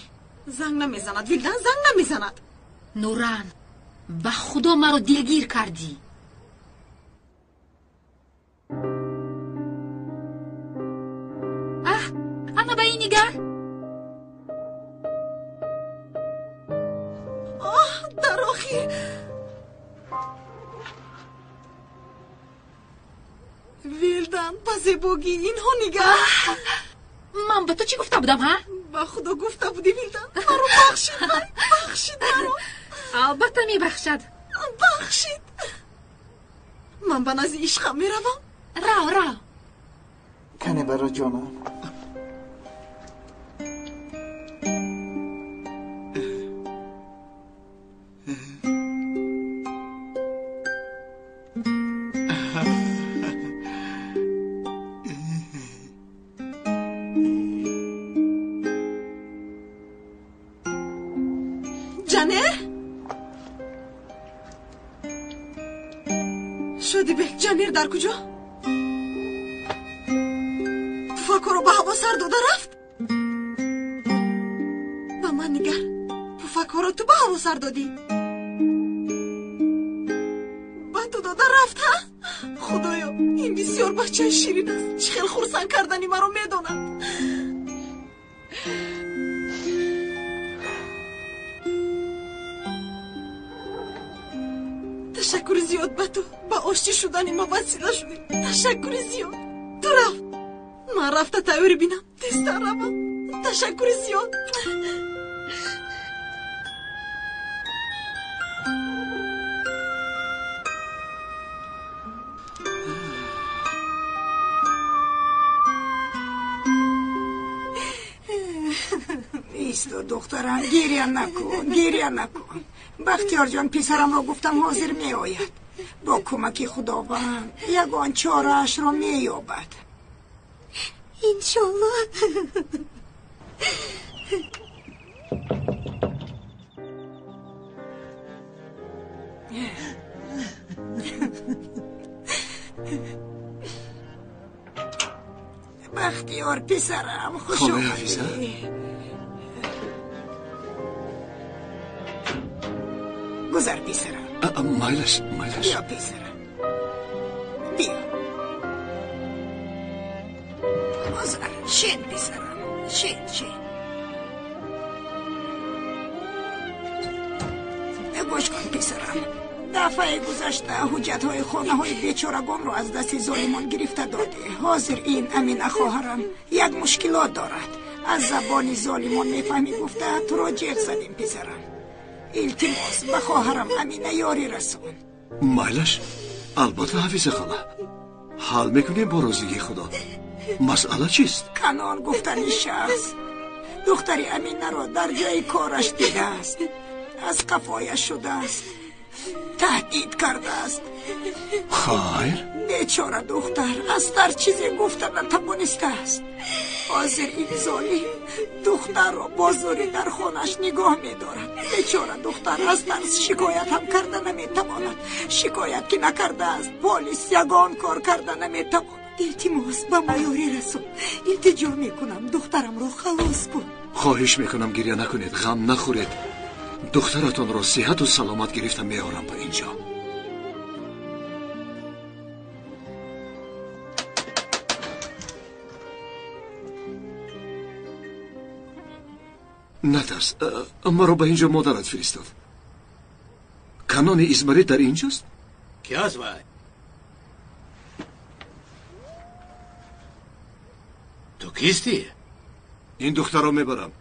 занг намезанад вилдан занг намезанад нуран ба худо маро дилгир кардӣ ана ба ин нигар дар охир вилдан ба зебогӣ инҳо нигар ман ба ту чӣ гуфта будам ҳа ба худо гуфта будӣ вилдан маро бахшид маро албатта мебахшад бахшид ман ба назди ишқам меравам рав кане баро ҷонам ҷанер шодибек ҷанер дар куҷо пуфакоро ба ҳаво сар дода рафт ба ман нигар пуфакоро ту ба ҳаво сар додӣ ба ту дода рафт ҳа худоё ин бисёр бачаи ширин аст чӣ хел хурсанд кардани маро медонад ташаккури зиёд ба ту ба ошти шудани ма васила шудӣ ташаккури зиёд ту рафт ман рафта тайёри бинам тезтар равам ташаккури зиёд исто духтарам гирья накун бахтиёрҷон писарамро гуфтам ҳозир меояд бо кӯмаки худованд ягон чораашро меёбад иншолло бахтиёр писарам хуш омадӣ гузар писарам майлаш биё писарам биё гузар шин писарам шин гӯш кун писарам дафъаи гузашта ҳуҷҷатҳои хонаҳои бечорагонро аз дасти золимон гирифта додӣ ҳозир ин амина хоҳарам як мушкилот дорад аз забони золимон мефаҳмӣ гуфта туро ҷеғ задем писарам илтимос ба хоҳарам амина ёрӣ расон майлаш албатта ҳафиза хала ҳал мекунем бо розигии худо масъала чист канон гуфтани шахс духтари аминаро дар ҷои кораш дидааст аз қафояш шудааст таҳдид кардааст хайр бечора духтар аз тар чизе гуфта натавонистааст ҳозир ин золим духтарро бо зӯрӣ дар хонаш нигоҳ медорад бечора духтар аз тарс шикоят ҳам карда наметавонад шикоят ки накардааст полис ягон кор карда наметавонад илтимос ба мо ёрӣ расон илтиҷо мекунам духтарамро халос кун хоҳиш мекунам гирья накунед ғам нахӯред духтаратонро сиҳату саломат гирифта меорам ба ин ҷо نترس، مرا به اینجا مادرت فرستاد. کانون ازمری در اینجاست؟ کی است وای؟ تو کیستی؟ این دختر رو میبرم.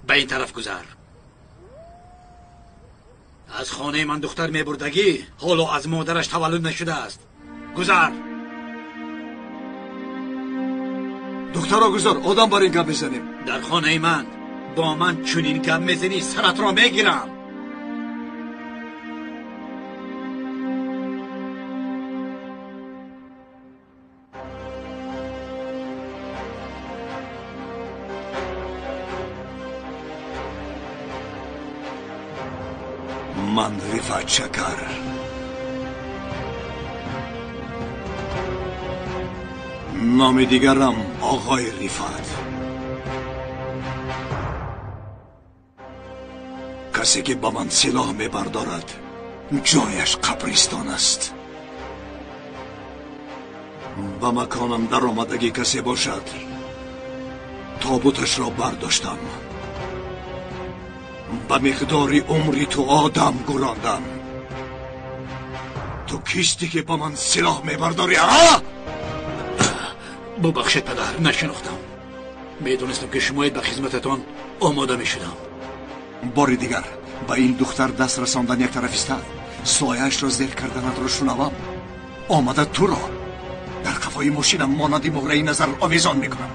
به این طرف گذر. از خانه من دختر میبردگی حالا از مادرش تولد نشده است. گذر. دختر رو گذار، آدم بر این گپ میزنیم. در خانه من با من چنین گپ میزنی سرت را میگیرم. من رفعت شکر نام دیگرم آقای رفعت. کسی که با من سلاح میبردارد جایش قبرستان است. به مکانم در آمدگی کسی باشد تابوتش را برداشتم، به مقدار عمری تو آدم گراندم. تو کیستی که با من سلاح میبرداری؟ ببخشید پدر، نشناختم. میدونستم که شمایید به خدمتتان آماده میشدم. باری دیگر به این دختر دست رساندن یک طرف است. سایه‌اش را زیر کردنت را شنوم. آمده تو را در قفای ماشینم مانند مهره نظر آویزان میکنم.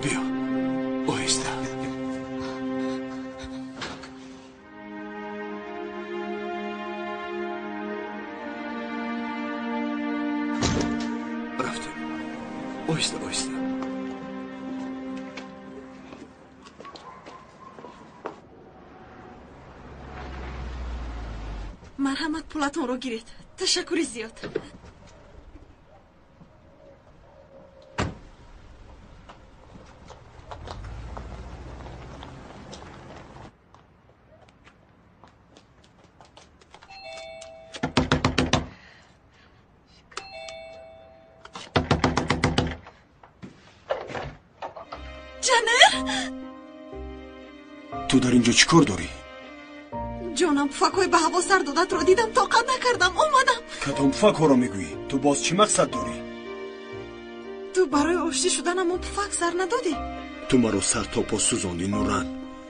بیا آهسته. رفتیم. آهسته آهسته. مرحمت پولتون رو گیرید. تشکری زیاد. تو در اینجا چیکار داری؟ جانم پفکای به هوا سر دادت رو دیدم، طاقت نکردم اومدم. کدام پفک رو میگویی؟ تو باز چی مقصد داری؟ تو برای آشتی شدن اما پفک سر ندادی. تو مرا سر تا پا سوزاندی نوران.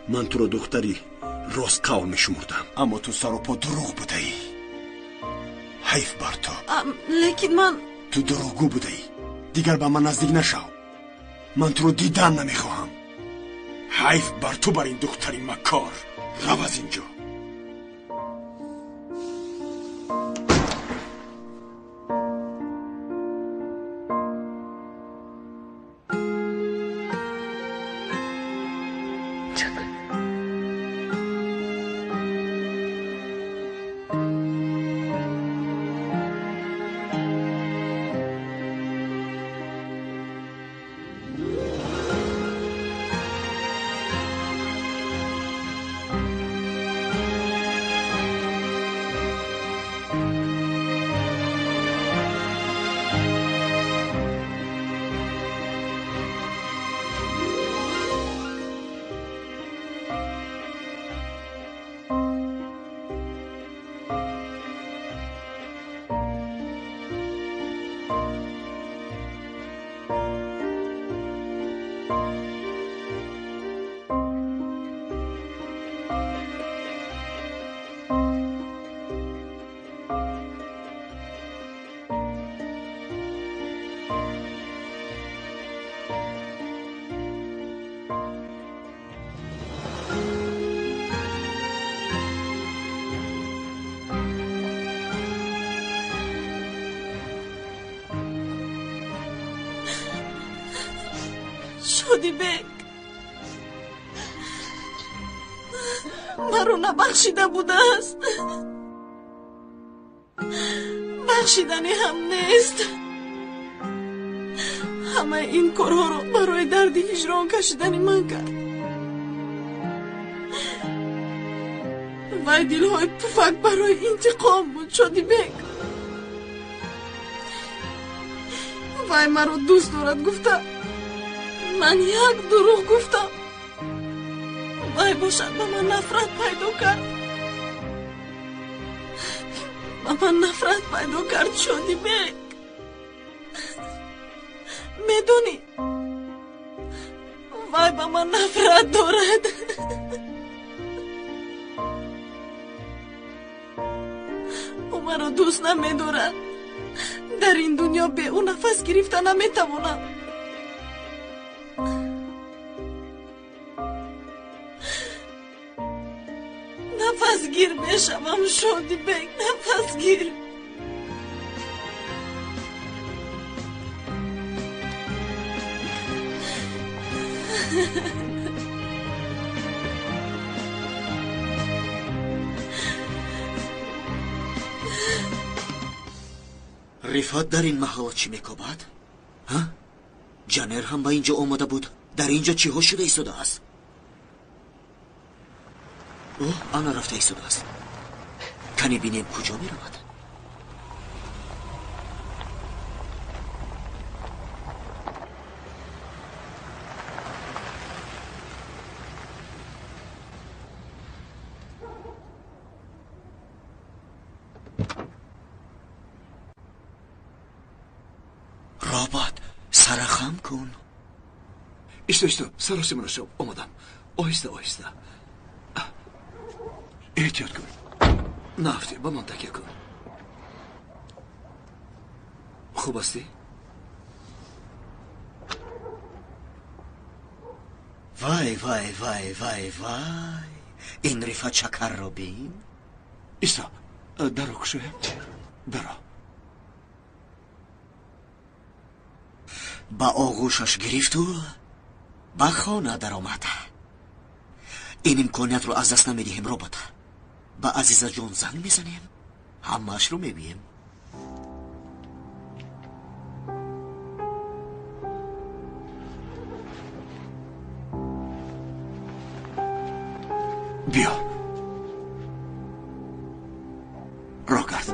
من تو رو دختری راست قول میشمردم، اما تو سر و پا دروغ بودی. حیف بر تو. لیکن من تو دروغگو بودی. دیگر به من نزدیک نشو. من تو رو دیدن نمیخواهم. حیف بر تو بر این دختری مکار. رو از اینجا. شادی بک مرا نبخشیده بوده است، بخشیدنی هم نیست. همه این کارها رو برای درد هجران کشیدنی من کرد. وای دلهای پفک برای انتقام بود. شادی بک вай маро дӯст дорад гуфта ман як дурӯғ гуфтам. вай бошад ба ман нафрат пайдо кард. ба ман нафрат пайдо кард Шодибек. медонӣ вай ба ман нафрат дорад. ӯ маро дӯст намедорад. дар ин дунё бе ӯ нафас гирифта наметавонам. нафасгир мешавам Шодибек, нафасгир. рифат дар ин маҳал чӣ мекобад? ҷанер ҳам ба инҷо омада буд. дар инҷо чиҳо шуда истодааст? ана рафта истодааст. кани бинем куҷо меравад? робот сарахам кун. исто саросимона шоб омадам. оҳиста оҳиста. эҳтиёт кун. нафти ба ман такя кун. хуб ҳастӣ? вай ин рифат шакарро бин. исто даро кушоям. даро. ба оғӯшаш гирифту ба хона даромад. ин имкониятро аз даст намедиҳем робот. ба азизаҷон занг мезанем, ҳамаашро мегӯем. биё роҳ кард.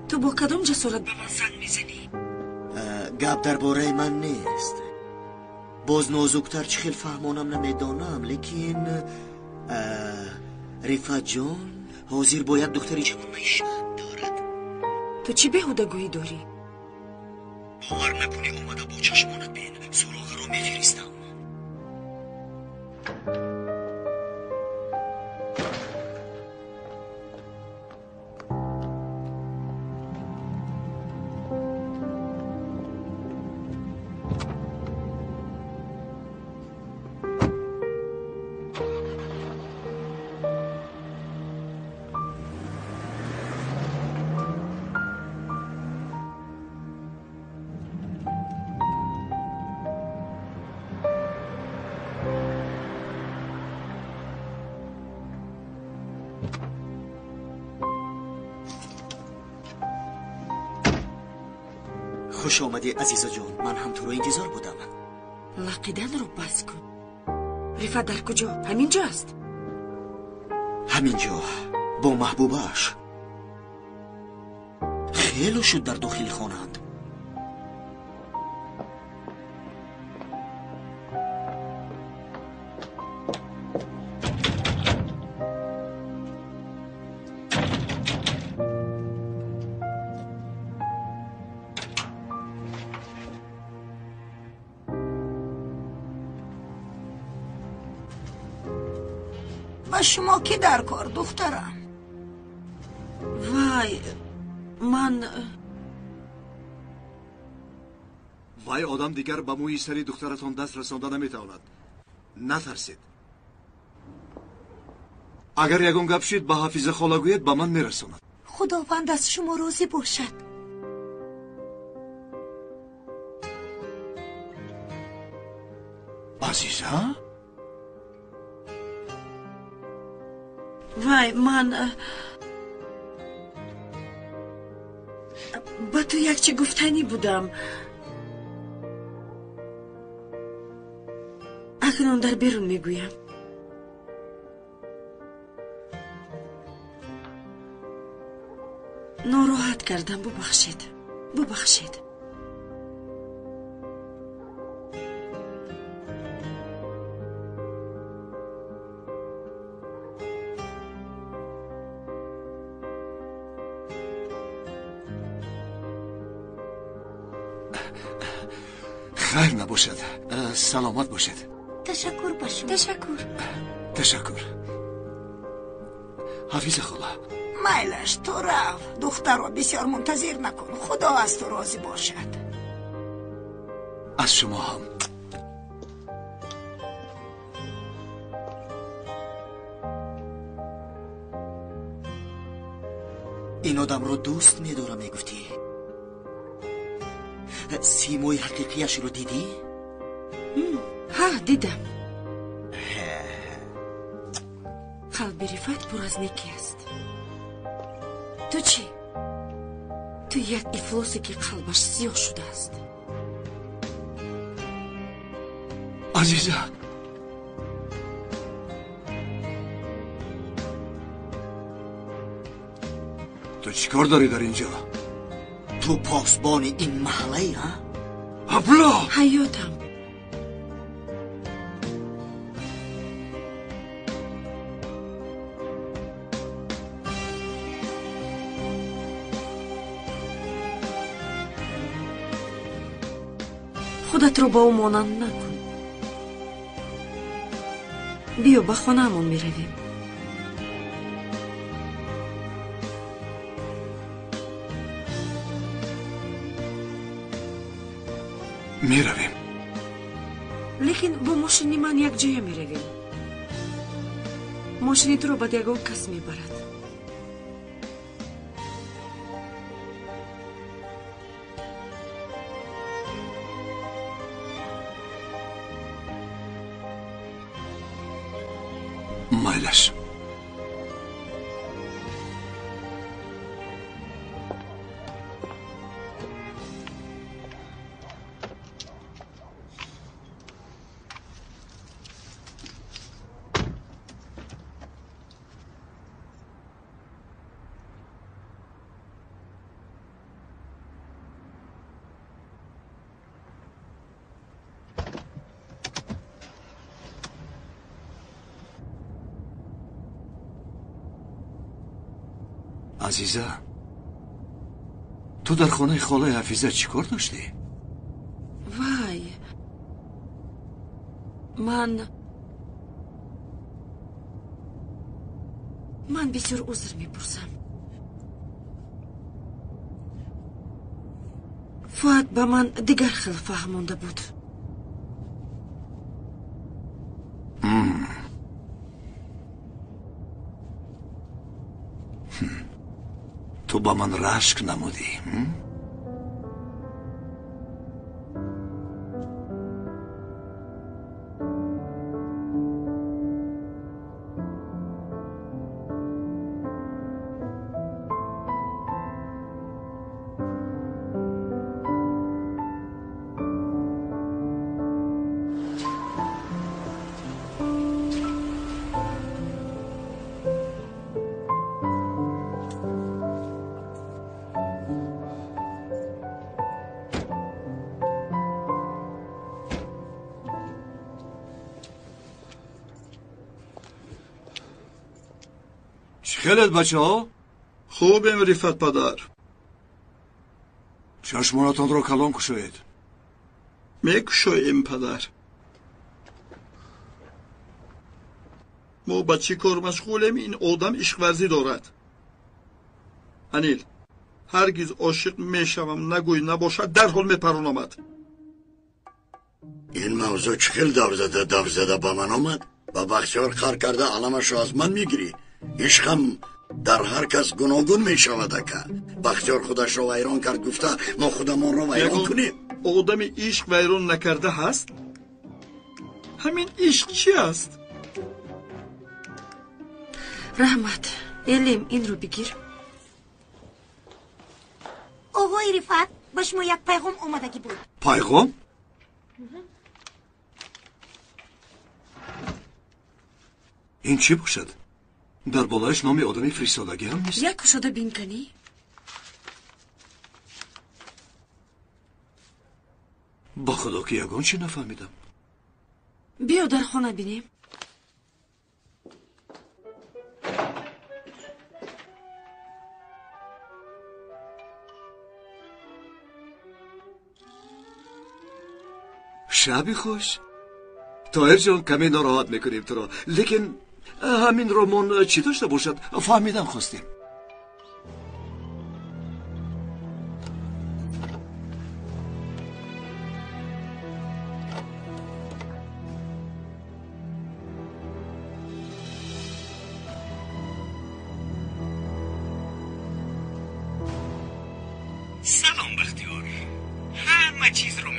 ту бо кадом ҷасорат ба ман занг мезанӣ? гап дар бораи ман нест. боз нозуктар чӣ хел фаҳмонам намедонам, лекин рифатҷон ҳозир бо як духтари ҷавонмайшӣ дорад. ту чӣ беҳудагӯӣ дорӣ? бовар накунӣ омада бо чашмонат бин. суроғиро мефиристам. خوش آمدی عزیزا جان. من هم تو رو انتظار بودم. لقیدن رو بس کن. رفت در کجا؟ همینجا است. همینجا با محبوبش. خیلی شد در داخل خانه‌اند. شما کی در کار دخترم؟ وای من وای آدم دیگر به موی سری دخترتان دست رسانده نمیتواند. نترسید. اگر یگان گپ شید به حافظه خاله گوید به من میرساند. خداوند از شما راضی باشد. عزیزا؟ وای من یک چی گفتنی بودم. اکنون در بیرون میگویم. ناراحت کردم، ببخشید. خیر نباشد. سلامت باشد. تشکر باشم. تشکر. حافظ خدا. میلش تو رفت. دختر رو بسیار منتظر نکن. خدا از تو راضی باشد. از شما هم. این آدم رو دوست می‌دارم میگفتی؟ سیموی حقیقیش رو دیدی؟ ها دیدم. قلب رفت پر از نیکی است. تو چی؟ تو یک افلاسی که قلبش سیاه شده است. عزیزه تو چیکار داری در اینجا؟ تو پاسبان این محله ها؟ ابلا حیاتم. خودت رو با او مانند نکن. بیا به خانه‌مون میرویم. میرویم. لیکن با ماشینی من یک جای میرویم. ماشینی تو رو به دیگه کس میبرد. میلش. عزیزه تو در خانه خاله حفیظه چی کار داشتی؟ وای من بسیار عذر میپرسم. فقط به من دیگر خیلی فهمانده بود. تو با من رشک نمودی. خیلیت بچه ها؟ خوبیم رفت پدر. چشمانتان را کلان کشوید. میکشویم پدر. ما با چی کار مشغولیم؟ این آدم عشق ورزی دارد. انیل هرگز عاشق میشوم نگوی نباشد درحال میپرون آمد. این موضوع چخیل داو زده با من آمد و بختیار کار کرده علمش رو از من میگیری. عشقم در هر کس گناگون می شود که بختیار خودش را ویران کرد گفته ما خودمان را ویران کنیم. آدم عشق ویران نکرده هست؟ همین عشق چی است؟ رحمت الیم این رو بگیر. آقای رفعت به شما یک پیغام آمدگی بود. پیغام؟ این چی باشد؟ در بالایش نام آدمی فرستادگی هم نیست؟ یک کشاده بین کنی؟ با خدا که یگان چی نفهمیدم. بیا در خانه بینیم. شبی خوش. طاهر جان کمی ناراحت میکنیم تو را، لیکن همین رمان چی داشته باشد فهمیدم خواستیم. سلام بختیار، همه چیز رو